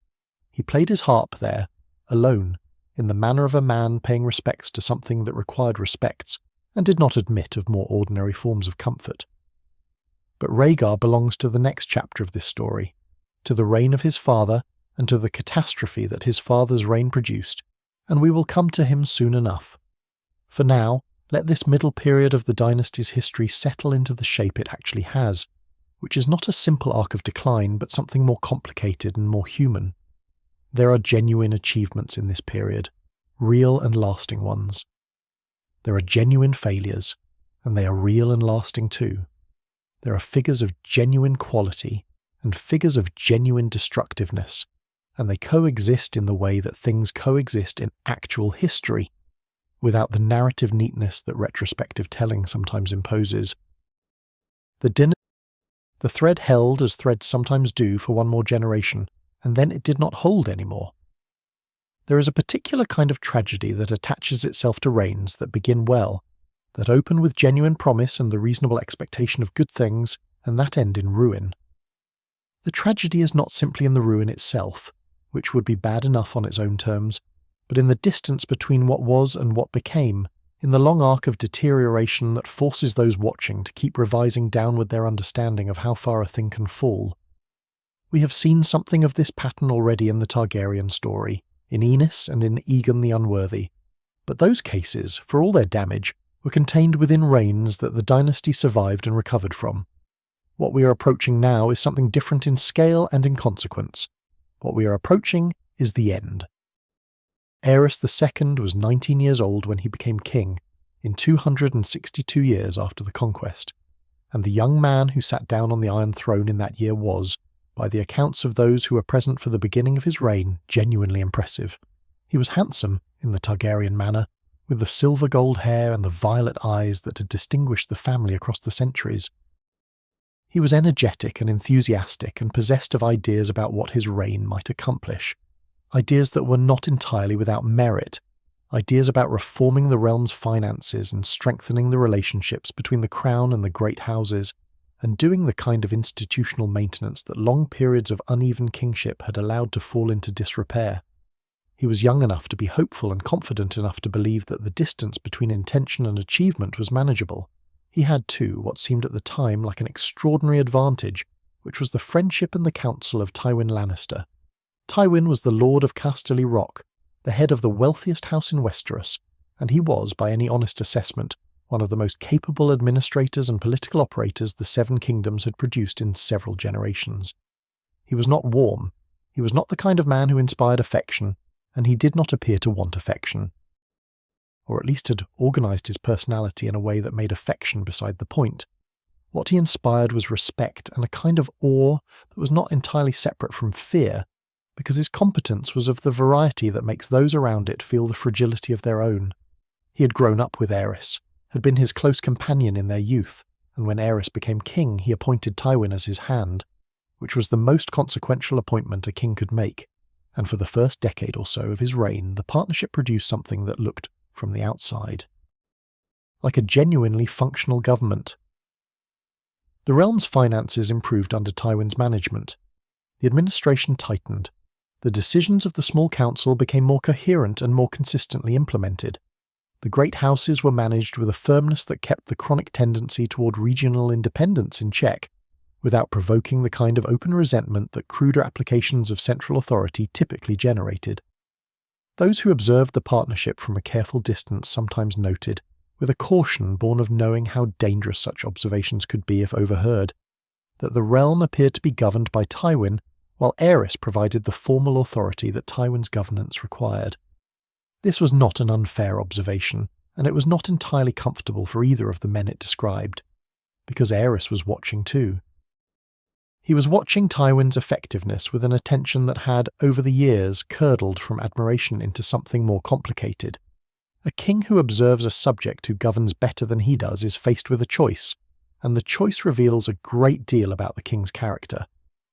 He played his harp there, alone, in the manner of a man paying respects to something that required respects, and did not admit of more ordinary forms of comfort. But Rhaegar belongs to the next chapter of this story, to the reign of his father, and to the catastrophe that his father's reign produced, and we will come to him soon enough. For now, let this middle period of the dynasty's history settle into the shape it actually has, which is not a simple arc of decline, but something more complicated and more human. There are genuine achievements in this period, real and lasting ones. There are genuine failures, and they are real and lasting too. There are figures of genuine quality, and figures of genuine destructiveness, and they coexist in the way that things coexist in actual history, without the narrative neatness that retrospective telling sometimes imposes. The thread held as threads sometimes do for one more generation, and then it did not hold anymore. There is a particular kind of tragedy that attaches itself to reigns that begin well, that open with genuine promise and the reasonable expectation of good things, and that end in ruin. The tragedy is not simply in the ruin itself, which would be bad enough on its own terms, but in the distance between what was and what became, in the long arc of deterioration that forces those watching to keep revising downward their understanding of how far a thing can fall. We have seen something of this pattern already in the Targaryen story, in Aenys and in Aegon the Unworthy, but those cases, for all their damage, were contained within reigns that the dynasty survived and recovered from. What we are approaching now is something different in scale and in consequence. What we are approaching is the end. Aerys II was 19 years old when he became king, in 262 years after the Conquest, and the young man who sat down on the Iron Throne in that year was, by the accounts of those who were present for the beginning of his reign, genuinely impressive. He was handsome, in the Targaryen manner, with the silver gold hair and the violet eyes that had distinguished the family across the centuries. He was energetic and enthusiastic and possessed of ideas about what his reign might accomplish, ideas that were not entirely without merit, ideas about reforming the realm's finances and strengthening the relationships between the crown and the great houses, and doing the kind of institutional maintenance that long periods of uneven kingship had allowed to fall into disrepair. He was young enough to be hopeful and confident enough to believe that the distance between intention and achievement was manageable. He had, too, what seemed at the time like an extraordinary advantage, which was the friendship and the counsel of Tywin Lannister. Tywin was the Lord of Casterly Rock, the head of the wealthiest house in Westeros, and he was, by any honest assessment, one of the most capable administrators and political operators the Seven Kingdoms had produced in several generations. He was not warm, he was not the kind of man who inspired affection, and he did not appear to want affection, or at least had organised his personality in a way that made affection beside the point. What he inspired was respect and a kind of awe that was not entirely separate from fear, because his competence was of the variety that makes those around it feel the fragility of their own. He had grown up with Aerys, had been his close companion in their youth, and when Aerys became king he appointed Tywin as his hand, which was the most consequential appointment a king could make, and for the first decade or so of his reign the partnership produced something that looked, from the outside, like a genuinely functional government. The realm's finances improved under Tywin's management. The administration tightened. The decisions of the small council became more coherent and more consistently implemented. The great houses were managed with a firmness that kept the chronic tendency toward regional independence in check, without provoking the kind of open resentment that cruder applications of central authority typically generated. Those who observed the partnership from a careful distance sometimes noted, with a caution born of knowing how dangerous such observations could be if overheard, that the realm appeared to be governed by Tywin, while Aerys provided the formal authority that Tywin's governance required. This was not an unfair observation, and it was not entirely comfortable for either of the men it described, because Aerys was watching too. He was watching Tywin's effectiveness with an attention that had, over the years, curdled from admiration into something more complicated. A king who observes a subject who governs better than he does is faced with a choice, and the choice reveals a great deal about the king's character.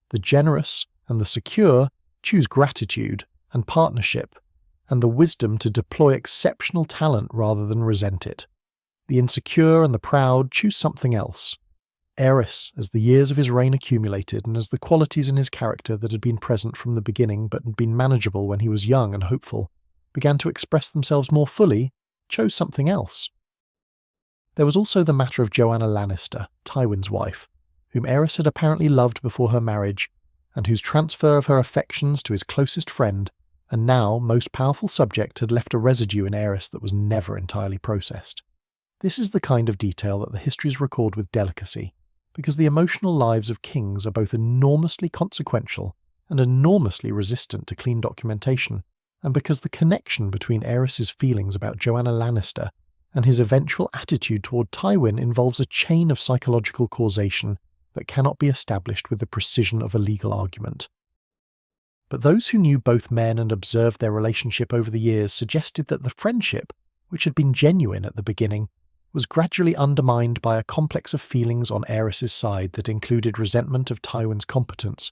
The generous and the secure choose gratitude and partnership, and the wisdom to deploy exceptional talent rather than resent it. The insecure and the proud choose something else. Aerys, as the years of his reign accumulated and as the qualities in his character that had been present from the beginning but had been manageable when he was young and hopeful, began to express themselves more fully, chose something else. There was also the matter of Joanna Lannister, Tywin's wife, whom Aerys had apparently loved before her marriage, and whose transfer of her affections to his closest friend, and now most powerful subject, had left a residue in Aerys that was never entirely processed. This is the kind of detail that the histories record with delicacy, because the emotional lives of kings are both enormously consequential and enormously resistant to clean documentation, and because the connection between Aerys's feelings about Joanna Lannister and his eventual attitude toward Tywin involves a chain of psychological causation that cannot be established with the precision of a legal argument. But those who knew both men and observed their relationship over the years suggested that the friendship, which had been genuine at the beginning, was gradually undermined by a complex of feelings on Aerys's side that included resentment of Tywin's competence,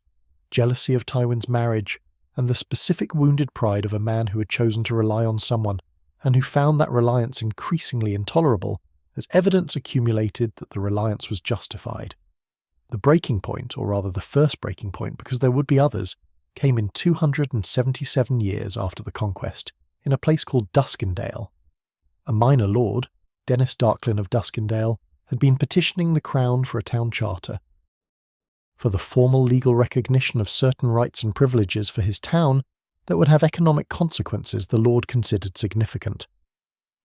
jealousy of Tywin's marriage, and the specific wounded pride of a man who had chosen to rely on someone, and who found that reliance increasingly intolerable as evidence accumulated that the reliance was justified. The breaking point, or rather the first breaking point, because there would be others, came in 277 years after the Conquest, in a place called Duskendale. A minor lord, Dennis Darklyn of Duskendale, had been petitioning the Crown for a town charter. For the formal legal recognition of certain rights and privileges for his town that would have economic consequences the Lord considered significant.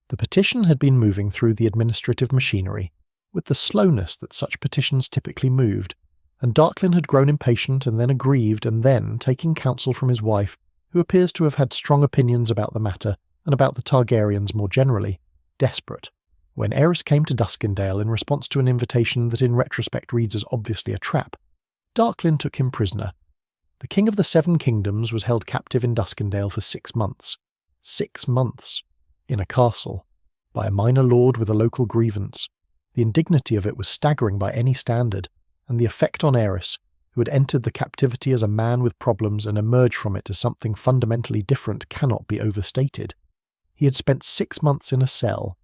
The petition had been moving through the administrative machinery, with the slowness that such petitions typically moved, and Darklyn had grown impatient and then aggrieved and then, taking counsel from his wife, who appears to have had strong opinions about the matter and about the Targaryens more generally, desperate, when Aerys came to Duskendale in response to an invitation that in retrospect reads as obviously a trap. Darklyn took him prisoner. The King of the Seven Kingdoms was held captive in Duskendale for 6 months. 6 months. In a castle. By a minor lord with a local grievance. The indignity of it was staggering by any standard, and the effect on Aerys, who had entered the captivity as a man with problems and emerged from it as something fundamentally different, cannot be overstated. He had spent 6 months in a cell,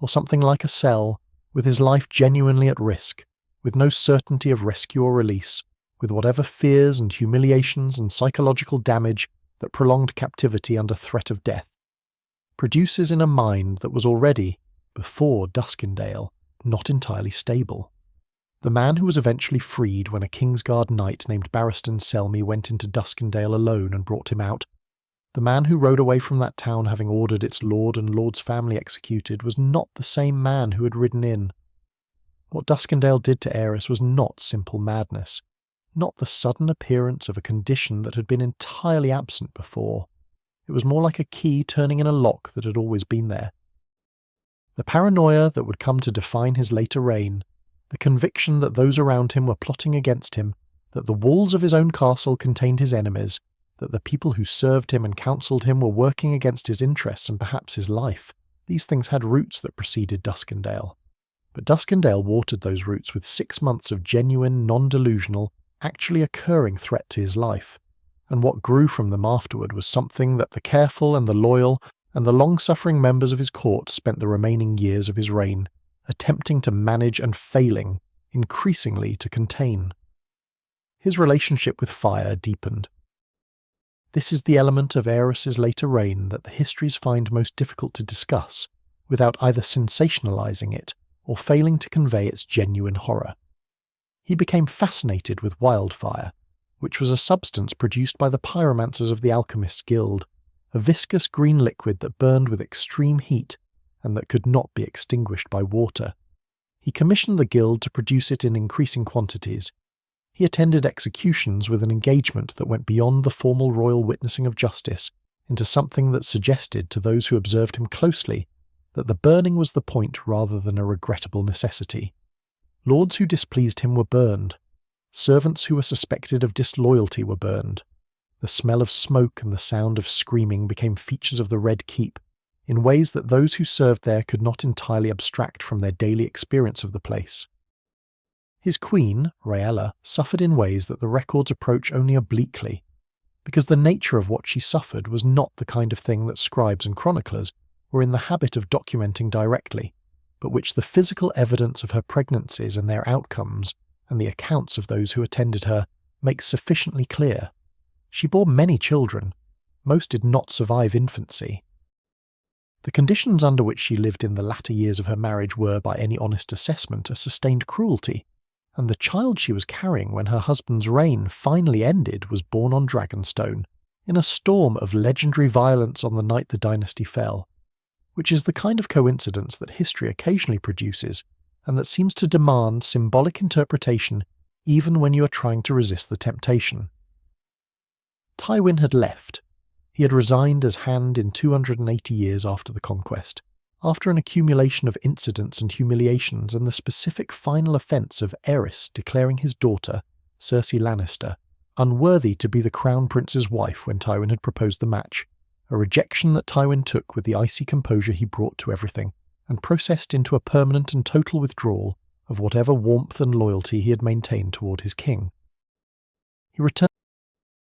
or something like a cell, with his life genuinely at risk, with no certainty of rescue or release, with whatever fears and humiliations and psychological damage that prolonged captivity under threat of death, produces in a mind that was already, before Duskendale, not entirely stable. The man who was eventually freed when a Kingsguard knight named Barristan Selmy went into Duskendale alone and brought him out, the man who rode away from that town having ordered its lord and lord's family executed, was not the same man who had ridden in. What Duskendale did to Aerys was not simple madness, not the sudden appearance of a condition that had been entirely absent before. It was more like a key turning in a lock that had always been there. The paranoia that would come to define his later reign, the conviction that those around him were plotting against him, that the walls of his own castle contained his enemies, that the people who served him and counselled him were working against his interests and perhaps his life. These things had roots that preceded Duskendale. But Duskendale watered those roots with 6 months of genuine, non-delusional, actually occurring threat to his life, and what grew from them afterward was something that the careful and the loyal and the long-suffering members of his court spent the remaining years of his reign attempting to manage and failing, increasingly, to contain. His relationship with fire deepened. This is the element of Aerys's later reign that the histories find most difficult to discuss, without either sensationalizing it or failing to convey its genuine horror. He became fascinated with wildfire, which was a substance produced by the pyromancers of the Alchemists' Guild, a viscous green liquid that burned with extreme heat and that could not be extinguished by water. He commissioned the guild to produce it in increasing quantities. He attended executions with an engagement that went beyond the formal royal witnessing of justice into something that suggested to those who observed him closely that the burning was the point rather than a regrettable necessity. Lords who displeased him were burned. Servants who were suspected of disloyalty were burned. The smell of smoke and the sound of screaming became features of the Red Keep, in ways that those who served there could not entirely abstract from their daily experience of the place. His queen, Rhaella, suffered in ways that the records approach only obliquely, because the nature of what she suffered was not the kind of thing that scribes and chroniclers were in the habit of documenting directly, but which the physical evidence of her pregnancies and their outcomes, and the accounts of those who attended her, makes sufficiently clear. She bore many children. Most did not survive infancy. The conditions under which she lived in the latter years of her marriage were, by any honest assessment, a sustained cruelty, and the child she was carrying when her husband's reign finally ended was born on Dragonstone, in a storm of legendary violence on the night the dynasty fell, which is the kind of coincidence that history occasionally produces, and that seems to demand symbolic interpretation even when you are trying to resist the temptation. Tywin had left. He had resigned as Hand in 280 years after the Conquest, After an accumulation of incidents and humiliations and the specific final offence of Aerys declaring his daughter, Cersei Lannister, unworthy to be the Crown Prince's wife when Tywin had proposed the match, a rejection that Tywin took with the icy composure he brought to everything, and processed into a permanent and total withdrawal of whatever warmth and loyalty he had maintained toward his king. He returned.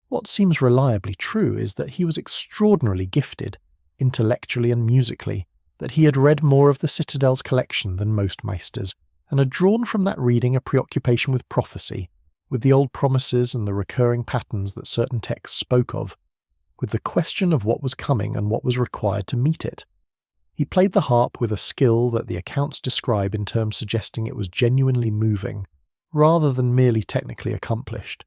What seems reliably true is that he was extraordinarily gifted, intellectually and musically, that he had read more of the Citadel's collection than most maesters, and had drawn from that reading a preoccupation with prophecy, with the old promises and the recurring patterns that certain texts spoke of, with the question of what was coming and what was required to meet it. He played the harp with a skill that the accounts describe in terms suggesting it was genuinely moving, rather than merely technically accomplished.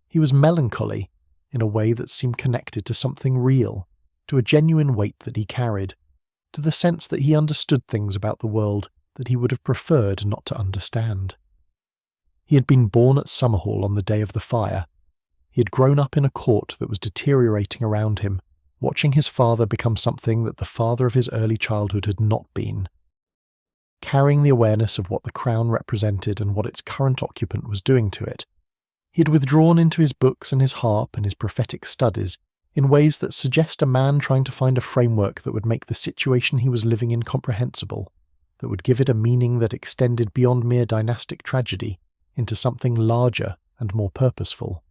He was melancholy in a way that seemed connected to something real, to a genuine weight that he carried, to the sense that he understood things about the world that he would have preferred not to understand. He had been born at Summerhall on the day of the fire. He had grown up in a court that was deteriorating around him, watching his father become something that the father of his early childhood had not been. Carrying the awareness of what the crown represented and what its current occupant was doing to it, he had withdrawn into his books and his harp and his prophetic studies in ways that suggest a man trying to find a framework that would make the situation he was living in comprehensible, that would give it a meaning that extended beyond mere dynastic tragedy into something larger and more purposeful.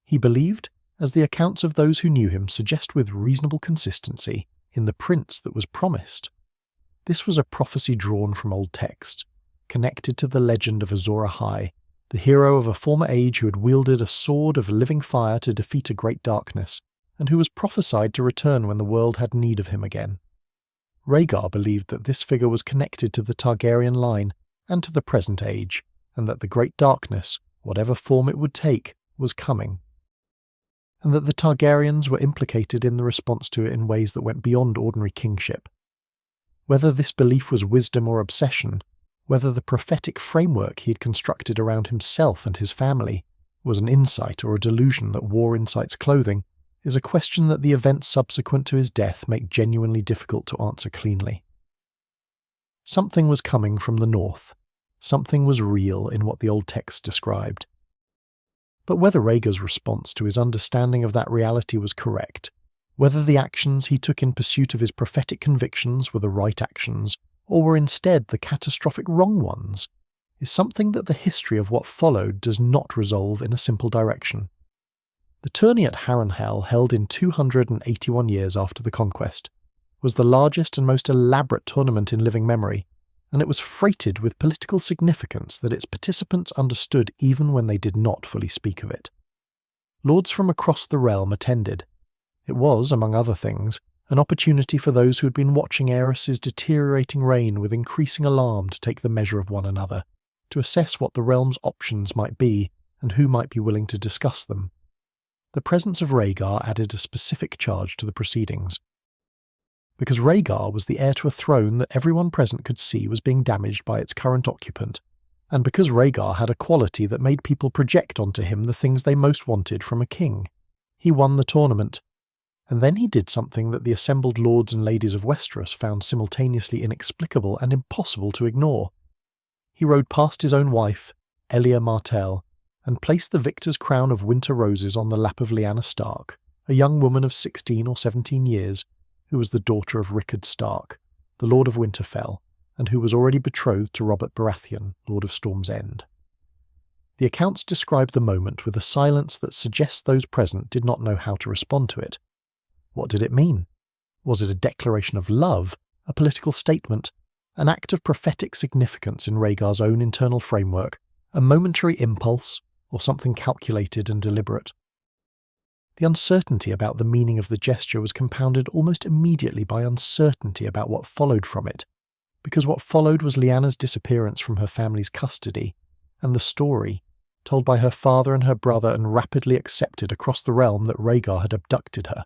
He believed, as the accounts of those who knew him suggest with reasonable consistency, in the prince that was promised. This was a prophecy drawn from old text, connected to the legend of Azor Ahai, the hero of a former age who had wielded a sword of living fire to defeat a great darkness, and who was prophesied to return when the world had need of him again. Rhaegar believed that this figure was connected to the Targaryen line and to the present age, and that the great darkness, whatever form it would take, was coming, and that the Targaryens were implicated in the response to it in ways that went beyond ordinary kingship. Whether this belief was wisdom or obsession, whether the prophetic framework he had constructed around himself and his family was an insight or a delusion that wore Insight's clothing, is a question that the events subsequent to his death make genuinely difficult to answer cleanly. Something was coming from the north. Something was real in what the old text described. But whether Rhaegar's response to his understanding of that reality was correct, whether the actions he took in pursuit of his prophetic convictions were the right actions, or were instead the catastrophic wrong ones, is something that the history of what followed does not resolve in a simple direction. The tourney at Harrenhal, held in 281 years after the Conquest, was the largest and most elaborate tournament in living memory, and it was freighted with political significance that its participants understood even when they did not fully speak of it. Lords from across the realm attended. It was, among other things, an opportunity for those who had been watching Aerys's deteriorating reign with increasing alarm to take the measure of one another, to assess what the realm's options might be and who might be willing to discuss them. The presence of Rhaegar added a specific charge to the proceedings. Because Rhaegar was the heir to a throne that everyone present could see was being damaged by its current occupant, and because Rhaegar had a quality that made people project onto him the things they most wanted from a king, he won the tournament. And then he did something that the assembled lords and ladies of Westeros found simultaneously inexplicable and impossible to ignore. He rode past his own wife, Elia Martell, and placed the victor's crown of winter roses on the lap of Lyanna Stark, a young woman of 16 or 17 years, who was the daughter of Rickard Stark, the Lord of Winterfell, and who was already betrothed to Robert Baratheon, Lord of Storm's End. The accounts describe the moment with a silence that suggests those present did not know how to respond to it. What did it mean? Was it a declaration of love, a political statement, an act of prophetic significance in Rhaegar's own internal framework, a momentary impulse, or something calculated and deliberate? The uncertainty about the meaning of the gesture was compounded almost immediately by uncertainty about what followed from it, because what followed was Lyanna's disappearance from her family's custody, and the story, told by her father and her brother and rapidly accepted across the realm, that Rhaegar had abducted her.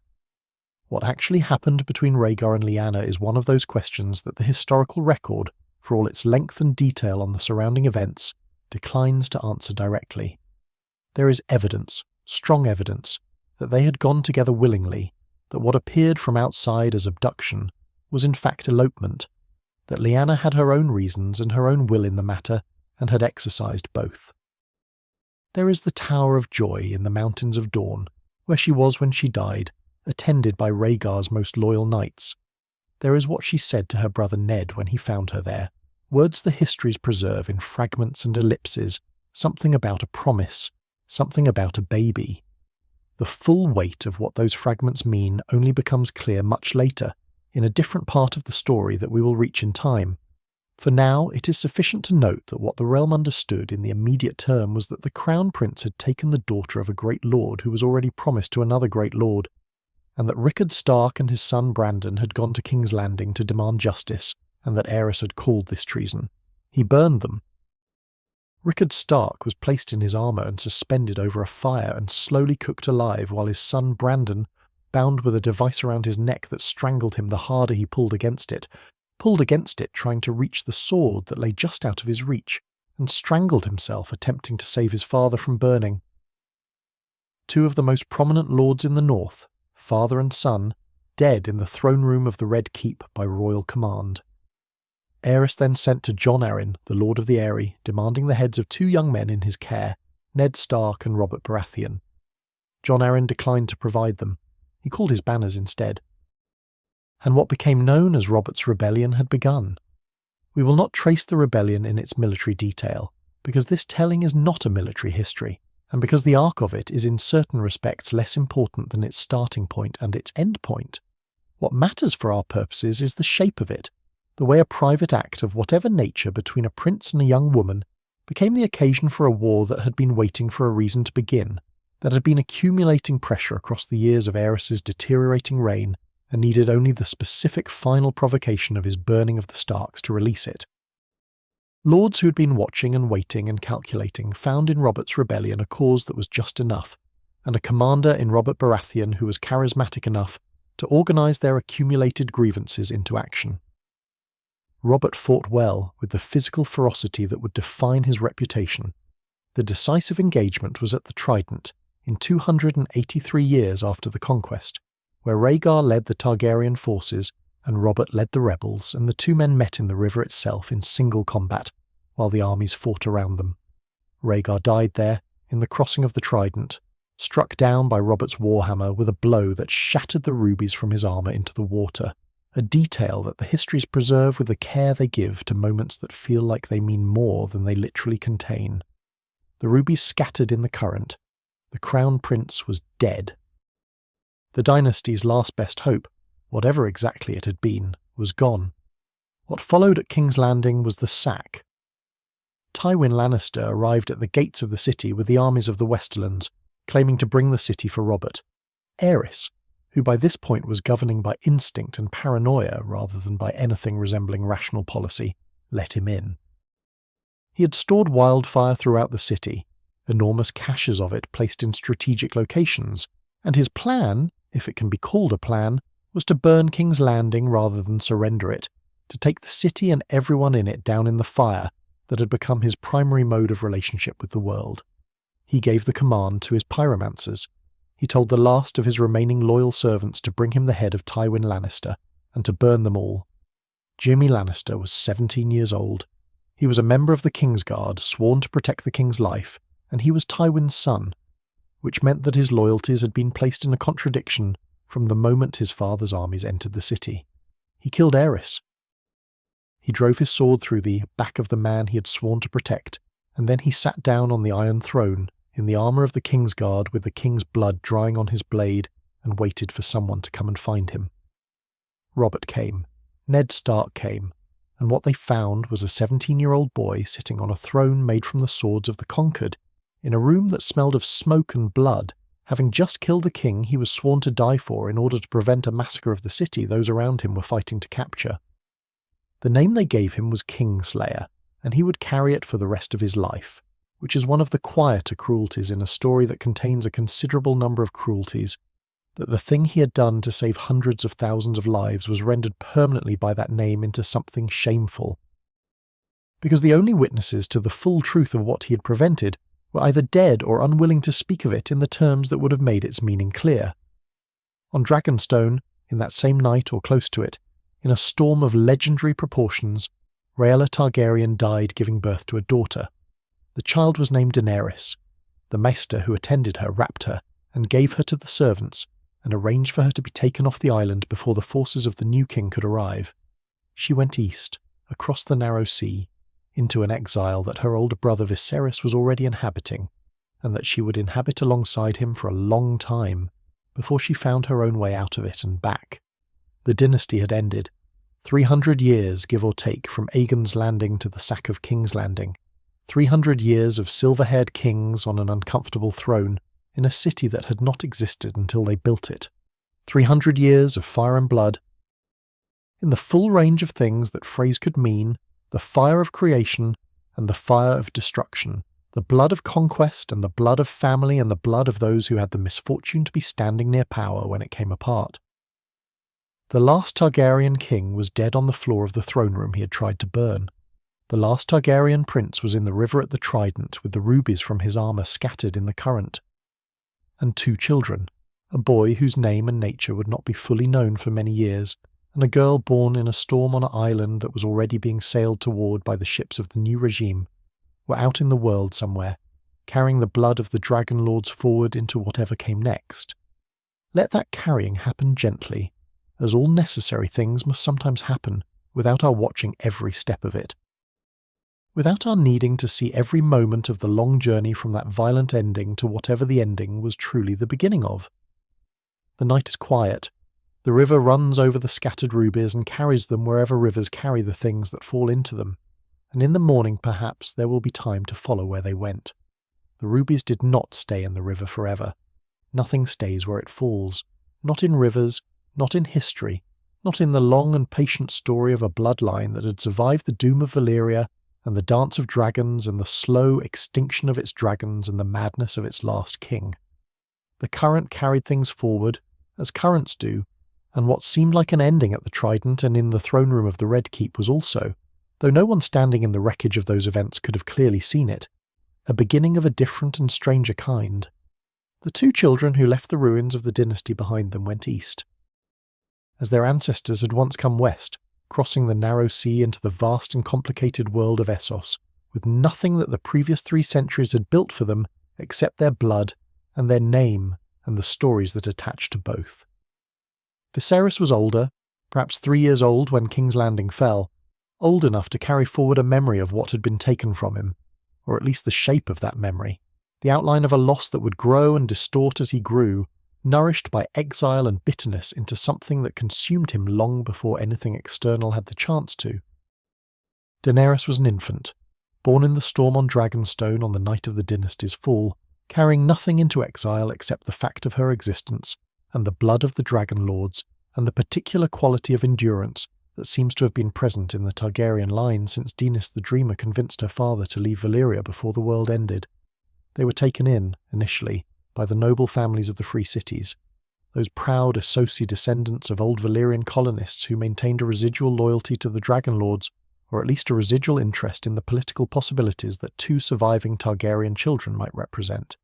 What actually happened between Rhaegar and Lyanna is one of those questions that the historical record, for all its length and detail on the surrounding events, declines to answer directly. There is evidence, strong evidence, that they had gone together willingly, that what appeared from outside as abduction was in fact elopement, that Lyanna had her own reasons and her own will in the matter and had exercised both. There is the Tower of Joy in the Mountains of Dawn, where she was when she died, attended by Rhaegar's most loyal knights. There is what she said to her brother Ned when he found her there, words the histories preserve in fragments and ellipses, something about a promise, something about a baby. The full weight of what those fragments mean only becomes clear much later, in a different part of the story that we will reach in time. For now, it is sufficient to note that what the realm understood in the immediate term was that the Crown Prince had taken the daughter of a great lord who was already promised to another great lord, and that Rickard Stark and his son Brandon had gone to King's Landing to demand justice, and that Aerys had called this treason. He burned them. Rickard Stark was placed in his armour and suspended over a fire and slowly cooked alive, while his son Brandon, bound with a device around his neck that strangled him the harder he pulled against it trying to reach the sword that lay just out of his reach, and strangled himself attempting to save his father from burning. Two of the most prominent lords in the north, father and son, dead in the throne room of the Red Keep by royal command. Aerys then sent to Jon Arryn, the Lord of the Eyrie, demanding the heads of two young men in his care, Ned Stark and Robert Baratheon. Jon Arryn declined to provide them. He called his banners instead. And what became known as Robert's Rebellion had begun. We will not trace the rebellion in its military detail, because this telling is not a military history, and because the arc of it is in certain respects less important than its starting point and its end point. What matters for our purposes is the shape of it, the way a private act of whatever nature between a prince and a young woman became the occasion for a war that had been waiting for a reason to begin, that had been accumulating pressure across the years of Aerys's deteriorating reign, and needed only the specific final provocation of his burning of the Starks to release it. Lords who had been watching and waiting and calculating found in Robert's rebellion a cause that was just enough, and a commander in Robert Baratheon who was charismatic enough to organise their accumulated grievances into action. Robert fought well, with the physical ferocity that would define his reputation. The decisive engagement was at the Trident, in 283 years after the Conquest, where Rhaegar led the Targaryen forces and Robert led the rebels, and the two men met in the river itself in single combat, while the armies fought around them. Rhaegar died there, in the crossing of the Trident, struck down by Robert's warhammer with a blow that shattered the rubies from his armour into the water, a detail that the histories preserve with the care they give to moments that feel like they mean more than they literally contain. The rubies scattered in the current. The Crown Prince was dead. The dynasty's last best hope, whatever exactly it had been, was gone. What followed at King's Landing was the sack. Tywin Lannister arrived at the gates of the city with the armies of the Westerlands, claiming to bring the city for Robert. Aerys, who by this point was governing by instinct and paranoia rather than by anything resembling rational policy, let him in. He had stored wildfire throughout the city, enormous caches of it placed in strategic locations, and his plan, if it can be called a plan, was to burn King's Landing rather than surrender it, to take the city and everyone in it down in the fire that had become his primary mode of relationship with the world. He gave the command to his pyromancers. He told the last of his remaining loyal servants to bring him the head of Tywin Lannister, and to burn them all. Jaime Lannister was 17 years old. He was a member of the Kingsguard, sworn to protect the king's life, and he was Tywin's son, which meant that his loyalties had been placed in a contradiction from the moment his father's armies entered the city. He killed Aerys. He drove his sword through the back of the man he had sworn to protect, and then he sat down on the Iron Throne, in the armour of the Kingsguard with the king's blood drying on his blade, and waited for someone to come and find him. Robert came. Ned Stark came, and what they found was a 17-year-old boy sitting on a throne made from the swords of the conquered, in a room that smelled of smoke and blood, having just killed the king he was sworn to die for in order to prevent a massacre of the city those around him were fighting to capture. The name they gave him was Kingslayer, and he would carry it for the rest of his life, which is one of the quieter cruelties in a story that contains a considerable number of cruelties, that the thing he had done to save hundreds of thousands of lives was rendered permanently by that name into something shameful. Because the only witnesses to the full truth of what he had prevented were either dead or unwilling to speak of it in the terms that would have made its meaning clear. On Dragonstone, in that same night or close to it, In a storm of legendary proportions, Rhaella Targaryen died giving birth to a daughter. The child was named Daenerys. The maester who attended her wrapped her and gave her to the servants and arranged for her to be taken off the island before the forces of the new king could arrive. She went east, across the narrow sea, into an exile that her older brother Viserys was already inhabiting, and that she would inhabit alongside him for a long time before she found her own way out of it and back. The dynasty had ended. 300 years, give or take, from Aegon's landing to the sack of King's Landing. 300 years of silver-haired kings on an uncomfortable throne in a city that had not existed until they built it. 300 years of fire and blood. In the full range of things that phrase could mean, the fire of creation and the fire of destruction, the blood of conquest and the blood of family and the blood of those who had the misfortune to be standing near power when it came apart. The last Targaryen king was dead on the floor of the throne room he had tried to burn. The last Targaryen prince was in the river at the Trident with the rubies from his armour scattered in the current. And 2 children, a boy whose name and nature would not be fully known for many years, and a girl born in a storm on an island that was already being sailed toward by the ships of the new regime, were out in the world somewhere, carrying the blood of the dragon lords forward into whatever came next. Let that carrying happen gently, as all necessary things must sometimes happen without our watching every step of it. Without our needing to see every moment of the long journey from that violent ending to whatever the ending was truly the beginning of. The night is quiet. The river runs over the scattered rubies and carries them wherever rivers carry the things that fall into them, and in the morning perhaps there will be time to follow where they went. The rubies did not stay in the river forever. Nothing stays where it falls, not in rivers, not in history, not in the long and patient story of a bloodline that had survived the doom of Valyria and the dance of dragons and the slow extinction of its dragons and the madness of its last king. The current carried things forward, as currents do, and what seemed like an ending at the Trident and in the throne room of the Red Keep was also, though no one standing in the wreckage of those events could have clearly seen it, a beginning of a different and stranger kind. The 2 children who left the ruins of the dynasty behind them went east. As their ancestors had once come west, crossing the narrow sea into the vast and complicated world of Essos, with nothing that the previous 3 centuries had built for them except their blood and their name and the stories that attached to both. Viserys was older, perhaps 3 years old when King's Landing fell, old enough to carry forward a memory of what had been taken from him, or at least the shape of that memory, the outline of a loss that would grow and distort as he grew, nourished by exile and bitterness into something that consumed him long before anything external had the chance to. Daenerys was an infant, born in the storm on Dragonstone on the night of the dynasty's fall, carrying nothing into exile except the fact of her existence and the blood of the dragon lords and the particular quality of endurance that seems to have been present in the Targaryen line since Daenerys the Dreamer convinced her father to leave Valyria before the world ended. They were taken in, initially, by the noble families of the free cities, those proud associate descendants of old Valyrian colonists who maintained a residual loyalty to the Dragon Lords, or at least a residual interest in the political possibilities that 2 surviving Targaryen children might represent.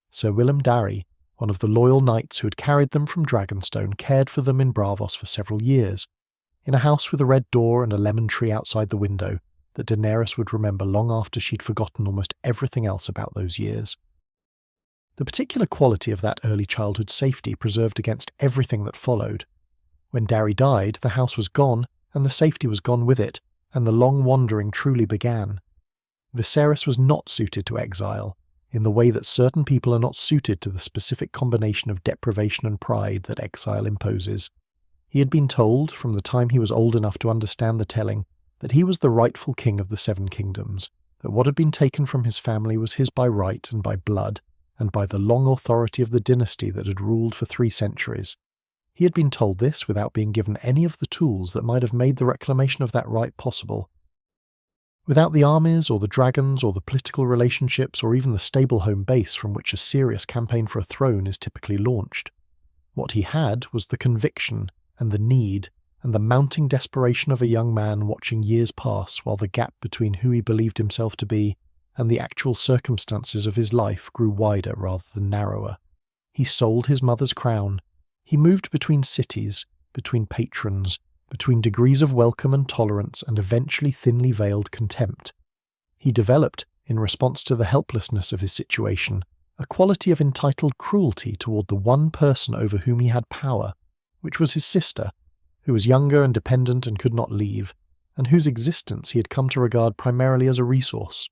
Sir Willem Darry, one of the loyal knights who had carried them from Dragonstone, cared for them in Braavos for several years, in a house with a red door and a lemon tree outside the window that Daenerys would remember long after she'd forgotten almost everything else about those years. The particular quality of that early childhood safety preserved against everything that followed. When Darry died, the house was gone, and the safety was gone with it, and the long wandering truly began. Viserys was not suited to exile, in the way that certain people are not suited to the specific combination of deprivation and pride that exile imposes. He had been told, from the time he was old enough to understand the telling, that he was the rightful king of the 7 kingdoms, that what had been taken from his family was his by right and by blood, and by the long authority of the dynasty that had ruled for 3 centuries. He had been told this without being given any of the tools that might have made the reclamation of that right possible. Without the armies or the dragons or the political relationships or even the stable home base from which a serious campaign for a throne is typically launched. What he had was the conviction and the need and the mounting desperation of a young man watching years pass while the gap between who he believed himself to be and the actual circumstances of his life grew wider rather than narrower. He sold his mother's crown. He moved between cities, between patrons, between degrees of welcome and tolerance and eventually thinly veiled contempt. He developed, in response to the helplessness of his situation, a quality of entitled cruelty toward the one person over whom he had power, which was his sister, who was younger and dependent and could not leave, and whose existence he had come to regard primarily as a resource.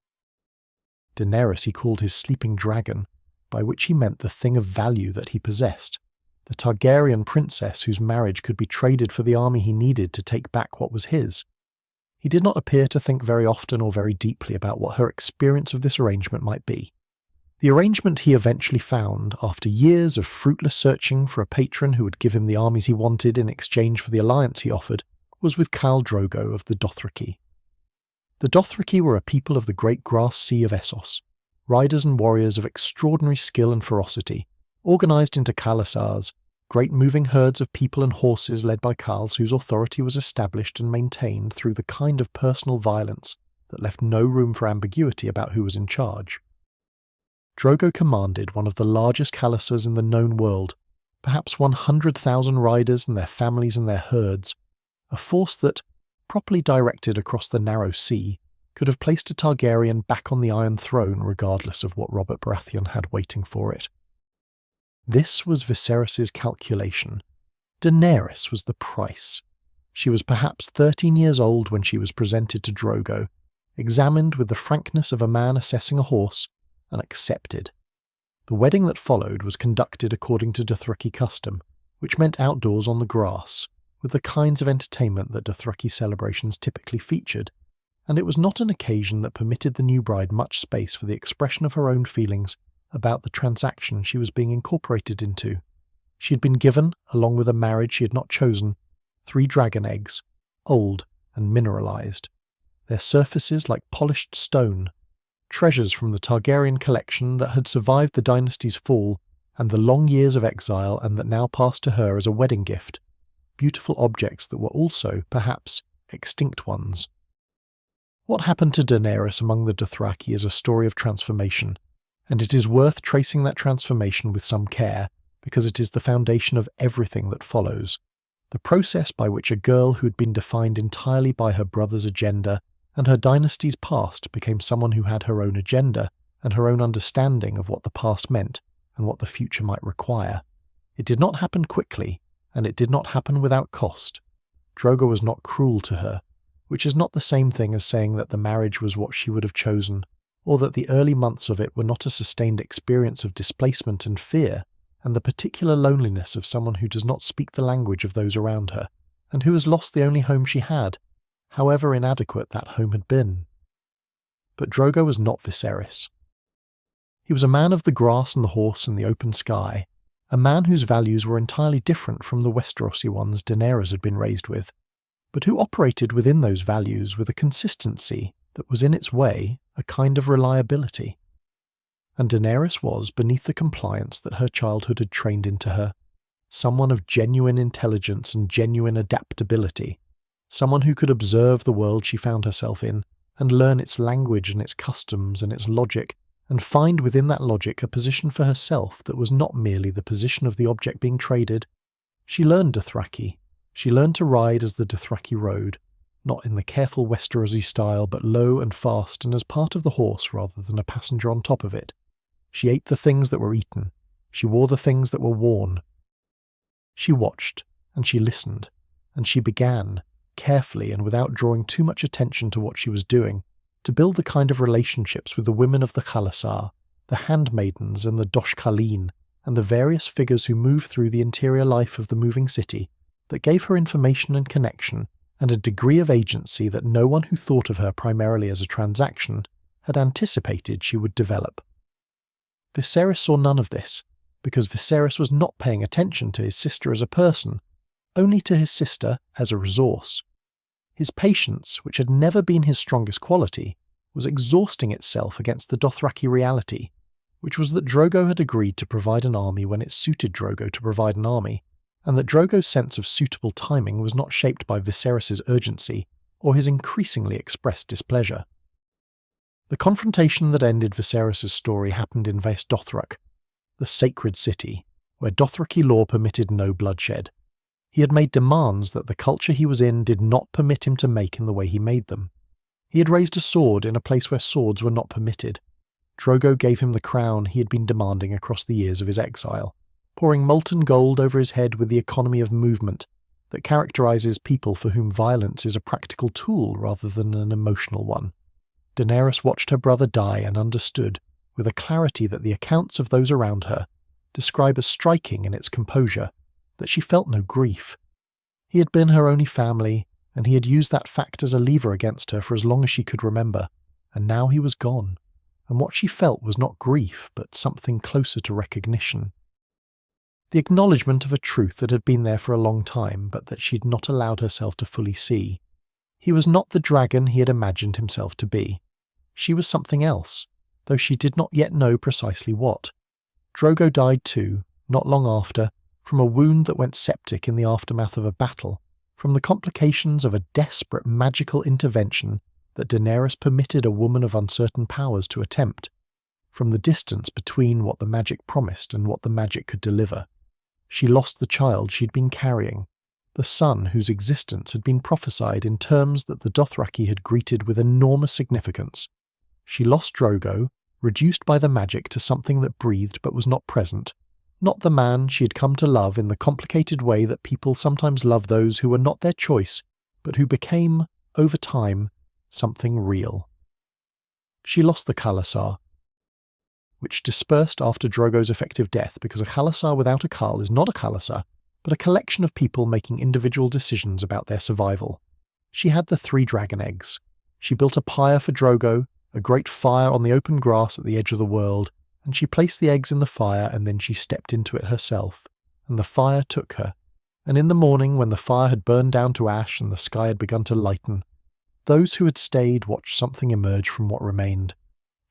Daenerys he called his sleeping dragon, by which he meant the thing of value that he possessed, the Targaryen princess whose marriage could be traded for the army he needed to take back what was his. He did not appear to think very often or very deeply about what her experience of this arrangement might be. The arrangement he eventually found, after years of fruitless searching for a patron who would give him the armies he wanted in exchange for the alliance he offered, was with Khal Drogo of the Dothraki. The Dothraki were a people of the great grass sea of Essos, riders and warriors of extraordinary skill and ferocity, organised into khalasars, great moving herds of people and horses led by khals whose authority was established and maintained through the kind of personal violence that left no room for ambiguity about who was in charge. Drogo commanded one of the largest khalasars in the known world, perhaps 100,000 riders and their families and their herds, a force that, properly directed across the narrow sea, could have placed a Targaryen back on the Iron Throne regardless of what Robert Baratheon had waiting for it. This was Viserys's calculation. Daenerys was the price. She was perhaps 13 years old when she was presented to Drogo, examined with the frankness of a man assessing a horse, and accepted. The wedding that followed was conducted according to Dothraki custom, which meant outdoors on the grass, with the kinds of entertainment that Dothraki celebrations typically featured, and it was not an occasion that permitted the new bride much space for the expression of her own feelings about the transaction she was being incorporated into. She had been given, along with a marriage she had not chosen, 3 dragon eggs, old and mineralized, their surfaces like polished stone, treasures from the Targaryen collection that had survived the dynasty's fall and the long years of exile and that now passed to her as a wedding gift, beautiful objects that were also, perhaps, extinct ones. What happened to Daenerys among the Dothraki is a story of transformation, and it is worth tracing that transformation with some care, because it is the foundation of everything that follows. The process by which a girl who had been defined entirely by her brother's agenda and her dynasty's past became someone who had her own agenda and her own understanding of what the past meant and what the future might require. It did not happen quickly, and it did not happen without cost. Drogo was not cruel to her, which is not the same thing as saying that the marriage was what she would have chosen, or that the early months of it were not a sustained experience of displacement and fear, and the particular loneliness of someone who does not speak the language of those around her, and who has lost the only home she had, however inadequate that home had been. But Drogo was not Viserys. He was a man of the grass and the horse and the open sky, a man whose values were entirely different from the Westerosi ones Daenerys had been raised with, but who operated within those values with a consistency that was in its way a kind of reliability. And Daenerys was, beneath the compliance that her childhood had trained into her, someone of genuine intelligence and genuine adaptability, someone who could observe the world she found herself in and learn its language and its customs and its logic, and find within that logic a position for herself that was not merely the position of the object being traded. She learned Dothraki. She learned to ride as the Dothraki rode, not in the careful Westerosi style, but low and fast and as part of the horse rather than a passenger on top of it. She ate the things that were eaten. She wore the things that were worn. She watched, and she listened, and she began, carefully and without drawing too much attention to what she was doing, to build the kind of relationships with the women of the Khalasar, the handmaidens and the Doshkalin, and the various figures who moved through the interior life of the moving city, that gave her information and connection, and a degree of agency that no one who thought of her primarily as a transaction had anticipated she would develop. Viserys saw none of this, because Viserys was not paying attention to his sister as a person, only to his sister as a resource. His patience, which had never been his strongest quality, was exhausting itself against the Dothraki reality, which was that Drogo had agreed to provide an army when it suited Drogo to provide an army, and that Drogo's sense of suitable timing was not shaped by Viserys' urgency or his increasingly expressed displeasure. The confrontation that ended Viserys' story happened in Vaes Dothrak, the sacred city, where Dothraki law permitted no bloodshed. He had made demands that the culture he was in did not permit him to make in the way he made them. He had raised a sword in a place where swords were not permitted. Drogo gave him the crown he had been demanding across the years of his exile, pouring molten gold over his head with the economy of movement that characterizes people for whom violence is a practical tool rather than an emotional one. Daenerys watched her brother die and understood, with a clarity that the accounts of those around her describe as striking in its composure, that she felt no grief. He had been her only family, and he had used that fact as a lever against her for as long as she could remember, and now he was gone, and what she felt was not grief, but something closer to recognition. The acknowledgement of a truth that had been there for a long time, but that she had not allowed herself to fully see. He was not the dragon he had imagined himself to be. She was something else, though she did not yet know precisely what. Drogo died too, not long after, from a wound that went septic in the aftermath of a battle, from the complications of a desperate magical intervention that Daenerys permitted a woman of uncertain powers to attempt, from the distance between what the magic promised and what the magic could deliver. She lost the child she'd been carrying, the son whose existence had been prophesied in terms that the Dothraki had greeted with enormous significance. She lost Drogo, reduced by the magic to something that breathed but was not present, not the man she had come to love in the complicated way that people sometimes love those who were not their choice, but who became, over time, something real. She lost the Khalasar, which dispersed after Drogo's effective death, because a Khalasar without a Khal is not a Khalasar, but a collection of people making individual decisions about their survival. She had the 3 dragon eggs. She built a pyre for Drogo, a great fire on the open grass at the edge of the world, and she placed the eggs in the fire, and then she stepped into it herself, and the fire took her. And in the morning, when the fire had burned down to ash and the sky had begun to lighten, those who had stayed watched something emerge from what remained.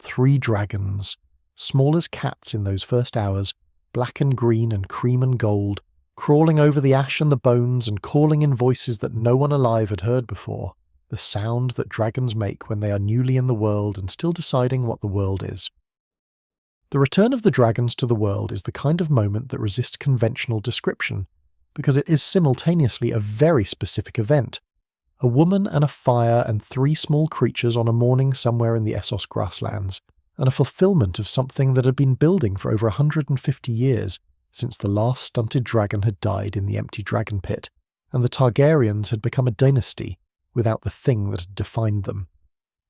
3 dragons, small as cats in those first hours, black and green and cream and gold, crawling over the ash and the bones and calling in voices that no one alive had heard before, the sound that dragons make when they are newly in the world and still deciding what the world is. The return of the dragons to the world is the kind of moment that resists conventional description, because it is simultaneously a very specific event. A woman and a fire and 3 small creatures on a morning somewhere in the Essos grasslands, and a fulfillment of something that had been building for over 150 years, since the last stunted dragon had died in the empty dragon pit, and the Targaryens had become a dynasty without the thing that had defined them.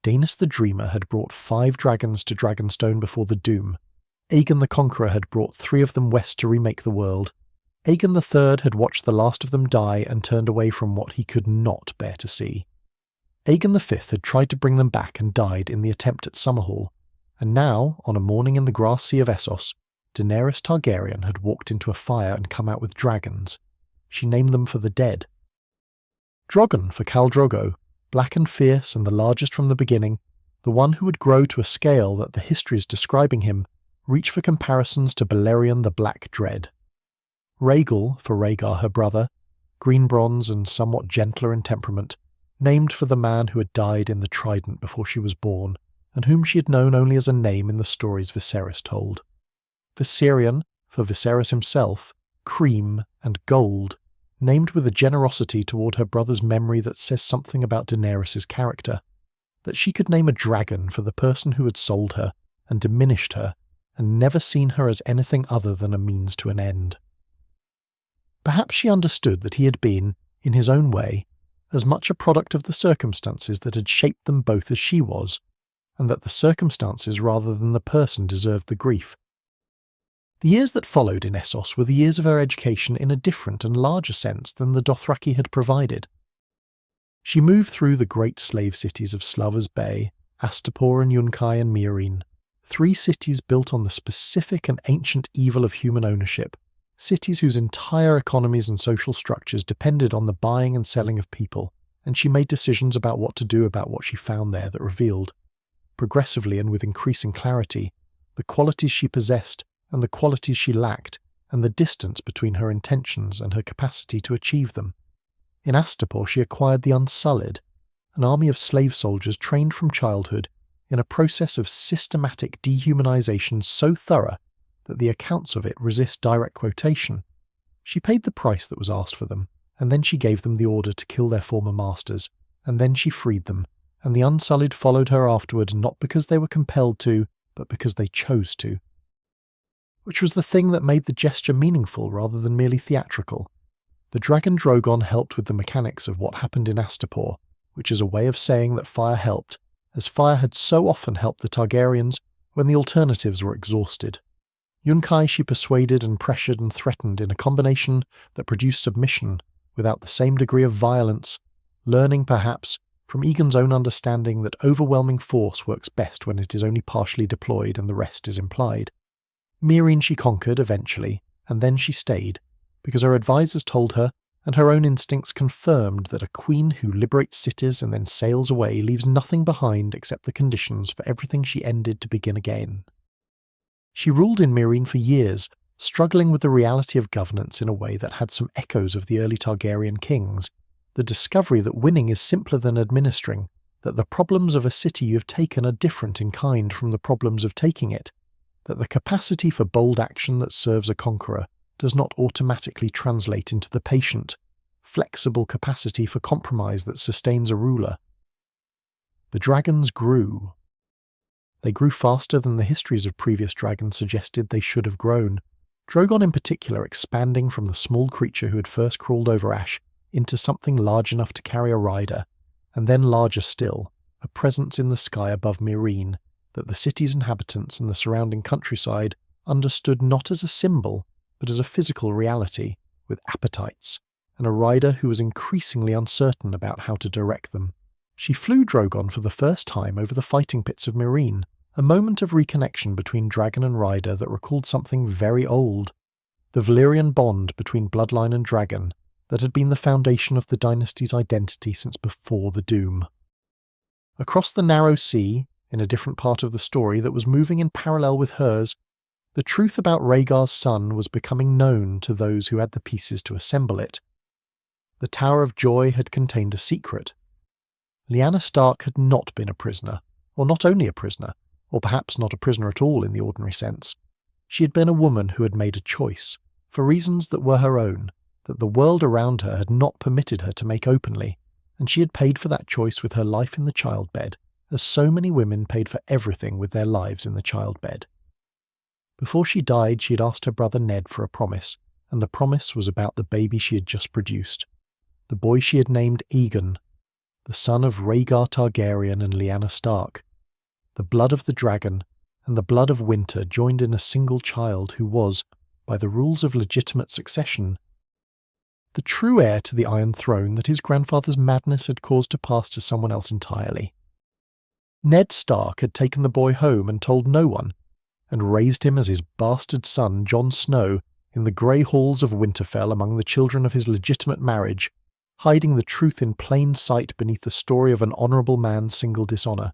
Daenys the Dreamer had brought 5 dragons to Dragonstone before the Doom. Aegon the Conqueror had brought 3 of them west to remake the world. Aegon III had watched the last of them die and turned away from what he could not bear to see. Aegon V had tried to bring them back and died in the attempt at Summerhall, and now, on a morning in the grass sea of Essos, Daenerys Targaryen had walked into a fire and come out with dragons. She named them for the dead. Drogon for Khal Drogo, black and fierce and the largest from the beginning, the one who would grow to a scale that the histories describing him reach for comparisons to Balerion the Black Dread. Rhaegal for Rhaegar her brother, green bronze and somewhat gentler in temperament, named for the man who had died in the Trident before she was born, and whom she had known only as a name in the stories Viserys told. Viserion for Viserys himself, cream and gold, named with a generosity toward her brother's memory that says something about Daenerys' character, that she could name a dragon for the person who had sold her and diminished her and never seen her as anything other than a means to an end. Perhaps she understood that he had been, in his own way, as much a product of the circumstances that had shaped them both as she was, and that the circumstances rather than the person deserved the grief. The years that followed in Essos were the years of her education in a different and larger sense than the Dothraki had provided. She moved through the great slave cities of Slavers Bay, Astapor and Yunkai and Meereen, 3 cities built on the specific and ancient evil of human ownership, cities whose entire economies and social structures depended on the buying and selling of people, and she made decisions about what to do about what she found there that revealed, progressively and with increasing clarity, the qualities she possessed and the qualities she lacked, and the distance between her intentions and her capacity to achieve them. In Astapor she acquired the Unsullied, an army of slave soldiers trained from childhood in a process of systematic dehumanization so thorough that the accounts of it resist direct quotation. She paid the price that was asked for them, and then she gave them the order to kill their former masters, and then she freed them, and the Unsullied followed her afterward not because they were compelled to, but because they chose to. Which was the thing that made the gesture meaningful rather than merely theatrical. The dragon Drogon helped with the mechanics of what happened in Astapor, which is a way of saying that fire helped, as fire had so often helped the Targaryens when the alternatives were exhausted. Yunkai she persuaded and pressured and threatened in a combination that produced submission without the same degree of violence, learning, perhaps, from Aegon's own understanding that overwhelming force works best when it is only partially deployed and the rest is implied. Meereen she conquered eventually, and then she stayed, because her advisors told her, and her own instincts confirmed, that a queen who liberates cities and then sails away leaves nothing behind except the conditions for everything she ended to begin again. She ruled in Meereen for years, struggling with the reality of governance in a way that had some echoes of the early Targaryen kings, the discovery that winning is simpler than administering, that the problems of a city you have taken are different in kind from the problems of taking it, that the capacity for bold action that serves a conqueror does not automatically translate into the patient, flexible capacity for compromise that sustains a ruler. The dragons grew. They grew faster than the histories of previous dragons suggested they should have grown, Drogon in particular expanding from the small creature who had first crawled over ash into something large enough to carry a rider, and then larger still, a presence in the sky above Meereen that the city's inhabitants and the surrounding countryside understood not as a symbol, but as a physical reality, with appetites, and a rider who was increasingly uncertain about how to direct them. She flew Drogon for the first time over the fighting pits of Meereen, a moment of reconnection between dragon and rider that recalled something very old, the Valyrian bond between bloodline and dragon that had been the foundation of the dynasty's identity since before the Doom. Across the narrow sea, in a different part of the story that was moving in parallel with hers, the truth about Rhaegar's son was becoming known to those who had the pieces to assemble it. The Tower of Joy had contained a secret. Lyanna Stark had not been a prisoner, or not only a prisoner, or perhaps not a prisoner at all in the ordinary sense. She had been a woman who had made a choice, for reasons that were her own, that the world around her had not permitted her to make openly, and she had paid for that choice with her life in the childbed, as so many women paid for everything with their lives in the childbed. Before she died, she had asked her brother Ned for a promise, and the promise was about the baby she had just produced, the boy she had named Aegon, the son of Rhaegar Targaryen and Lyanna Stark. The blood of the dragon and the blood of winter joined in a single child who was, by the rules of legitimate succession, the true heir to the Iron Throne that his grandfather's madness had caused to pass to someone else entirely. Ned Stark had taken the boy home and told no one, and raised him as his bastard son Jon Snow in the grey halls of Winterfell among the children of his legitimate marriage, hiding the truth in plain sight beneath the story of an honourable man's single dishonour.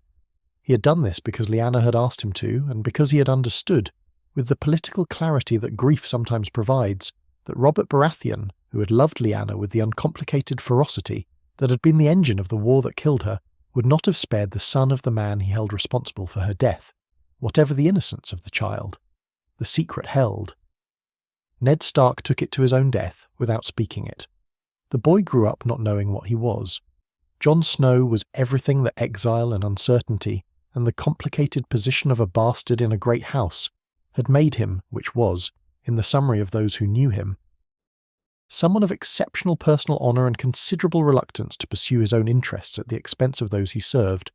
He had done this because Lyanna had asked him to, and because he had understood, with the political clarity that grief sometimes provides, that Robert Baratheon, who had loved Lyanna with the uncomplicated ferocity that had been the engine of the war that killed her, would not have spared the son of the man he held responsible for her death, whatever the innocence of the child. The secret held. Ned Stark took it to his own death without speaking it. The boy grew up not knowing what he was. Jon Snow was everything that exile and uncertainty and the complicated position of a bastard in a great house had made him, which was, in the summary of those who knew him, someone of exceptional personal honour and considerable reluctance to pursue his own interests at the expense of those he served,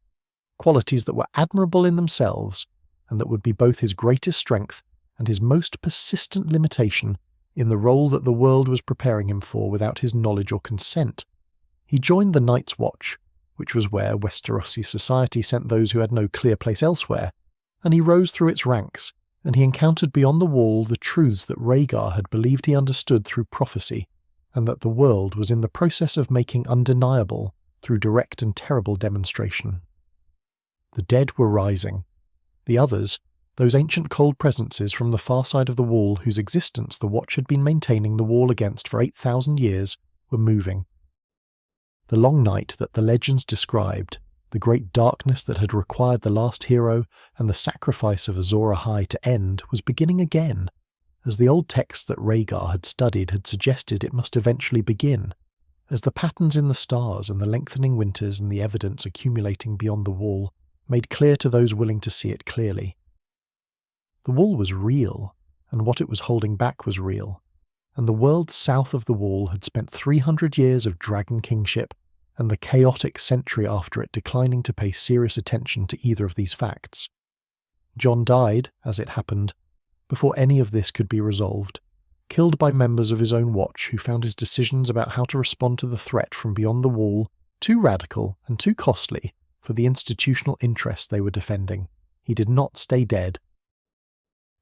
qualities that were admirable in themselves, and that would be both his greatest strength and his most persistent limitation in the role that the world was preparing him for without his knowledge or consent. He joined the Night's Watch, which was where Westerosi society sent those who had no clear place elsewhere, and he rose through its ranks, and he encountered beyond the wall the truths that Rhaegar had believed he understood through prophecy, and that the world was in the process of making undeniable through direct and terrible demonstration. The dead were rising. The others, those ancient cold presences from the far side of the wall whose existence the Watch had been maintaining the wall against for 8,000 years, were moving. The long night that the legends described, the great darkness that had required the last hero and the sacrifice of Azor Ahai to end, was beginning again, as the old texts that Rhaegar had studied had suggested it must eventually begin, as the patterns in the stars and the lengthening winters and the evidence accumulating beyond the wall made clear to those willing to see it clearly. The wall was real, and what it was holding back was real, and the world south of the wall had spent 300 years of dragon kingship and the chaotic century after it declining to pay serious attention to either of these facts. Jon died, as it happened, before any of this could be resolved, killed by members of his own watch who found his decisions about how to respond to the threat from beyond the wall too radical and too costly for the institutional interests they were defending. He did not stay dead.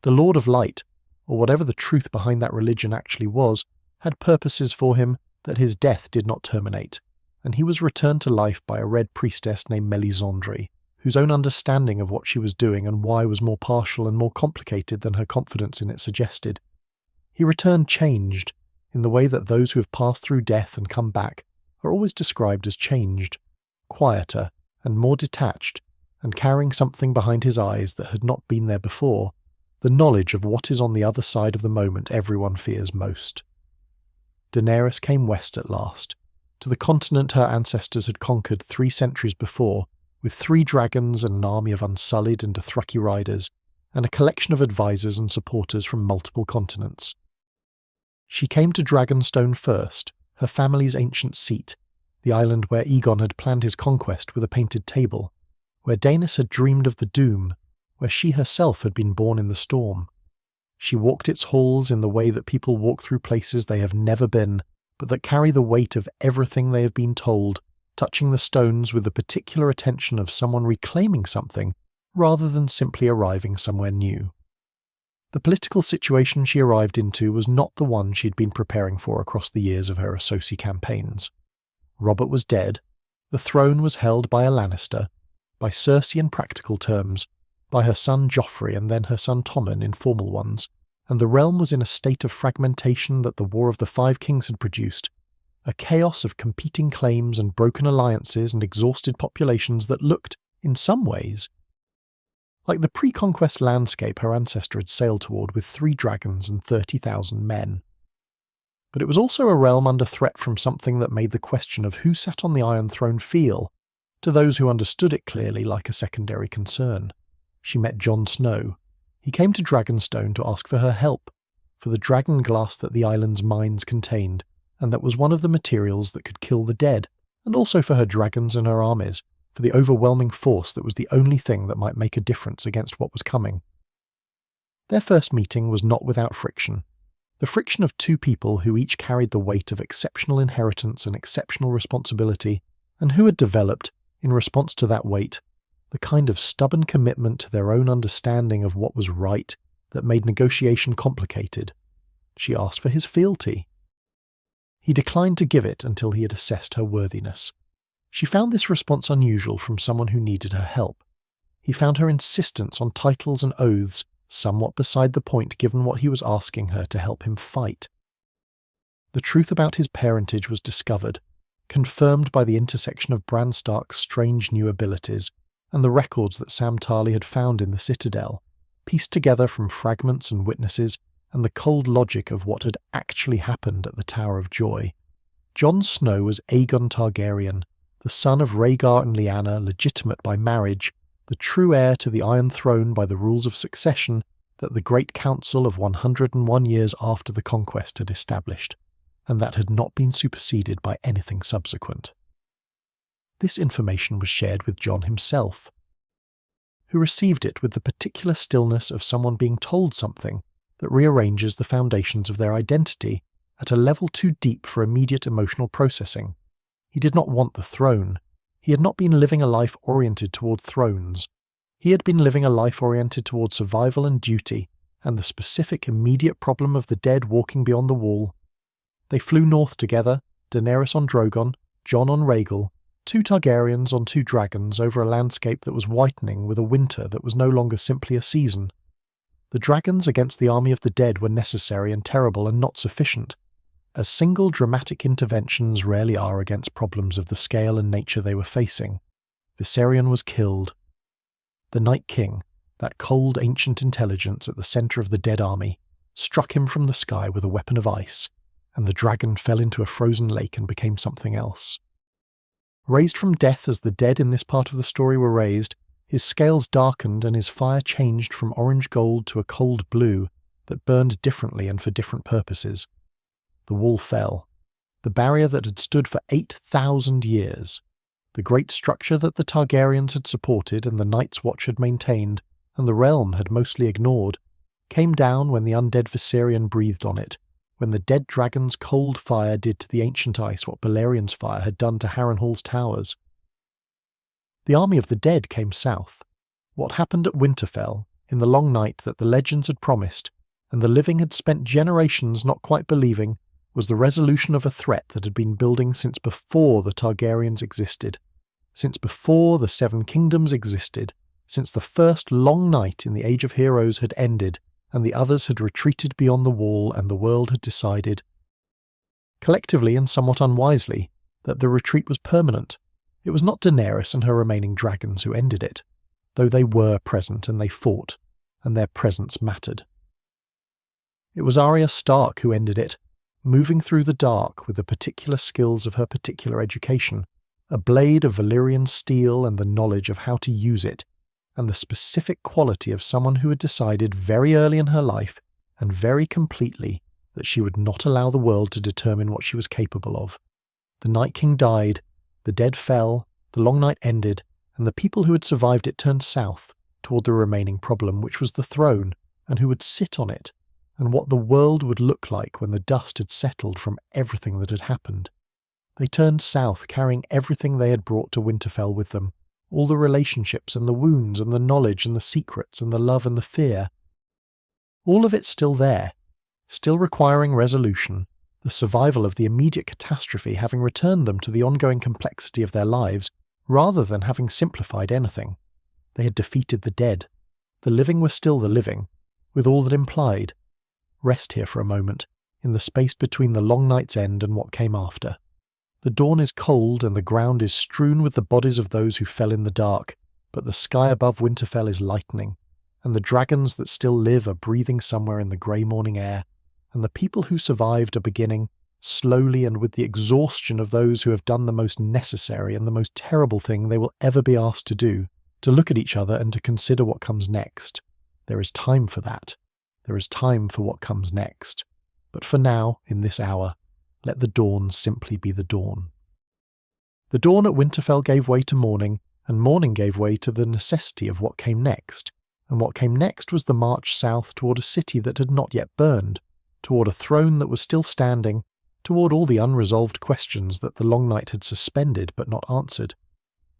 The Lord of Light, or whatever the truth behind that religion actually was, had purposes for him that his death did not terminate, and he was returned to life by a red priestess named Melisandre, whose own understanding of what she was doing and why was more partial and more complicated than her confidence in it suggested. He returned changed, in the way that those who have passed through death and come back are always described as changed, quieter and more detached, and carrying something behind his eyes that had not been there before, the knowledge of what is on the other side of the moment everyone fears most. Daenerys came west at last, to the continent her ancestors had conquered 3 centuries before, with 3 dragons and an army of unsullied and Dothraki riders, and a collection of advisors and supporters from multiple continents. She came to Dragonstone first, her family's ancient seat, the island where Aegon had planned his conquest with a painted table, where Daenerys had dreamed of the doom, where she herself had been born in the storm. She walked its halls in the way that people walk through places they have never been, but that carry the weight of everything they have been told, touching the stones with the particular attention of someone reclaiming something rather than simply arriving somewhere new. The political situation she arrived into was not the one she had been preparing for across the years of her Associ campaigns. Robert was dead, the throne was held by a Lannister, by Cersei in practical terms, by her son Joffrey and then her son Tommen in formal ones, and the realm was in a state of fragmentation that the War of the Five Kings had produced, a chaos of competing claims and broken alliances and exhausted populations that looked, in some ways, like the pre-conquest landscape her ancestor had sailed toward with 3 dragons and 30,000 men. But it was also a realm under threat from something that made the question of who sat on the Iron Throne feel, to those who understood it clearly, like a secondary concern. She met Jon Snow. He came to Dragonstone to ask for her help, for the dragon glass that the island's mines contained, and that was one of the materials that could kill the dead, and also for her dragons and her armies, for the overwhelming force that was the only thing that might make a difference against what was coming. Their first meeting was not without friction. The friction of 2 people who each carried the weight of exceptional inheritance and exceptional responsibility, and who had developed, in response to that weight, the kind of stubborn commitment to their own understanding of what was right that made negotiation complicated. She asked for his fealty. He declined to give it until he had assessed her worthiness. She found this response unusual from someone who needed her help. He found her insistence on titles and oaths somewhat beside the point given what he was asking her to help him fight. The truth about his parentage was discovered, confirmed by the intersection of Bran Stark's strange new abilities and the records that Sam Tarly had found in the Citadel, pieced together from fragments and witnesses and the cold logic of what had actually happened at the Tower of Joy. Jon Snow was Aegon Targaryen, the son of Rhaegar and Lyanna, legitimate by marriage, the true heir to the Iron Throne by the rules of succession that the Great Council of 101 years after the Conquest had established, and that had not been superseded by anything subsequent. This information was shared with Jon himself, who received it with the particular stillness of someone being told something that rearranges the foundations of their identity at a level too deep for immediate emotional processing. He did not want the throne. He had not been living a life oriented toward thrones. He had been living a life oriented toward survival and duty, and the specific immediate problem of the dead walking beyond the wall. They flew north together, Daenerys on Drogon, Jon on Rhaegal, 2 Targaryens on 2 dragons over a landscape that was whitening with a winter that was no longer simply a season. The dragons against the army of the dead were necessary and terrible and not sufficient, as single dramatic interventions rarely are against problems of the scale and nature they were facing. Viserion was killed. The Night King, that cold ancient intelligence at the centre of the dead army, struck him from the sky with a weapon of ice, and the dragon fell into a frozen lake and became something else. Raised from death as the dead in this part of the story were raised, his scales darkened and his fire changed from orange gold to a cold blue that burned differently and for different purposes. The wall fell, the barrier that had stood for 8,000 years, the great structure that the Targaryens had supported and the Night's Watch had maintained, and the realm had mostly ignored, came down when the undead Viserion breathed on it, when the dead dragon's cold fire did to the ancient ice what Balerian's fire had done to Harrenhal's towers. The army of the dead came south. What happened at Winterfell, in the long night that the legends had promised, and the living had spent generations not quite believing, was the resolution of a threat that had been building since before the Targaryens existed, since before the Seven Kingdoms existed, since the first long night in the Age of Heroes had ended, and the others had retreated beyond the wall and the world had decided, collectively and somewhat unwisely, that the retreat was permanent. It was not Daenerys and her remaining dragons who ended it, though they were present and they fought, and their presence mattered. It was Arya Stark who ended it, moving through the dark with the particular skills of her particular education, a blade of Valyrian steel and the knowledge of how to use it, and the specific quality of someone who had decided very early in her life, and very completely, that she would not allow the world to determine what she was capable of. The Night King died, the dead fell, the long night ended, and the people who had survived it turned south, toward the remaining problem, which was the throne, and who would sit on it, and what the world would look like when the dust had settled from everything that had happened. They turned south, carrying everything they had brought to Winterfell with them, all the relationships and the wounds and the knowledge and the secrets and the love and the fear. All of it still there, still requiring resolution, the survival of the immediate catastrophe having returned them to the ongoing complexity of their lives, rather than having simplified anything. They had defeated the dead. The living were still the living, with all that implied. Rest here for a moment, in the space between the long night's end and what came after. The dawn is cold and the ground is strewn with the bodies of those who fell in the dark, but the sky above Winterfell is lightening, and the dragons that still live are breathing somewhere in the grey morning air, and the people who survived are beginning, slowly and with the exhaustion of those who have done the most necessary and the most terrible thing they will ever be asked to do, to look at each other and to consider what comes next. There is time for that. There is time for what comes next. But for now, in this hour, let the dawn simply be the dawn. The dawn at Winterfell gave way to morning, and morning gave way to the necessity of what came next, and what came next was the march south toward a city that had not yet burned, toward a throne that was still standing, toward all the unresolved questions that the long night had suspended but not answered.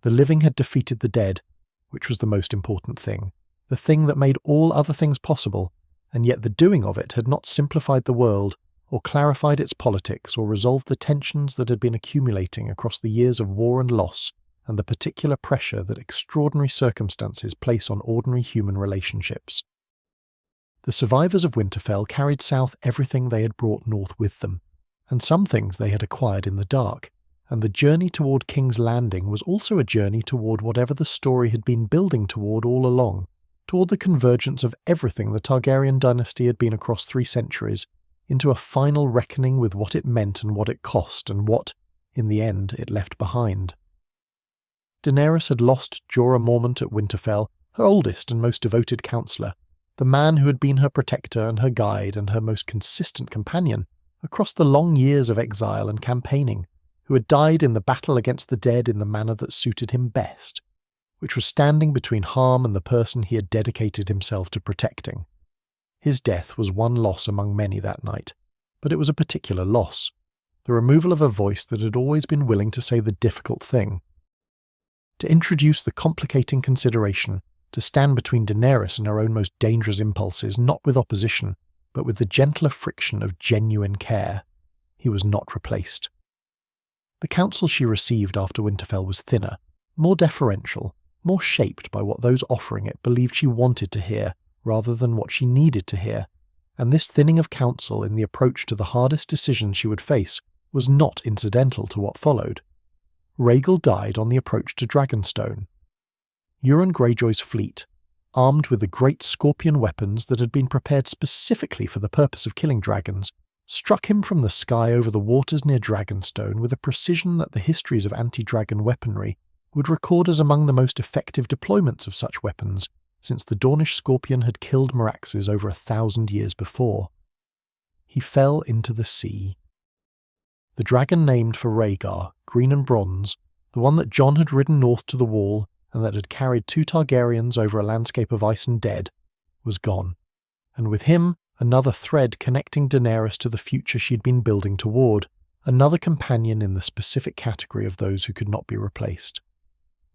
The living had defeated the dead, which was the most important thing, the thing that made all other things possible, and yet the doing of it had not simplified the world, or clarified its politics, or resolved the tensions that had been accumulating across the years of war and loss, and the particular pressure that extraordinary circumstances place on ordinary human relationships. The survivors of Winterfell carried south everything they had brought north with them, and some things they had acquired in the dark, and the journey toward King's Landing was also a journey toward whatever the story had been building toward all along, toward the convergence of everything the Targaryen dynasty had been across 3 centuries, into a final reckoning with what it meant and what it cost and what, in the end, it left behind. Daenerys had lost Jorah Mormont at Winterfell, her oldest and most devoted counsellor, the man who had been her protector and her guide and her most consistent companion across the long years of exile and campaigning, who had died in the battle against the dead in the manner that suited him best, which was standing between harm and the person he had dedicated himself to protecting. His death was one loss among many that night, but it was a particular loss, the removal of a voice that had always been willing to say the difficult thing, to introduce the complicating consideration, to stand between Daenerys and her own most dangerous impulses, not with opposition, but with the gentler friction of genuine care. He was not replaced. The counsel she received after Winterfell was thinner, more deferential, more shaped by what those offering it believed she wanted to hear, rather than what she needed to hear, and this thinning of counsel in the approach to the hardest decision she would face was not incidental to what followed. Rhaegal died on the approach to Dragonstone. Euron Greyjoy's fleet, armed with the great scorpion weapons that had been prepared specifically for the purpose of killing dragons, struck him from the sky over the waters near Dragonstone with a precision that the histories of anti-dragon weaponry would record as among the most effective deployments of such weapons since the Dornish scorpion had killed Meraxes over 1,000 years before. He fell into the sea. The dragon named for Rhaegar, green and bronze, the one that Jon had ridden north to the Wall and that had carried 2 Targaryens over a landscape of ice and dead, was gone, and with him another thread connecting Daenerys to the future she'd been building toward, another companion in the specific category of those who could not be replaced.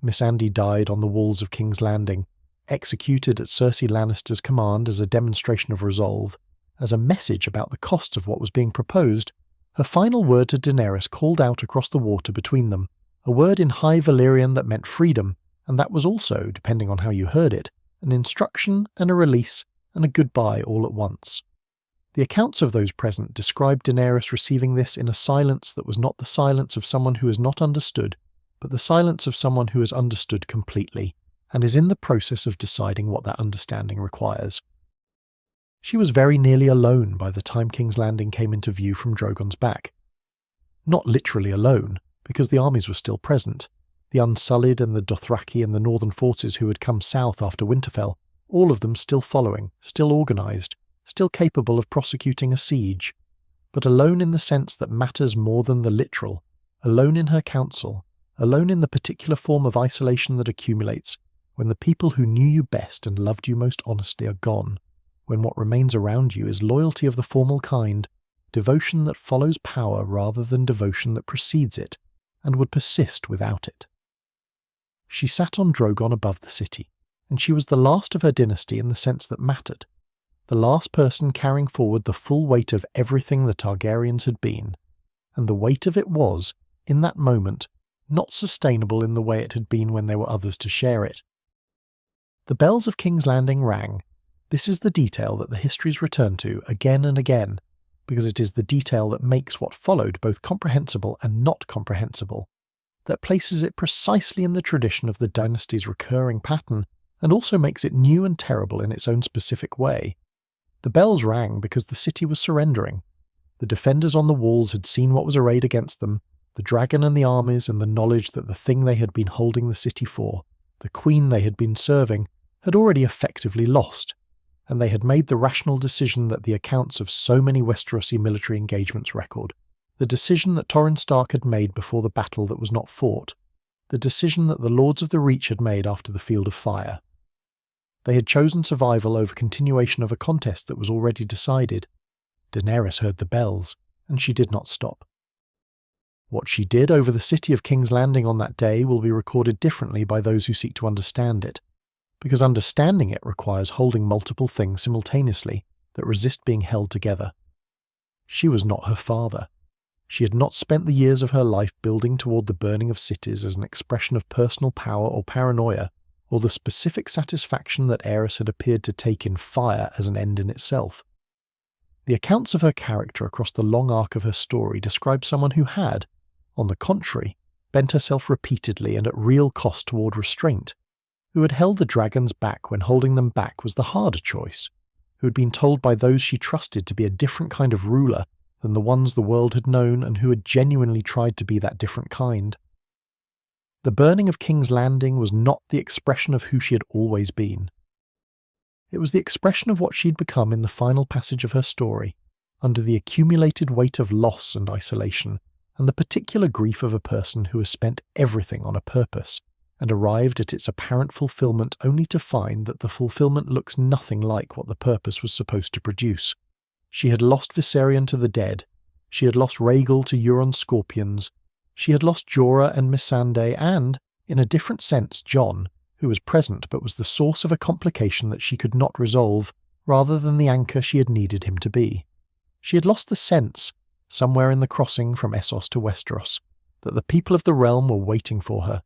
Missandei died on the walls of King's Landing, executed at Cersei Lannister's command as a demonstration of resolve, as a message about the costs of what was being proposed. Her final word to Daenerys called out across the water between them, a word in High Valyrian that meant freedom, and that was also, depending on how you heard it, an instruction and a release and a goodbye all at once. The accounts of those present described Daenerys receiving this in a silence that was not the silence of someone who has not understood, but the silence of someone who has understood completely, and is in the process of deciding what that understanding requires. She was very nearly alone by the time King's Landing came into view from Drogon's back. Not literally alone, because the armies were still present. The Unsullied and the Dothraki and the northern forces who had come south after Winterfell, all of them still following, still organised, still capable of prosecuting a siege, but alone in the sense that matters more than the literal, alone in her council, alone in the particular form of isolation that accumulates when the people who knew you best and loved you most honestly are gone, when what remains around you is loyalty of the formal kind, devotion that follows power rather than devotion that precedes it, and would persist without it. She sat on Drogon above the city, and she was the last of her dynasty in the sense that mattered, the last person carrying forward the full weight of everything the Targaryens had been, and the weight of it was, in that moment, not sustainable in the way it had been when there were others to share it. The bells of King's Landing rang. This is the detail that the histories return to again and again, because it is the detail that makes what followed both comprehensible and not comprehensible, that places it precisely in the tradition of the dynasty's recurring pattern, and also makes it new and terrible in its own specific way. The bells rang because the city was surrendering. The defenders on the walls had seen what was arrayed against them, the dragon and the armies and the knowledge that the thing they had been holding the city for, the queen they had been serving, had already effectively lost, and they had made the rational decision that the accounts of so many Westerosi military engagements record, the decision that Torrhen Stark had made before the battle that was not fought, the decision that the Lords of the Reach had made after the Field of Fire. They had chosen survival over continuation of a contest that was already decided. Daenerys heard the bells, and she did not stop. What she did over the city of King's Landing on that day will be recorded differently by those who seek to understand it, because understanding it requires holding multiple things simultaneously that resist being held together. She was not her father. She had not spent the years of her life building toward the burning of cities as an expression of personal power or paranoia, or the specific satisfaction that Aerys had appeared to take in fire as an end in itself. The accounts of her character across the long arc of her story describe someone who had, on the contrary, bent herself repeatedly and at real cost toward restraint, who had held the dragons back when holding them back was the harder choice, who had been told by those she trusted to be a different kind of ruler than the ones the world had known, and who had genuinely tried to be that different kind. The burning of King's Landing was not the expression of who she had always been. It was the expression of what she'd become in the final passage of her story, under the accumulated weight of loss and isolation, and the particular grief of a person who has spent everything on a purpose, and arrived at its apparent fulfillment only to find that the fulfillment looks nothing like what the purpose was supposed to produce. She had lost Viserion to the dead, she had lost Rhaegal to Euron's scorpions, she had lost Jorah and Missandei and, in a different sense, Jon, who was present but was the source of a complication that she could not resolve, rather than the anchor she had needed him to be. She had lost the sense, somewhere in the crossing from Essos to Westeros, that the people of the realm were waiting for her,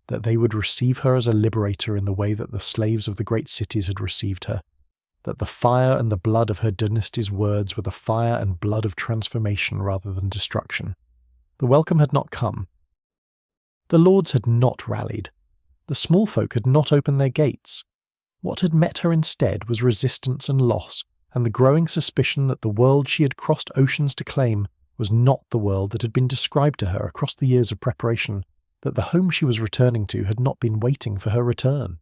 that they would receive her as a liberator in the way that the slaves of the great cities had received her, that the fire and the blood of her dynasty's words were the fire and blood of transformation rather than destruction. The welcome had not come. The lords had not rallied. The small folk had not opened their gates. What had met her instead was resistance and loss, and the growing suspicion that the world she had crossed oceans to claim was not the world that had been described to her across the years of preparation, that the home she was returning to had not been waiting for her return.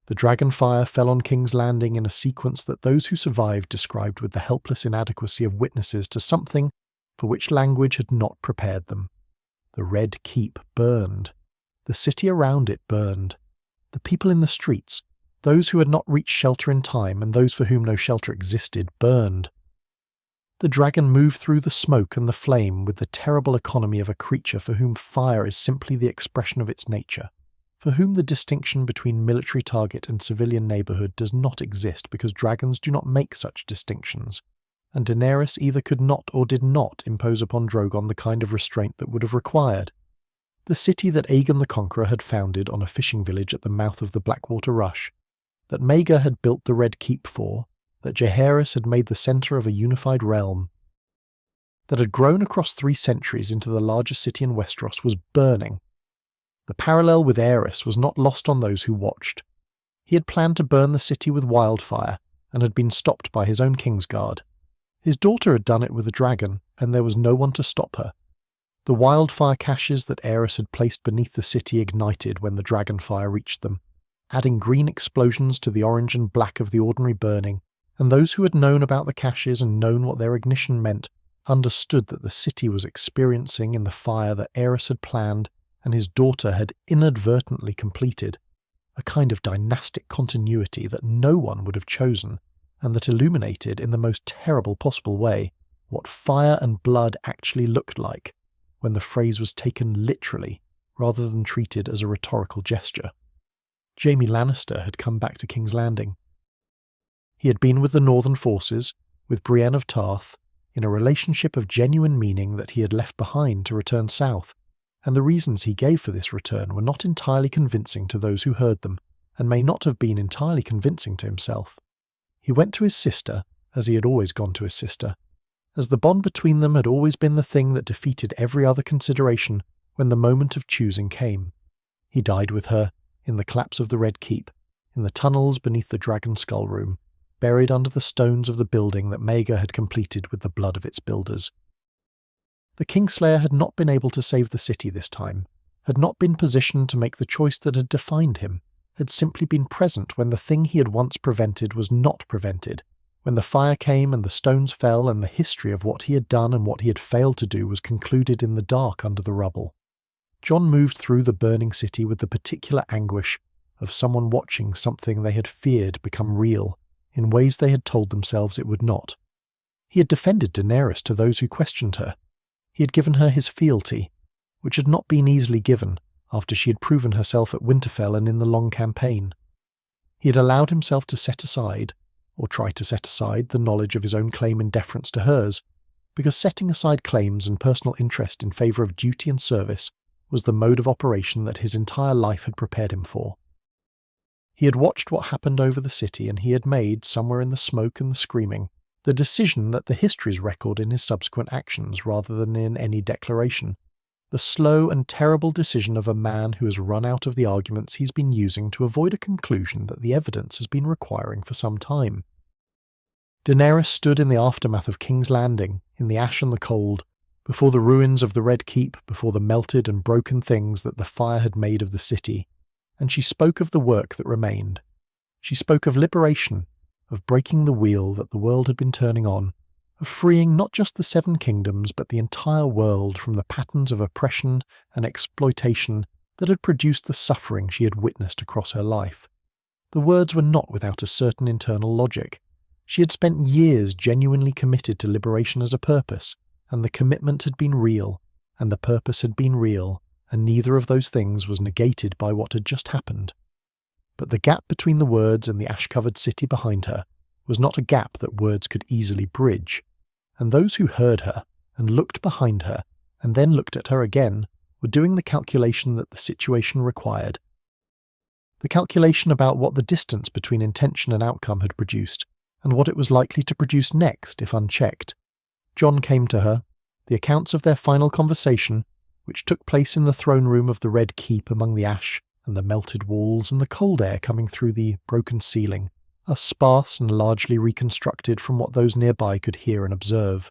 The dragon fire fell on King's Landing in a sequence that those who survived described with the helpless inadequacy of witnesses to something for which language had not prepared them. The Red Keep burned. The city around it burned. The people in the streets, those who had not reached shelter in time and those for whom no shelter existed, burned. The dragon moved through the smoke and the flame with the terrible economy of a creature for whom fire is simply the expression of its nature, for whom the distinction between military target and civilian neighbourhood does not exist because dragons do not make such distinctions, and Daenerys either could not or did not impose upon Drogon the kind of restraint that would have required. The city that Aegon the Conqueror had founded on a fishing village at the mouth of the Blackwater Rush, that Maegor had built the Red Keep for, that Jaehaerys had made the centre of a unified realm, that had grown across 3 centuries into the largest city in Westeros, was burning. The parallel with Aerys was not lost on those who watched. He had planned to burn the city with wildfire, and had been stopped by his own Kingsguard. His daughter had done it with a dragon, and there was no one to stop her. The wildfire caches that Aerys had placed beneath the city ignited when the dragonfire reached them, adding green explosions to the orange and black of the ordinary burning, and those who had known about the caches and known what their ignition meant understood that the city was experiencing in the fire that Aerys had planned and his daughter had inadvertently completed, a kind of dynastic continuity that no one would have chosen, and that illuminated in the most terrible possible way what fire and blood actually looked like when the phrase was taken literally rather than treated as a rhetorical gesture. Jaime Lannister had come back to King's Landing. He had been with the Northern forces, with Brienne of Tarth, in a relationship of genuine meaning that he had left behind to return south, and the reasons he gave for this return were not entirely convincing to those who heard them, and may not have been entirely convincing to himself. He went to his sister, as he had always gone to his sister, as the bond between them had always been the thing that defeated every other consideration when the moment of choosing came. He died with her, in the collapse of the Red Keep, in the tunnels beneath the Dragon Skull Room, buried under the stones of the building that Maegor had completed with the blood of its builders. The Kingslayer had not been able to save the city this time, had not been positioned to make the choice that had defined him, had simply been present when the thing he had once prevented was not prevented, when the fire came and the stones fell and the history of what he had done and what he had failed to do was concluded in the dark under the rubble. Jon moved through the burning city with the particular anguish of someone watching something they had feared become real in ways they had told themselves it would not. He had defended Daenerys to those who questioned her. He had given her his fealty, which had not been easily given after she had proven herself at Winterfell and in the Long Campaign. He had allowed himself to set aside, or try to set aside, the knowledge of his own claim in deference to hers, because setting aside claims and personal interest in favour of duty and service was the mode of operation that his entire life had prepared him for. He had watched what happened over the city, and he had made, somewhere in the smoke and the screaming, the decision that the histories record in his subsequent actions rather than in any declaration, the slow and terrible decision of a man who has run out of the arguments he's been using to avoid a conclusion that the evidence has been requiring for some time. Daenerys stood in the aftermath of King's Landing, in the ash and the cold, before the ruins of the Red Keep, before the melted and broken things that the fire had made of the city, and she spoke of the work that remained. She spoke of liberation, of breaking the wheel that the world had been turning on, of freeing not just the 7 kingdoms but the entire world from the patterns of oppression and exploitation that had produced the suffering she had witnessed across her life. The words were not without a certain internal logic. She had spent years genuinely committed to liberation as a purpose, and the commitment had been real, and the purpose had been real, and neither of those things was negated by what had just happened. But the gap between the words and the ash-covered city behind her was not a gap that words could easily bridge, and those who heard her, and looked behind her, and then looked at her again, were doing the calculation that the situation required. The calculation about what the distance between intention and outcome had produced, and what it was likely to produce next if unchecked. Jon came to her. The accounts of their final conversation, which took place in the throne room of the Red Keep among the ash and the melted walls and the cold air coming through the broken ceiling, are sparse and largely reconstructed from what those nearby could hear and observe.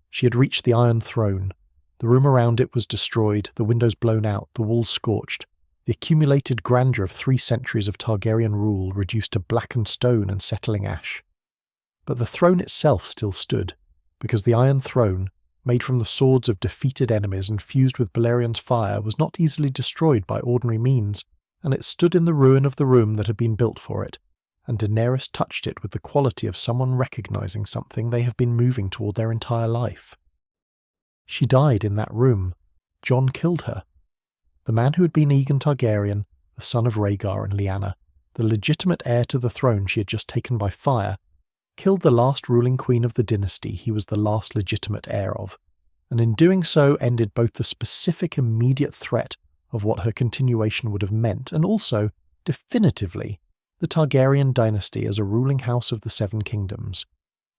She had reached the Iron Throne. The room around it was destroyed, the windows blown out, the walls scorched, the accumulated grandeur of 3 centuries of Targaryen rule reduced to blackened stone and settling ash. But the throne itself still stood, because the Iron Throne, made from the swords of defeated enemies and fused with Balerian's fire, was not easily destroyed by ordinary means, and it stood in the ruin of the room that had been built for it, and Daenerys touched it with the quality of someone recognizing something they have been moving toward their entire life. She died in that room. Jon killed her. The man who had been Aegon Targaryen, the son of Rhaegar and Lyanna, the legitimate heir to the throne she had just taken by fire, killed the last ruling queen of the dynasty he was the last legitimate heir of, and in doing so ended both the specific immediate threat of what her continuation would have meant, and also, definitively, the Targaryen dynasty as a ruling house of the 7 kingdoms.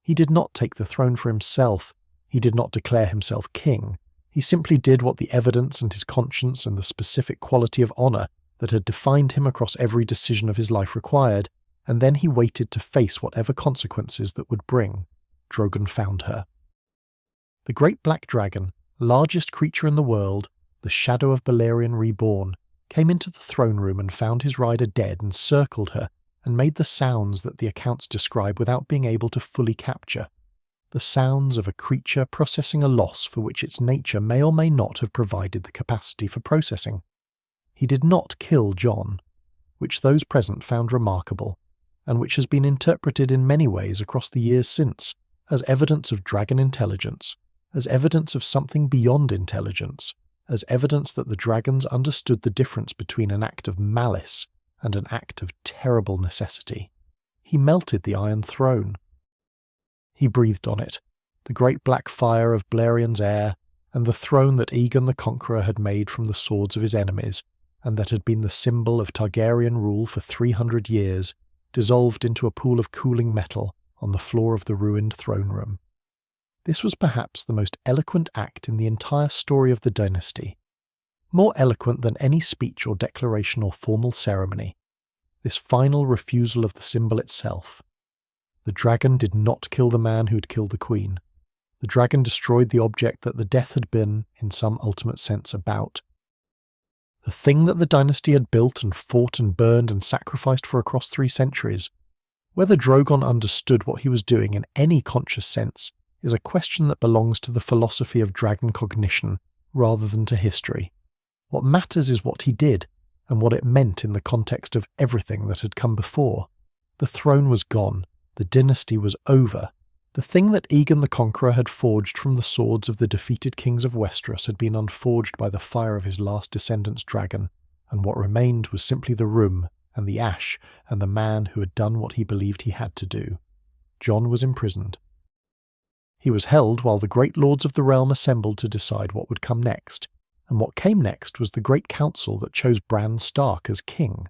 He did not take the throne for himself. He did not declare himself king. He simply did what the evidence and his conscience and the specific quality of honour that had defined him across every decision of his life required, and then he waited to face whatever consequences that would bring. Drogon found her. The great black dragon, largest creature in the world, the shadow of Balerion reborn, came into the throne room and found his rider dead and circled her and made the sounds that the accounts describe without being able to fully capture. The sounds of a creature processing a loss for which its nature may or may not have provided the capacity for processing. He did not kill Jon, which those present found remarkable, and which has been interpreted in many ways across the years since, as evidence of dragon intelligence, as evidence of something beyond intelligence, as evidence that the dragons understood the difference between an act of malice and an act of terrible necessity. He melted the Iron Throne. He breathed on it, the great black fire of Balerion's heir, and the throne that Aegon the Conqueror had made from the swords of his enemies, and that had been the symbol of Targaryen rule for 300 years, dissolved into a pool of cooling metal on the floor of the ruined throne room. This was perhaps the most eloquent act in the entire story of the dynasty, more eloquent than any speech or declaration or formal ceremony, this final refusal of the symbol itself. The dragon did not kill the man who had killed the queen. The dragon destroyed the object that the death had been, in some ultimate sense, about. The thing that the dynasty had built and fought and burned and sacrificed for across 3 centuries. Whether Drogon understood what he was doing in any conscious sense is a question that belongs to the philosophy of dragon cognition rather than to history. What matters is what he did, and what it meant in the context of everything that had come before. The throne was gone. The dynasty was over. The thing that Aegon the Conqueror had forged from the swords of the defeated kings of Westeros had been unforged by the fire of his last descendant's dragon, and what remained was simply the room and the ash and the man who had done what he believed he had to do. Jon was imprisoned. He was held while the great lords of the realm assembled to decide what would come next, and what came next was the Great Council that chose Bran Stark as king.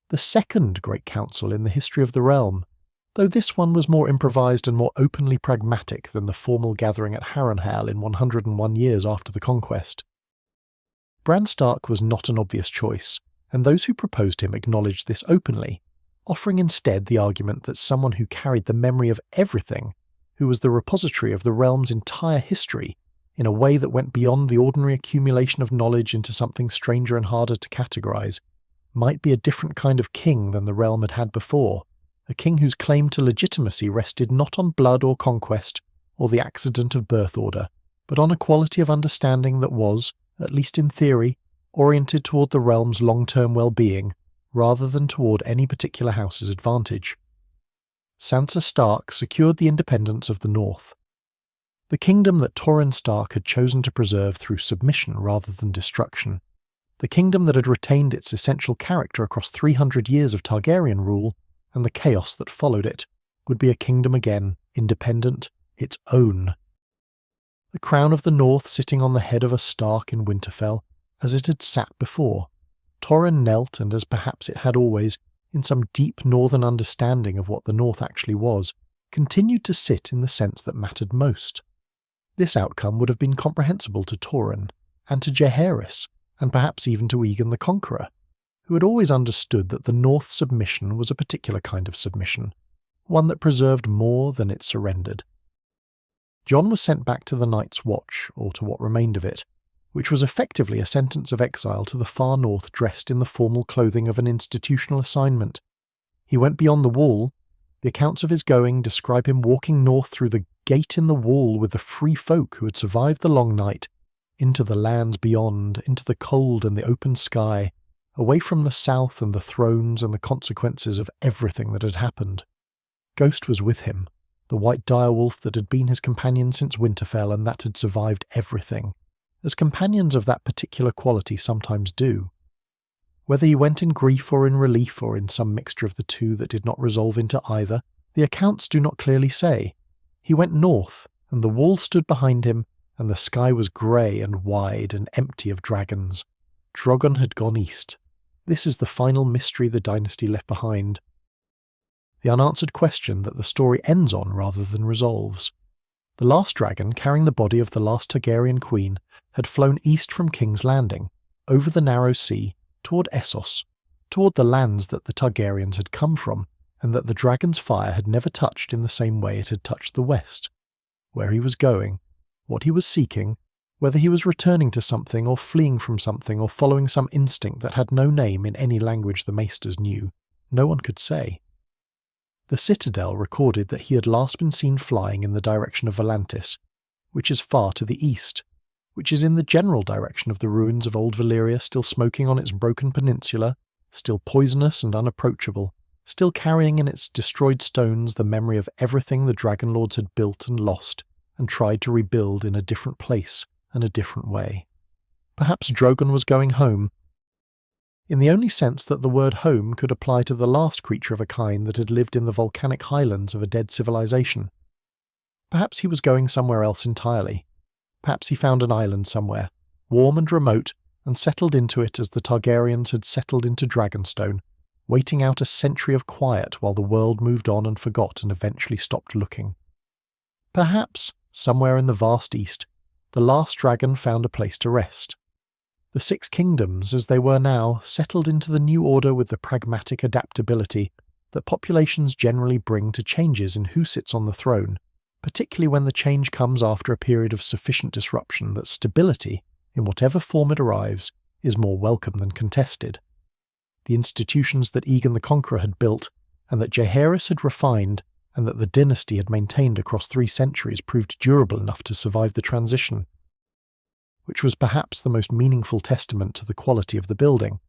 The second Great Council in the history of the realm, though this one was more improvised and more openly pragmatic than the formal gathering at Harrenhal in 101 years after the Conquest. Bran Stark was not an obvious choice, and those who proposed him acknowledged this openly, offering instead the argument that someone who carried the memory of everything, who was the repository of the realm's entire history, in a way that went beyond the ordinary accumulation of knowledge into something stranger and harder to categorize, might be a different kind of king than the realm had had before, a king whose claim to legitimacy rested not on blood or conquest, or the accident of birth order, but on a quality of understanding that was, at least in theory, oriented toward the realm's long-term well-being, rather than toward any particular house's advantage. Sansa Stark secured the independence of the North. The kingdom that Torrhen Stark had chosen to preserve through submission rather than destruction, the kingdom that had retained its essential character across 300 years of Targaryen rule, and the chaos that followed it, would be a kingdom again, independent, its own. The crown of the North sitting on the head of a Stark in Winterfell, as it had sat before. Torrhen knelt, and as perhaps it had always, in some deep northern understanding of what the North actually was, continued to sit in the sense that mattered most. This outcome would have been comprehensible to Torrhen, and to Jaehaerys, and perhaps even to Aegon the Conqueror, who had always understood that the North's submission was a particular kind of submission, one that preserved more than it surrendered. Jon was sent back to the Night's Watch, or to what remained of it, which was effectively a sentence of exile to the far north dressed in the formal clothing of an institutional assignment. He went beyond the wall. The accounts of his going describe him walking north through the gate in the wall with the free folk who had survived the long night, into the lands beyond, into the cold and the open sky, away from the south and the thrones and the consequences of everything that had happened. Ghost was with him, the white direwolf that had been his companion since Winterfell and that had survived everything, as companions of that particular quality sometimes do. Whether he went in grief or in relief or in some mixture of the two that did not resolve into either, the accounts do not clearly say. He went north, and the wall stood behind him, and the sky was grey and wide and empty of dragons. Drogon had gone east. This is the final mystery the dynasty left behind. The unanswered question that the story ends on rather than resolves. The last dragon, carrying the body of the last Targaryen queen, had flown east from King's Landing, over the narrow sea, toward Essos, toward the lands that the Targaryens had come from, and that the dragon's fire had never touched in the same way it had touched the west. Where he was going, what he was seeking, whether he was returning to something or fleeing from something or following some instinct that had no name in any language the maesters knew, no one could say. The Citadel recorded that he had last been seen flying in the direction of Volantis, which is far to the east, which is in the general direction of the ruins of old Valyria still smoking on its broken peninsula, still poisonous and unapproachable, still carrying in its destroyed stones the memory of everything the Dragon Lords had built and lost, and tried to rebuild in a different place and a different way. Perhaps Drogon was going home, in the only sense that the word home could apply to the last creature of a kind that had lived in the volcanic highlands of a dead civilization. Perhaps he was going somewhere else entirely. Perhaps he found an island somewhere, warm and remote, and settled into it as the Targaryens had settled into Dragonstone, waiting out a century of quiet while the world moved on and forgot and eventually stopped looking. Perhaps, somewhere in the vast east, the last dragon found a place to rest. The Six Kingdoms, as they were now, settled into the new order with the pragmatic adaptability that populations generally bring to changes in who sits on the throne, particularly when the change comes after a period of sufficient disruption that stability, in whatever form it arrives, is more welcome than contested. The institutions that Aegon the Conqueror had built, and that Jaehaerys had refined, and that the dynasty had maintained across 3 centuries proved durable enough to survive the transition, which was perhaps the most meaningful testament to the quality of the building.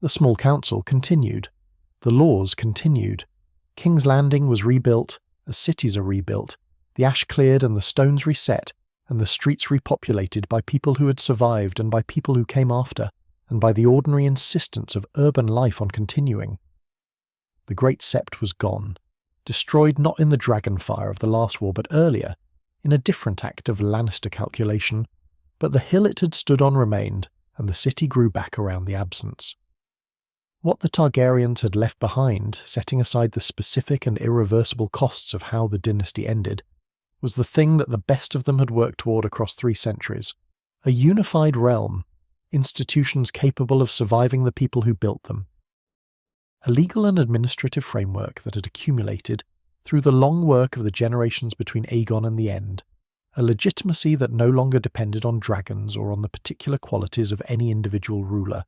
The small council continued. The laws continued. King's Landing was rebuilt, as cities are rebuilt, the ash cleared and the stones reset, and the streets repopulated by people who had survived and by people who came after, and by the ordinary insistence of urban life on continuing. The Great Sept was gone, destroyed not in the dragon fire of the last war but earlier, in a different act of Lannister calculation, but the hill it had stood on remained, and the city grew back around the absence. What the Targaryens had left behind, setting aside the specific and irreversible costs of how the dynasty ended, was the thing that the best of them had worked toward across 3 centuries, a unified realm, institutions capable of surviving the people who built them, a legal and administrative framework that had accumulated through the long work of the generations between Aegon and the End, a legitimacy that no longer depended on dragons or on the particular qualities of any individual ruler.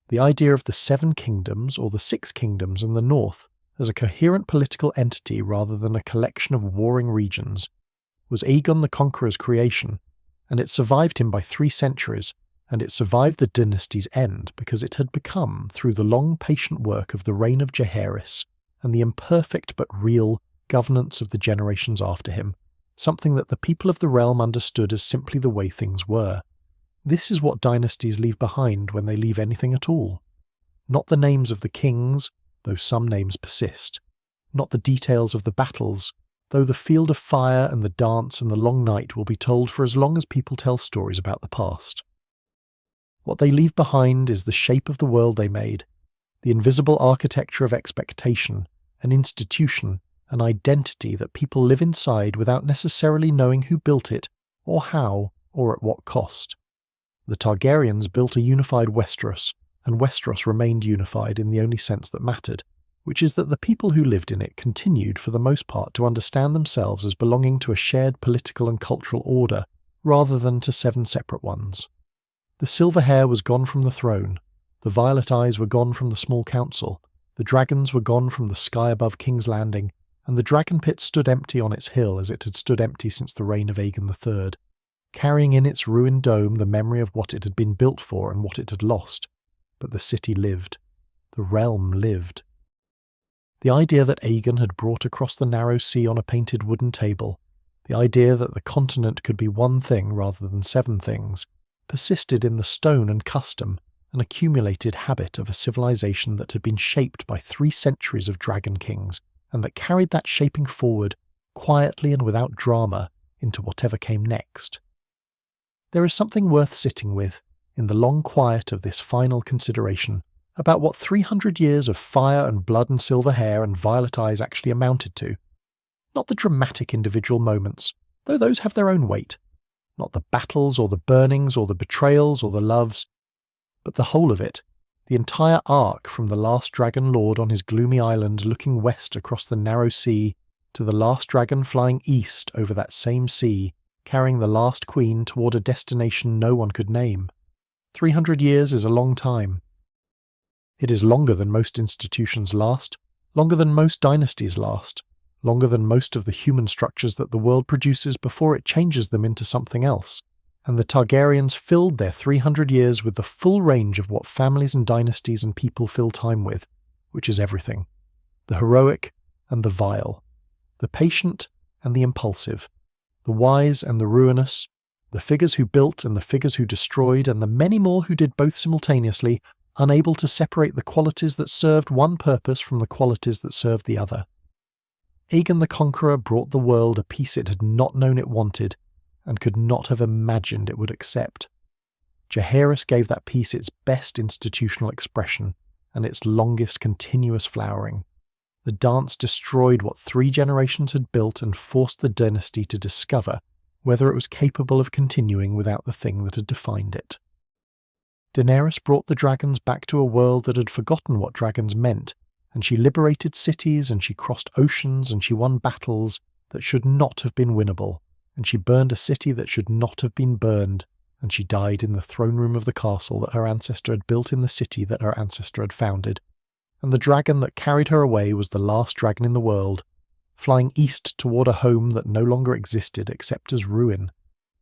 The idea of the 7 kingdoms or the 6 kingdoms in the north as a coherent political entity rather than a collection of warring regions was Aegon the Conqueror's creation, and it survived him by 3 centuries, and it survived the dynasty's end because it had become, through the long patient work of the reign of Jaehaerys and the imperfect but real governance of the generations after him, something that the people of the realm understood as simply the way things were. This is what dynasties leave behind when they leave anything at all. Not the names of the kings, though some names persist. Not the details of the battles, though the field of fire and the dance and the long night will be told for as long as people tell stories about the past. What they leave behind is the shape of the world they made, the invisible architecture of expectation, an institution, an identity that people live inside without necessarily knowing who built it, or how, or at what cost. The Targaryens built a unified Westeros, and Westeros remained unified in the only sense that mattered, which is that the people who lived in it continued for the most part to understand themselves as belonging to a shared political and cultural order rather than to 7 separate ones. The silver hair was gone from the throne, the violet eyes were gone from the small council, the dragons were gone from the sky above King's Landing, and the dragon pit stood empty on its hill as it had stood empty since the reign of Aegon III, carrying in its ruined dome the memory of what it had been built for and what it had lost. But the city lived. The realm lived. The idea that Aegon had brought across the narrow sea on a painted wooden table, the idea that the continent could be one thing rather than 7 things, persisted in the stone and custom, an accumulated habit of a civilization that had been shaped by 3 centuries of dragon kings, and that carried that shaping forward, quietly and without drama, into whatever came next. There is something worth sitting with, in the long quiet of this final consideration, about what 300 years of fire and blood and silver hair and violet eyes actually amounted to. Not the dramatic individual moments, though those have their own weight. Not the battles or the burnings or the betrayals or the loves, but the whole of it, the entire arc from the last dragon lord on his gloomy island looking west across the narrow sea to the last dragon flying east over that same sea, carrying the last queen toward a destination no one could name. 300 years is a long time. It is longer than most institutions last, longer than most dynasties last, longer than most of the human structures that the world produces before it changes them into something else. And the Targaryens filled their 300 years with the full range of what families and dynasties and people fill time with, which is everything. The heroic and the vile, the patient and the impulsive, the wise and the ruinous, the figures who built and the figures who destroyed, and the many more who did both simultaneously, unable to separate the qualities that served one purpose from the qualities that served the other. Aegon the Conqueror brought the world a peace it had not known it wanted, and could not have imagined it would accept. Jaehaerys gave that peace its best institutional expression, and its longest continuous flowering. The dance destroyed what 3 generations had built and forced the dynasty to discover whether it was capable of continuing without the thing that had defined it. Daenerys brought the dragons back to a world that had forgotten what dragons meant, and she liberated cities, and she crossed oceans, and she won battles that should not have been winnable, and she burned a city that should not have been burned, and she died in the throne room of the castle that her ancestor had built in the city that her ancestor had founded. And the dragon that carried her away was the last dragon in the world, flying east toward a home that no longer existed except as ruin,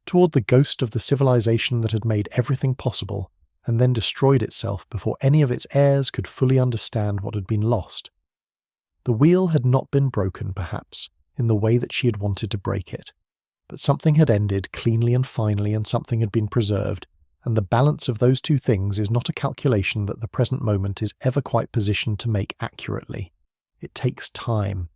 toward the ghost of the civilization that had made everything possible, and then destroyed itself before any of its heirs could fully understand what had been lost. The wheel had not been broken, perhaps, in the way that she had wanted to break it, but something had ended cleanly and finely, and something had been preserved, and the balance of those 2 things is not a calculation that the present moment is ever quite positioned to make accurately. It takes time.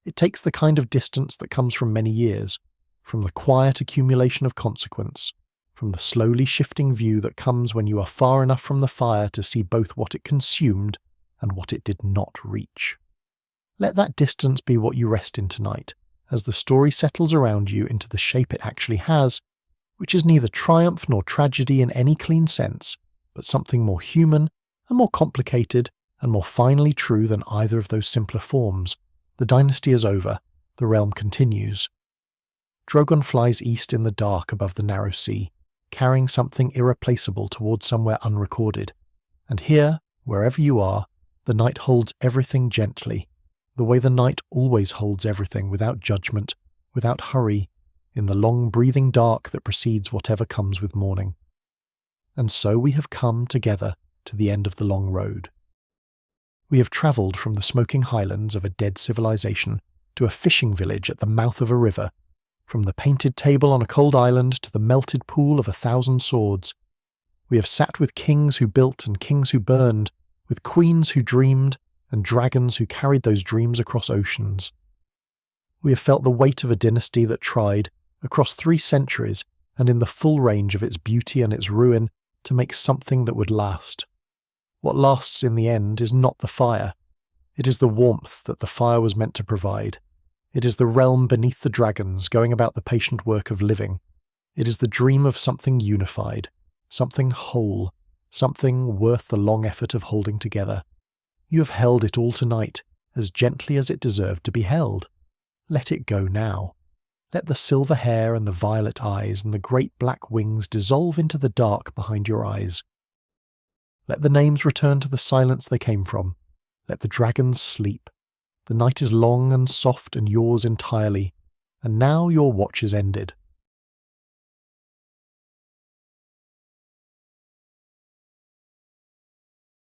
It takes the kind of distance that comes from many years, from the quiet accumulation of consequence, from the slowly shifting view that comes when you are far enough from the fire to see both what it consumed and what it did not reach. Let that distance be what you rest in tonight, as the story settles around you into the shape it actually has, which is neither triumph nor tragedy in any clean sense, but something more human and more complicated and more finely true than either of those simpler forms. The dynasty is over. The realm continues. Drogon flies east in the dark above the narrow sea, carrying something irreplaceable towards somewhere unrecorded. And here, wherever you are, the night holds everything gently, the way the night always holds everything, without judgment, without hurry, in the long breathing dark that precedes whatever comes with morning. And so we have come together to the end of the long road. We have travelled from the smoking highlands of a dead civilization to a fishing village at the mouth of a river, from the painted table on a cold island to the melted pool of 1,000 swords. We have sat with kings who built and kings who burned, with queens who dreamed and dragons who carried those dreams across oceans. We have felt the weight of a dynasty that tried, across 3 centuries and in the full range of its beauty and its ruin, to make something that would last. What lasts in the end is not the fire. It is the warmth that the fire was meant to provide. It is the realm beneath the dragons going about the patient work of living. It is the dream of something unified, something whole, something worth the long effort of holding together. You have held it all tonight, as gently as it deserved to be held. Let it go now. Let the silver hair and the violet eyes and the great black wings dissolve into the dark behind your eyes. Let the names return to the silence they came from. Let the dragons sleep. The night is long and soft and yours entirely, and now your watch is ended.